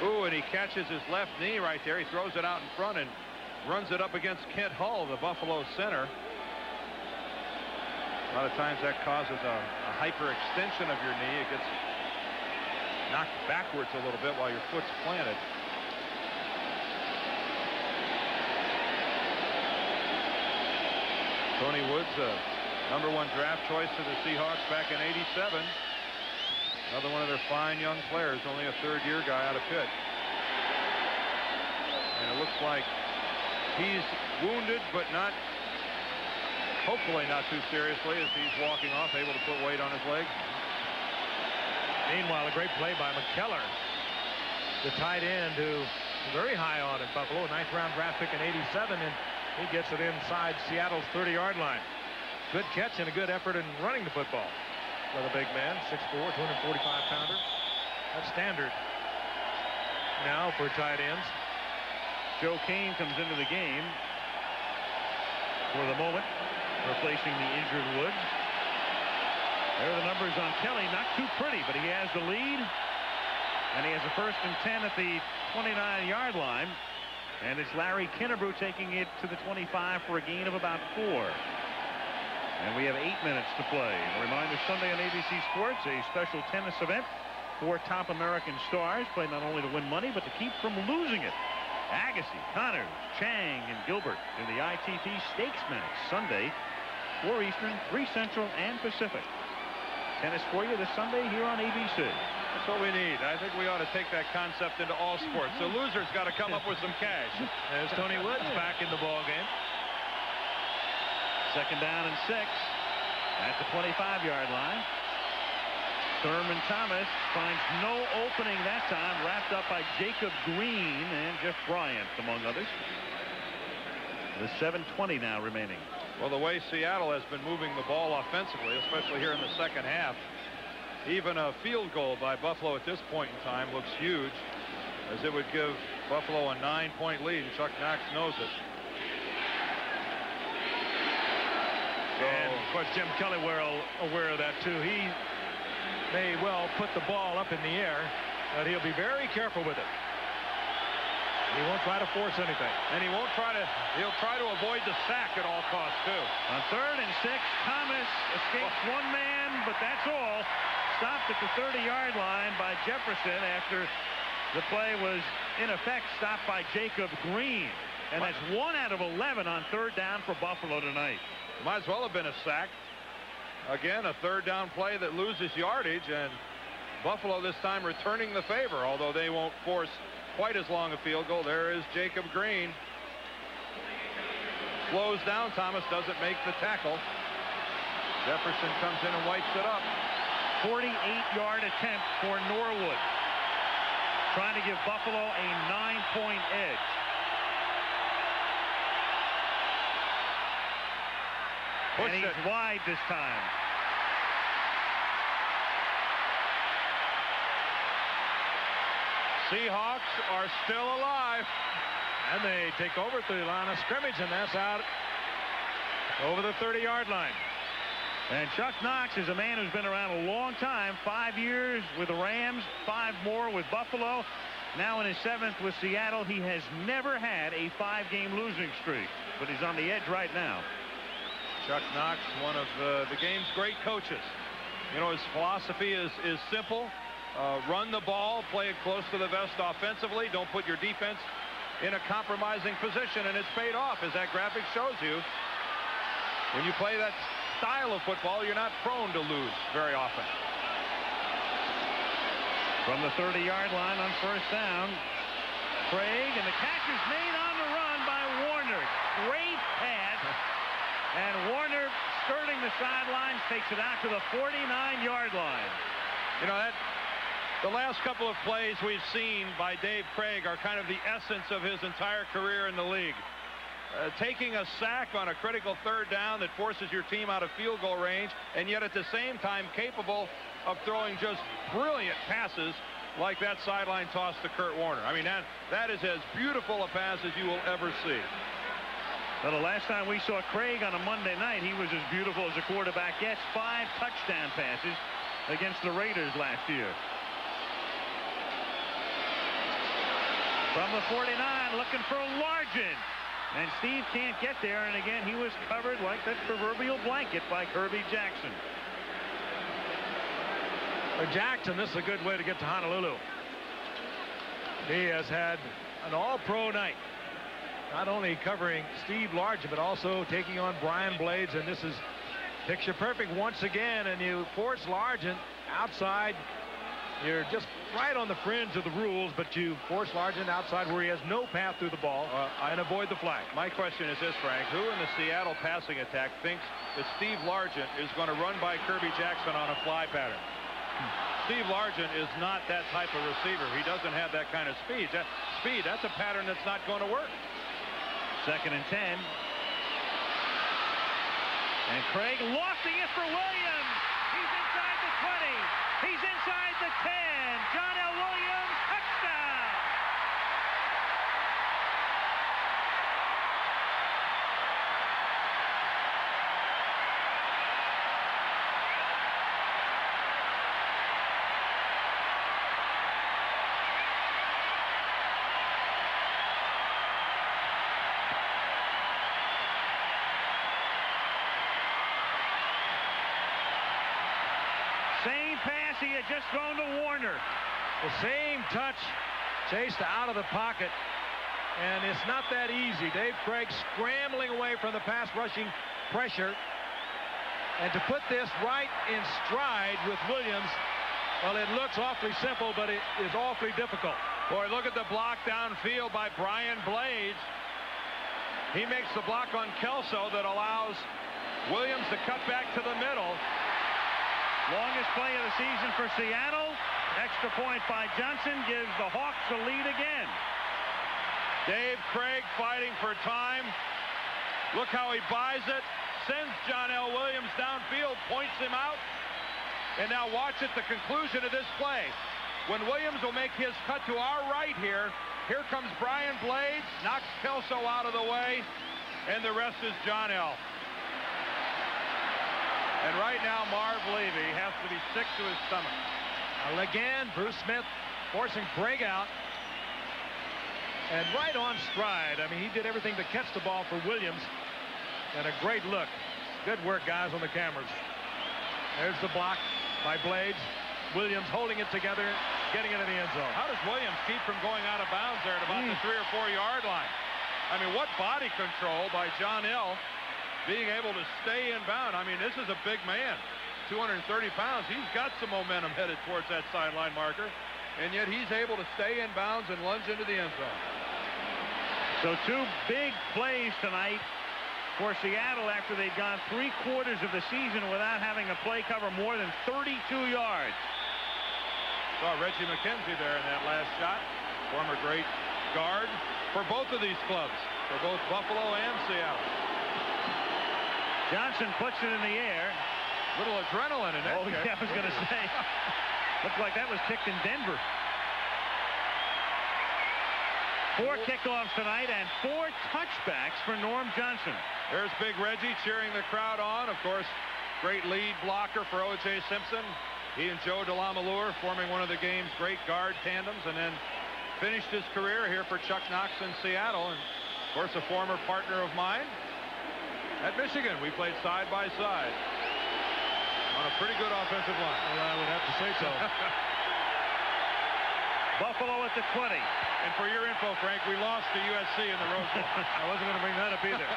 Speaker 3: Ooh, and he catches his left knee right there. He throws it out in front and runs it up against Kent Hull, the Buffalo center. A lot of times that causes a hyperextension of your knee. It gets knocked backwards a little bit while your foot's planted. Tony Woods, #1 draft choice to the Seahawks back in '87. Another one of their fine young players, only a third-year guy out of Pitt. And it looks like he's wounded but not hopefully not too seriously, as he's walking off, able to put weight on his leg.
Speaker 1: Meanwhile, a great play by McKellar, the tight end, who very high on in Buffalo, 9th round draft pick in '87, and he gets it inside Seattle's 30-yard line. Good catch and a good effort in running the football by the big man, 6'4", 245-pounder. That's standard now for tight ends.
Speaker 2: Joe Kane comes into the game for the moment, replacing the injured Woods. There are the numbers on Kelly. Not too pretty, but he has the lead. And he has a 1st and 10 at the 29-yard line. And it's Larry Kinnebrew taking it to the 25 for a gain of about 4. And we have 8 minutes to play. A reminder, Sunday on ABC Sports, a special tennis event. 4 top American stars play not only to win money, but to keep from losing it. Agassi, Connors, Chang, and Gilbert in the ITT Stakes match Sunday, 4 Eastern, 3 Central, and Pacific. Tennis for you this Sunday here on ABC.
Speaker 3: That's what we need. I think we ought to take that concept into all sports. The loser's got to come up with some cash.
Speaker 1: There's Tony Woods back in the ball game.
Speaker 2: 2nd down and 6 at the 25-yard line. Thurman Thomas finds no opening that time, wrapped up by Jacob Green and Jeff Bryant, among others. The 7:20 now remaining.
Speaker 3: Well, the way Seattle has been moving the ball offensively, especially here in the second half, even a field goal by Buffalo at this point in time looks huge, as it would give Buffalo a 9-point lead, and Chuck Knox knows it.
Speaker 1: And of course, Jim Kelly well aware of that too. He may well put the ball up in the air, but he'll be very careful with it. He won't try to force anything,
Speaker 3: and he'll try to avoid the sack at all costs too.
Speaker 2: On 3rd and 6, Thomas escapes one man, but that's all. Stopped at the 30-yard line by Jefferson after the play was in effect stopped by Jacob Green, and that's 1 out of 11 on 3rd down for Buffalo tonight.
Speaker 3: Might as well have been a sack. Again, a 3rd down play that loses yardage, and Buffalo this time returning the favor, although they won't force quite as long a field goal. There is Jacob Green. Slows down. Thomas doesn't make the tackle. Jefferson comes in and wipes it up.
Speaker 2: 48-yard attempt for Norwood, trying to give Buffalo a 9-point edge. And he's wide this time.
Speaker 3: Seahawks are still alive.
Speaker 1: And they take over through the line of scrimmage, and that's out over the 30-yard line.
Speaker 2: And Chuck Knox is a man who's been around a long time. 5 years with the Rams, 5 more with Buffalo. Now in his 7th with Seattle. He has never had a 5-game losing streak, but he's on the edge right now.
Speaker 3: Chuck Knox, one of the game's great coaches. You know, his philosophy is simple. Run the ball, play it close to the vest offensively. Don't put your defense in a compromising position, and it's paid off, as that graphic shows you. When you play that style of football, you're not prone to lose very often.
Speaker 2: From the 30-yard line on 1st down, Krieg, and the catch is made on the run by Warner. Great pass. And Warner, skirting the sidelines, takes it out to the 49-yard line.
Speaker 3: You know, the last couple of plays we've seen by Dave Krieg are kind of the essence of his entire career in the league. Taking a sack on a critical 3rd down that forces your team out of field goal range, and yet at the same time capable of throwing just brilliant passes like that sideline toss to Kurt Warner. I mean, that is as beautiful a pass as you will ever see.
Speaker 2: Well, the last time we saw Krieg on a Monday night, he was as beautiful as a quarterback gets. 5 touchdown passes against the Raiders last year. From the 49, looking for Largent. And Steve can't get there, and again, he was covered like that proverbial blanket by Kirby Jackson.
Speaker 1: For Jackson, this is a good way to get to Honolulu. He has had an all-pro night. Not only covering Steve Largent, but also taking on Brian Blades, and this is picture perfect once again, and you force Largent outside You're just right on the fringe of the rules, but you force Largent outside where he has no path through the ball and avoid the flag.
Speaker 3: My question is this, Frank. Who in the Seattle passing attack thinks that Steve Largent is going to run by Kirby Jackson on a fly pattern? Steve Largent is not that type of receiver. He doesn't have that kind of speed. That's a pattern that's not going to work.
Speaker 2: 2nd and 10. And Krieg lofting it for Williams. He's inside the 20. He's inside the 10. John L. Williams, touchdown. Same pass he had just thrown to Warner.
Speaker 1: The same touch, chased out of the pocket, and it's not that easy. Dave Krieg scrambling away from the pass rushing pressure, and to put this right in stride with Williams, well, it looks awfully simple, but it is awfully difficult.
Speaker 3: Boy, look at the block downfield by Brian Blades. He makes the block on Kelso that allows Williams to cut back to the middle.
Speaker 2: Longest play of the season for Seattle. Extra point by Johnson gives the Hawks the lead again.
Speaker 3: Dave Krieg fighting for time. Look how he buys it. Sends John L. Williams downfield, points him out. And now watch at the conclusion of this play. When Williams will make his cut to our right here comes Brian Blades, knocks Kelso out of the way, and the rest is John L. And right now, Marv Levy has to be sick to his stomach.
Speaker 1: Again, Bruce Smith forcing Krieg out. And right on stride. I mean, he did everything to catch the ball for Williams. And a great look. Good work, guys, on the cameras. There's the block by Blades. Williams holding it together, getting it in the end zone.
Speaker 3: How does Williams keep from going out of bounds there at about the 3 or 4 yard line? I mean, what body control by John L. being able to stay in bound. I mean, this is a big man, 230 pounds. He's got some momentum headed towards that sideline marker, and yet he's able to stay in bounds and lunge into the end zone.
Speaker 2: So 2 big plays tonight for Seattle after they've gone 3/4 of the season without having a play cover more than 32 yards.
Speaker 3: Saw Reggie McKenzie there in that last shot. Former great guard for both of these clubs, for both Buffalo and Seattle.
Speaker 2: Johnson puts it in the air.
Speaker 3: Little adrenaline in that.
Speaker 2: Oh, yeah, I was going to say. Looked like that was kicked in Denver. 4 kickoffs tonight and 4 touchbacks for Norm Johnson.
Speaker 3: There's Big Reggie cheering the crowd on. Of course, great lead blocker for O.J. Simpson. He and Joe DeLamalure forming one of the game's great guard tandems, and then finished his career here for Chuck Knox in Seattle. And, of course, a former partner of mine at Michigan. We played side by side on a pretty good offensive line.
Speaker 1: Well, I would have to say so.
Speaker 2: Buffalo at the 20.
Speaker 3: And for your info, Frank, we lost to USC in the Rose Bowl.
Speaker 1: I wasn't going to bring that up either.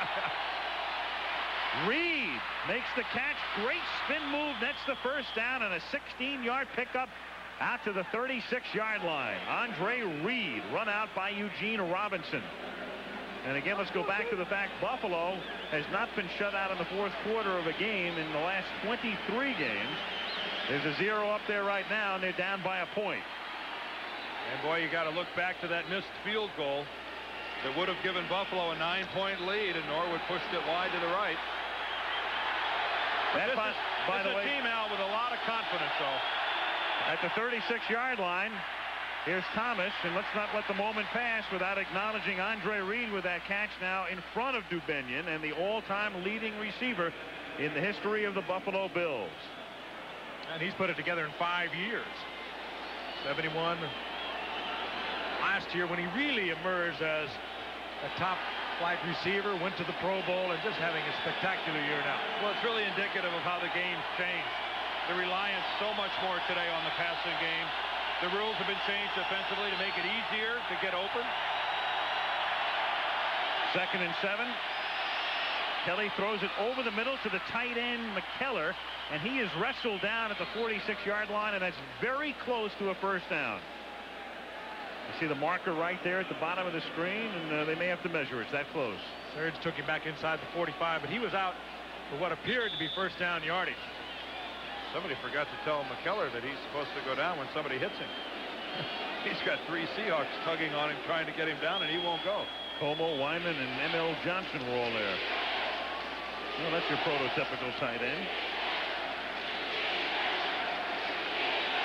Speaker 2: Reed makes the catch. Great spin move. That's the first down and a 16-yard pickup out to the 36-yard line. Andre Reed run out by Eugene Robinson. And again, let's go back to the fact Buffalo has not been shut out in the 4th quarter of a game in the last 23 games. There's a 0 up there right now, and they're down by a point.
Speaker 3: And boy, you got to look back to that missed field goal that would have given Buffalo a 9-point lead, and Norwood pushed it wide to the right.
Speaker 2: That, by the way,
Speaker 3: team out with a lot of confidence, though.
Speaker 2: At the 36-yard line, here's Thomas, and let's not let the moment pass without acknowledging Andre Reed with that catch now in front of Dubinion and the all-time leading receiver in the history of the Buffalo Bills.
Speaker 1: And he's put it together in 5 years. 71 last year when he really emerged as a top flight receiver, went to the Pro Bowl, and just having a spectacular year now.
Speaker 3: Well, it's really indicative of how the game's changed. The reliance so much more today on the passing game. The rules have been changed defensively to make it easier to get open.
Speaker 2: 2nd and 7. Kelly throws it over the middle to the tight end, McKellar, and he is wrestled down at the 46-yard line, and that's very close to a first down. You see the marker right there at the bottom of the screen, and they may have to measure it. It's that close.
Speaker 1: Surge took him back inside the 45, but he was out for what appeared to be first down yardage.
Speaker 3: Somebody forgot to tell McKellar that he's supposed to go down when somebody hits him. He's got 3 Seahawks tugging on him, trying to get him down, and he won't go.
Speaker 2: Como, Wyman, and M.L. Johnson were all there. Well, that's your prototypical tight end.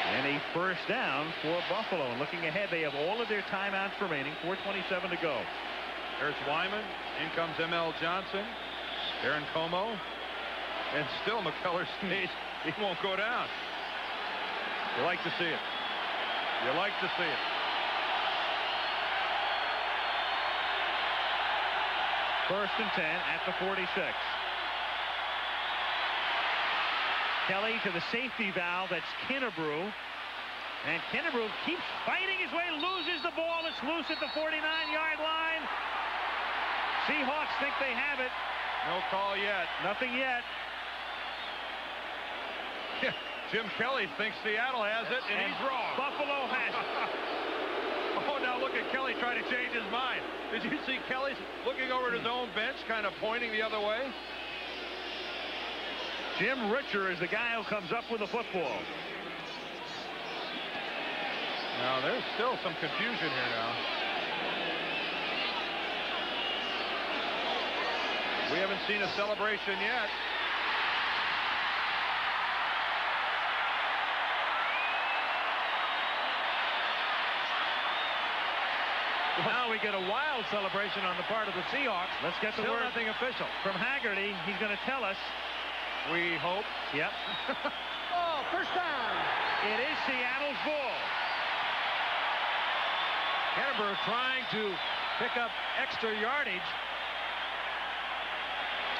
Speaker 2: And a first down for Buffalo. And looking ahead, they have all of their timeouts remaining. 4:27 to go.
Speaker 3: There's Wyman. In comes M.L. Johnson. Aaron Como. And still McKellar stays. He won't go down. You like to see it. You like to see it.
Speaker 2: First and 10 at the 46. Kelly to the safety valve. That's Kinnebrew. And Kinnebrew keeps fighting his way, loses the ball. It's loose at the 49-yard line. Seahawks think they have it.
Speaker 3: No call yet.
Speaker 2: Nothing yet.
Speaker 3: Jim Kelly thinks Seattle has it, and he's wrong.
Speaker 2: Buffalo has it.
Speaker 3: Oh, now look at Kelly trying to change his mind. Did you see Kelly looking over at his own bench, kind of pointing the other way?
Speaker 2: Jim Richer is the guy who comes up with the football.
Speaker 3: Now, there's still some confusion here now. We haven't seen a celebration yet.
Speaker 1: Now we get a wild celebration on the part of the Seahawks.
Speaker 2: Let's get the
Speaker 1: Still
Speaker 2: word
Speaker 1: nothing official
Speaker 2: from Haggerty. He's going to tell us.
Speaker 3: We hope.
Speaker 2: Yep.
Speaker 4: Oh, first down.
Speaker 2: It is Seattle's ball.
Speaker 1: Kinnebrew trying to pick up extra yardage.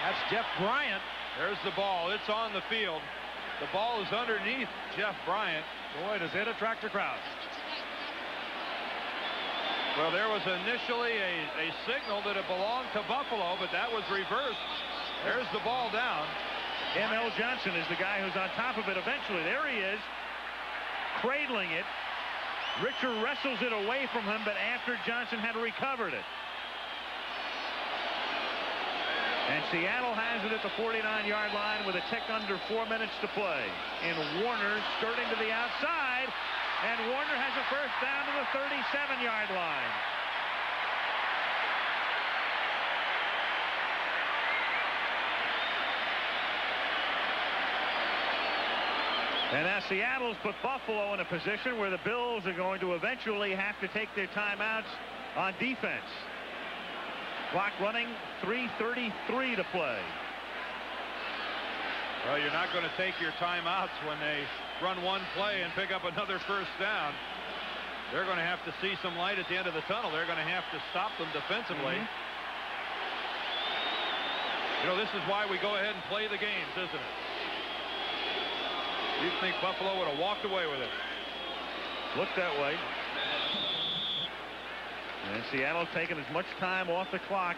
Speaker 1: That's Jeff Bryant.
Speaker 3: There's the ball. It's on the field. The ball is underneath Jeff Bryant.
Speaker 1: Boy, does it attract a crowd.
Speaker 3: Well, there was initially a signal that it belonged to Buffalo, but that was reversed. There's the ball down.
Speaker 2: M.L. Johnson is the guy who's on top of it eventually. There he is, cradling it. Richer wrestles it away from him, but after Johnson had recovered it. And Seattle has it at the 49-yard line with a tick under 4 minutes to play. And Warner skirting to the outside. And Warner has a first down to the 37-yard line. And now Seattle's put Buffalo in a position where the Bills are going to eventually have to take their timeouts on defense. Clock running, 3:33 to play.
Speaker 3: Well, you're not going to take your timeouts when they run one play and pick up another first down. They're going to have to see some light at the end of the tunnel. They're going to have to stop them defensively. You know, this is why we go ahead and play the games, isn't it? You'd think Buffalo would have walked away with it.
Speaker 2: Looked that way. And Seattle taking as much time off the clock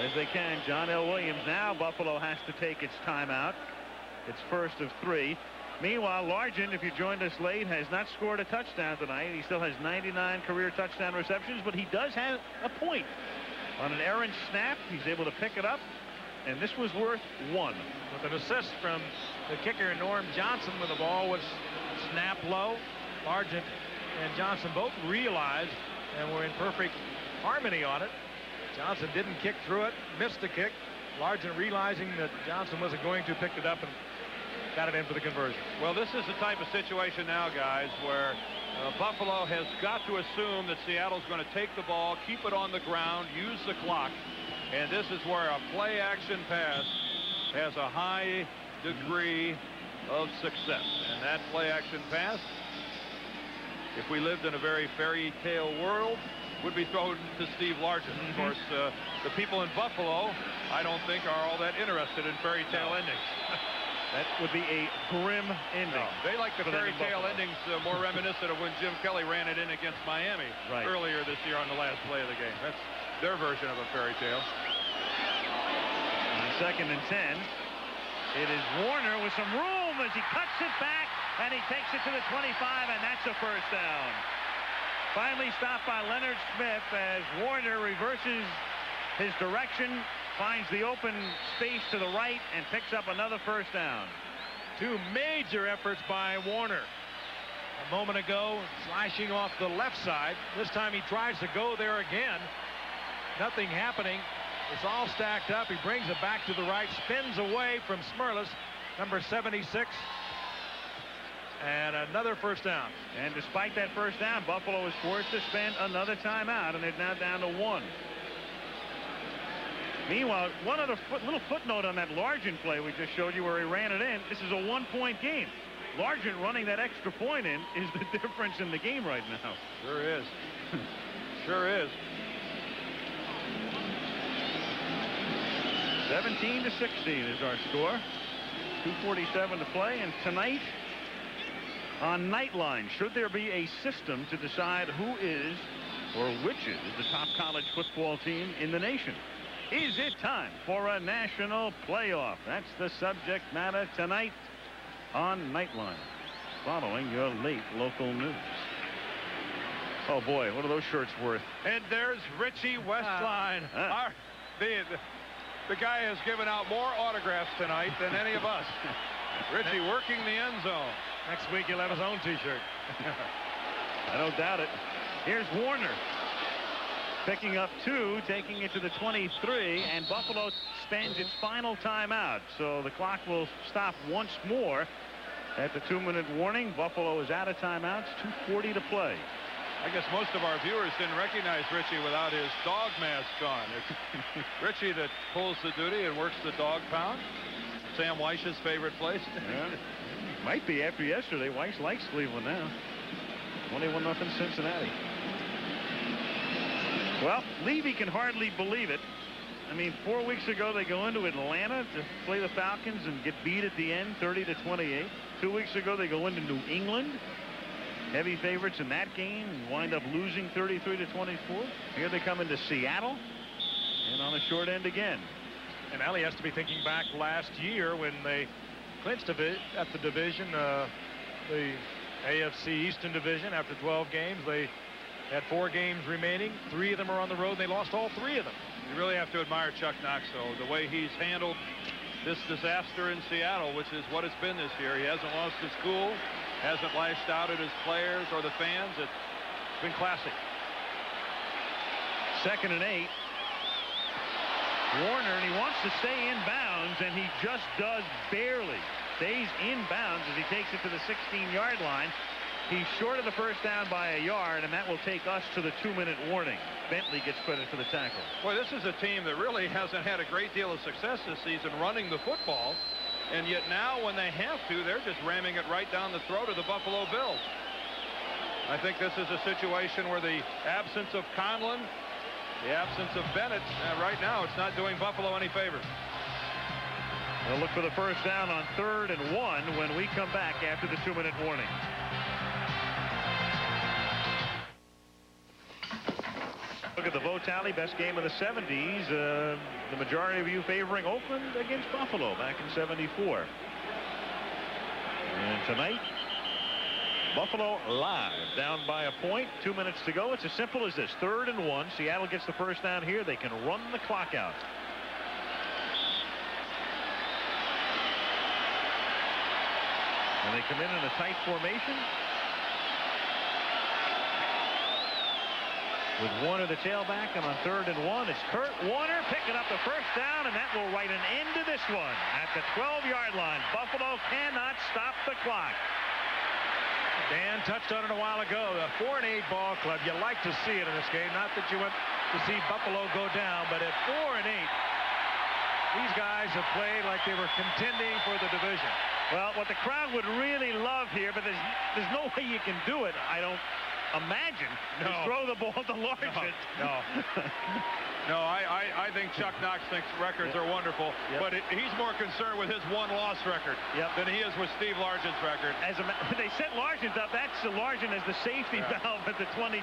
Speaker 2: as they can. John L. Williams. Now Buffalo has to take its timeout. It's first of 3. Meanwhile, Largent, if you joined us late, has not scored a touchdown tonight. He still has 99 career touchdown receptions, but he does have a point. On an errant snap, he's able to pick it up, and this was worth 1.
Speaker 1: With an assist from the kicker, Norm Johnson, when the ball was snapped low. Largent and Johnson both realized and were in perfect harmony on it. Johnson didn't kick through it, missed the kick. Largent, realizing that Johnson wasn't going to, picked it up and got it in for the conversion.
Speaker 3: Well, this is the type of situation now, guys, where Buffalo has got to assume that Seattle's going to take the ball, keep it on the ground, use the clock. And this is where a play-action pass has a high degree of success. And that play-action pass, if we lived in a very fairy tale world, would be thrown to Steve Largent. Of course, the people in Buffalo, I don't think, are all that interested in fairy tale endings.
Speaker 2: That would be a grim ending.
Speaker 3: No, they like the fairy tale endings more reminiscent of when Jim Kelly ran it in against Miami earlier this year on the last play of the game. That's their version of a fairy tale.
Speaker 2: 2nd and 10. It is Warner with some room as he cuts it back, and he takes it to the 25, and that's a first down. Finally stopped by Leonard Smith as Warner reverses his direction, finds the open space to the right, and picks up another first down.
Speaker 1: 2 major efforts by Warner. A moment ago, slashing off the left side. This time he tries to go there again. Nothing happening. It's all stacked up. He brings it back to the right, spins away from Smirlis, number 76. And another first down.
Speaker 2: And despite that first down, Buffalo is forced to spend another timeout, and they're now down to 1. Meanwhile, one other little footnote on that Largent play we just showed you where he ran it in. This is a 1-point game. Largent running that extra point in is the difference in the game right now.
Speaker 3: Sure is. Sure is.
Speaker 2: 17-16 is our score. 2:47 to play, and tonight on Nightline, should there be a system to decide who is or which is the top college football team in the nation? Is it time for a national playoff? That's the subject matter tonight on Nightline, following your late local news. Oh boy, what are those shirts worth?
Speaker 3: And there's Richie Westline. The guy has given out more autographs tonight than any of us. Richie working the end zone.
Speaker 1: Next week he'll have his own T-shirt.
Speaker 2: I don't doubt it. Here's Warner picking up 2, taking it to the 23, and Buffalo spends its final timeout. So the clock will stop once more at the 2-minute warning. Buffalo is out of timeouts. 2:40 to play.
Speaker 3: I guess most of our viewers didn't recognize Richie without his dog mask on. It's Richie that pulls the duty and works the dog pound. Sam Weish's favorite place.
Speaker 2: Yeah. Might be after yesterday. Weiss likes Cleveland now. 21-0 Cincinnati. Well, Levy can hardly believe it. I mean, 4 weeks ago they go into Atlanta to play the Falcons and get beat at the end, 30-28. 2 weeks ago they go into New England, heavy favorites in that game, and wind up losing 33-24. Here they come into Seattle, and on the short end again.
Speaker 1: And Allie has to be thinking back last year when they clinched at the division, the AFC Eastern Division. After 12 games, they had 4 games remaining. 3 of them are on the road. They lost all 3 of them.
Speaker 3: You really have to admire Chuck Knox, though, the way he's handled this disaster in Seattle, which is what it's been this year. He hasn't lost his cool, hasn't lashed out at his players or the fans. It's been classic.
Speaker 2: 2nd and 8. Warner, and he wants to stay in bounds, and he just does barely. Stays in bounds as he takes it to the 16-yard line. He's short of the first down by a yard, and that will take us to the 2-minute warning. Bentley gets credit for the tackle.
Speaker 3: Boy, this is a team that really hasn't had a great deal of success this season running the football, and yet now when they have to, they're just ramming it right down the throat of the Buffalo Bills. I think this is a situation where the absence of Conlon, the absence of Bennett, right now it's not doing Buffalo any favors.
Speaker 2: They'll look for the first down on 3rd and 1 when we come back after the 2-minute warning. Look at the vote tally. Best game of the 70s. The majority of you favoring Oakland against Buffalo back in '74. And tonight, Buffalo live, down by a point. 2 minutes to go. It's as simple as this. 3rd and 1. Seattle gets the first down here. They can run the clock out. And they come in a tight formation. With Warner the tailback, and on 3rd and 1, it's Kurt Warner picking up the first down, and that will write an end to this one at the 12-yard line. Buffalo cannot stop the clock.
Speaker 1: Dan touched on it a while ago. The 4-8 ball club, you like to see it in this game. Not that you want to see Buffalo go down, but at 4-8, these guys have played like they were contending for the division.
Speaker 2: Well, what the crowd would really love here, but there's no way you can do it, I don't imagine, to throw the ball to Largent.
Speaker 3: No, I think Chuck Knox thinks records are wonderful, but he's more concerned with his one-loss record than he is with Steve Largent's record.
Speaker 2: They set Largent up. That's Largent as the safety valve at the 22.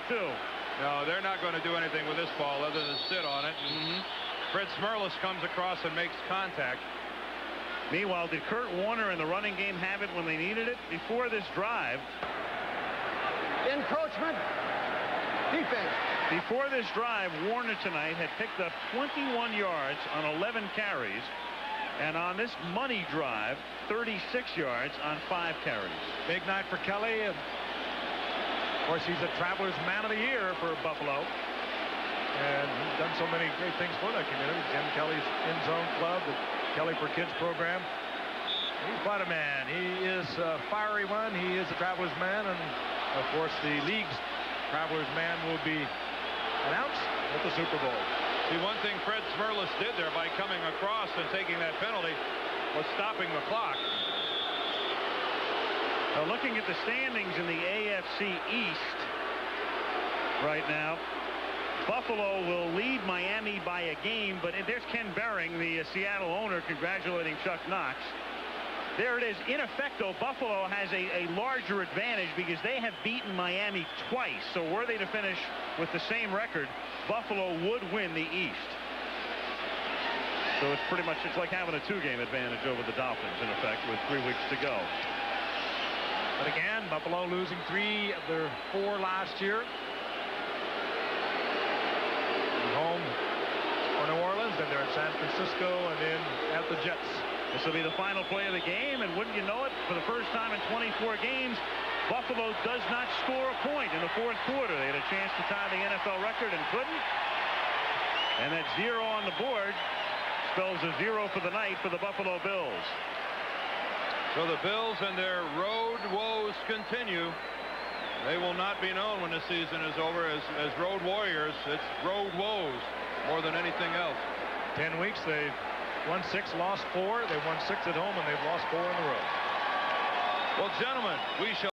Speaker 3: No, they're not going to do anything with this ball other than sit on it. Fred Smerlas comes across and makes contact.
Speaker 2: Meanwhile, did Kurt Warner and the running game have it when they needed it? Before this drive,
Speaker 4: Encroachment. Defense.
Speaker 2: Before this drive, Warner tonight had picked up 21 yards on 11 carries. And on this money drive, 36 yards on 5 carries.
Speaker 1: Big night for Kelly. Of course, he's a Travelers Man of the Year for Buffalo. And he's done so many great things for that community. Jim Kelly's End Zone Club, the Kelly for Kids program. He's quite a man. He is a fiery one. He is a Travelers Man. And, of course, the league's Travelers Man will be announced at the Super Bowl.
Speaker 3: See, one thing Fred Smerlas did there by coming across and taking that penalty was stopping the clock.
Speaker 2: Now, looking at the standings in the AFC East right now, Buffalo will lead Miami by a game, but there's Ken Behring, the Seattle owner, congratulating Chuck Knox. There it is. In effect, though, Buffalo has a larger advantage because they have beaten Miami twice. So were they to finish with the same record, Buffalo would win the East. So it's like having a 2-game advantage over the Dolphins, in effect, with 3 weeks to go.
Speaker 1: But again, Buffalo losing 3 of their 4 last year. Home for New Orleans, then they're in San Francisco, and then at the Jets.
Speaker 2: This will be the final play of the game, and wouldn't you know it, for the first time in 24 games, Buffalo does not score a point in the 4th quarter. They had a chance to tie the NFL record and couldn't. And that 0 on the board spells a 0 for the night for the Buffalo Bills.
Speaker 3: So the Bills and their road woes continue. They will not be known when the season is over as road warriors. It's road woes more than anything else.
Speaker 1: 10 weeks, they've won 6, lost 4. They've won 6 at home, and they've lost 4 on the road.
Speaker 3: Well, gentlemen, we shall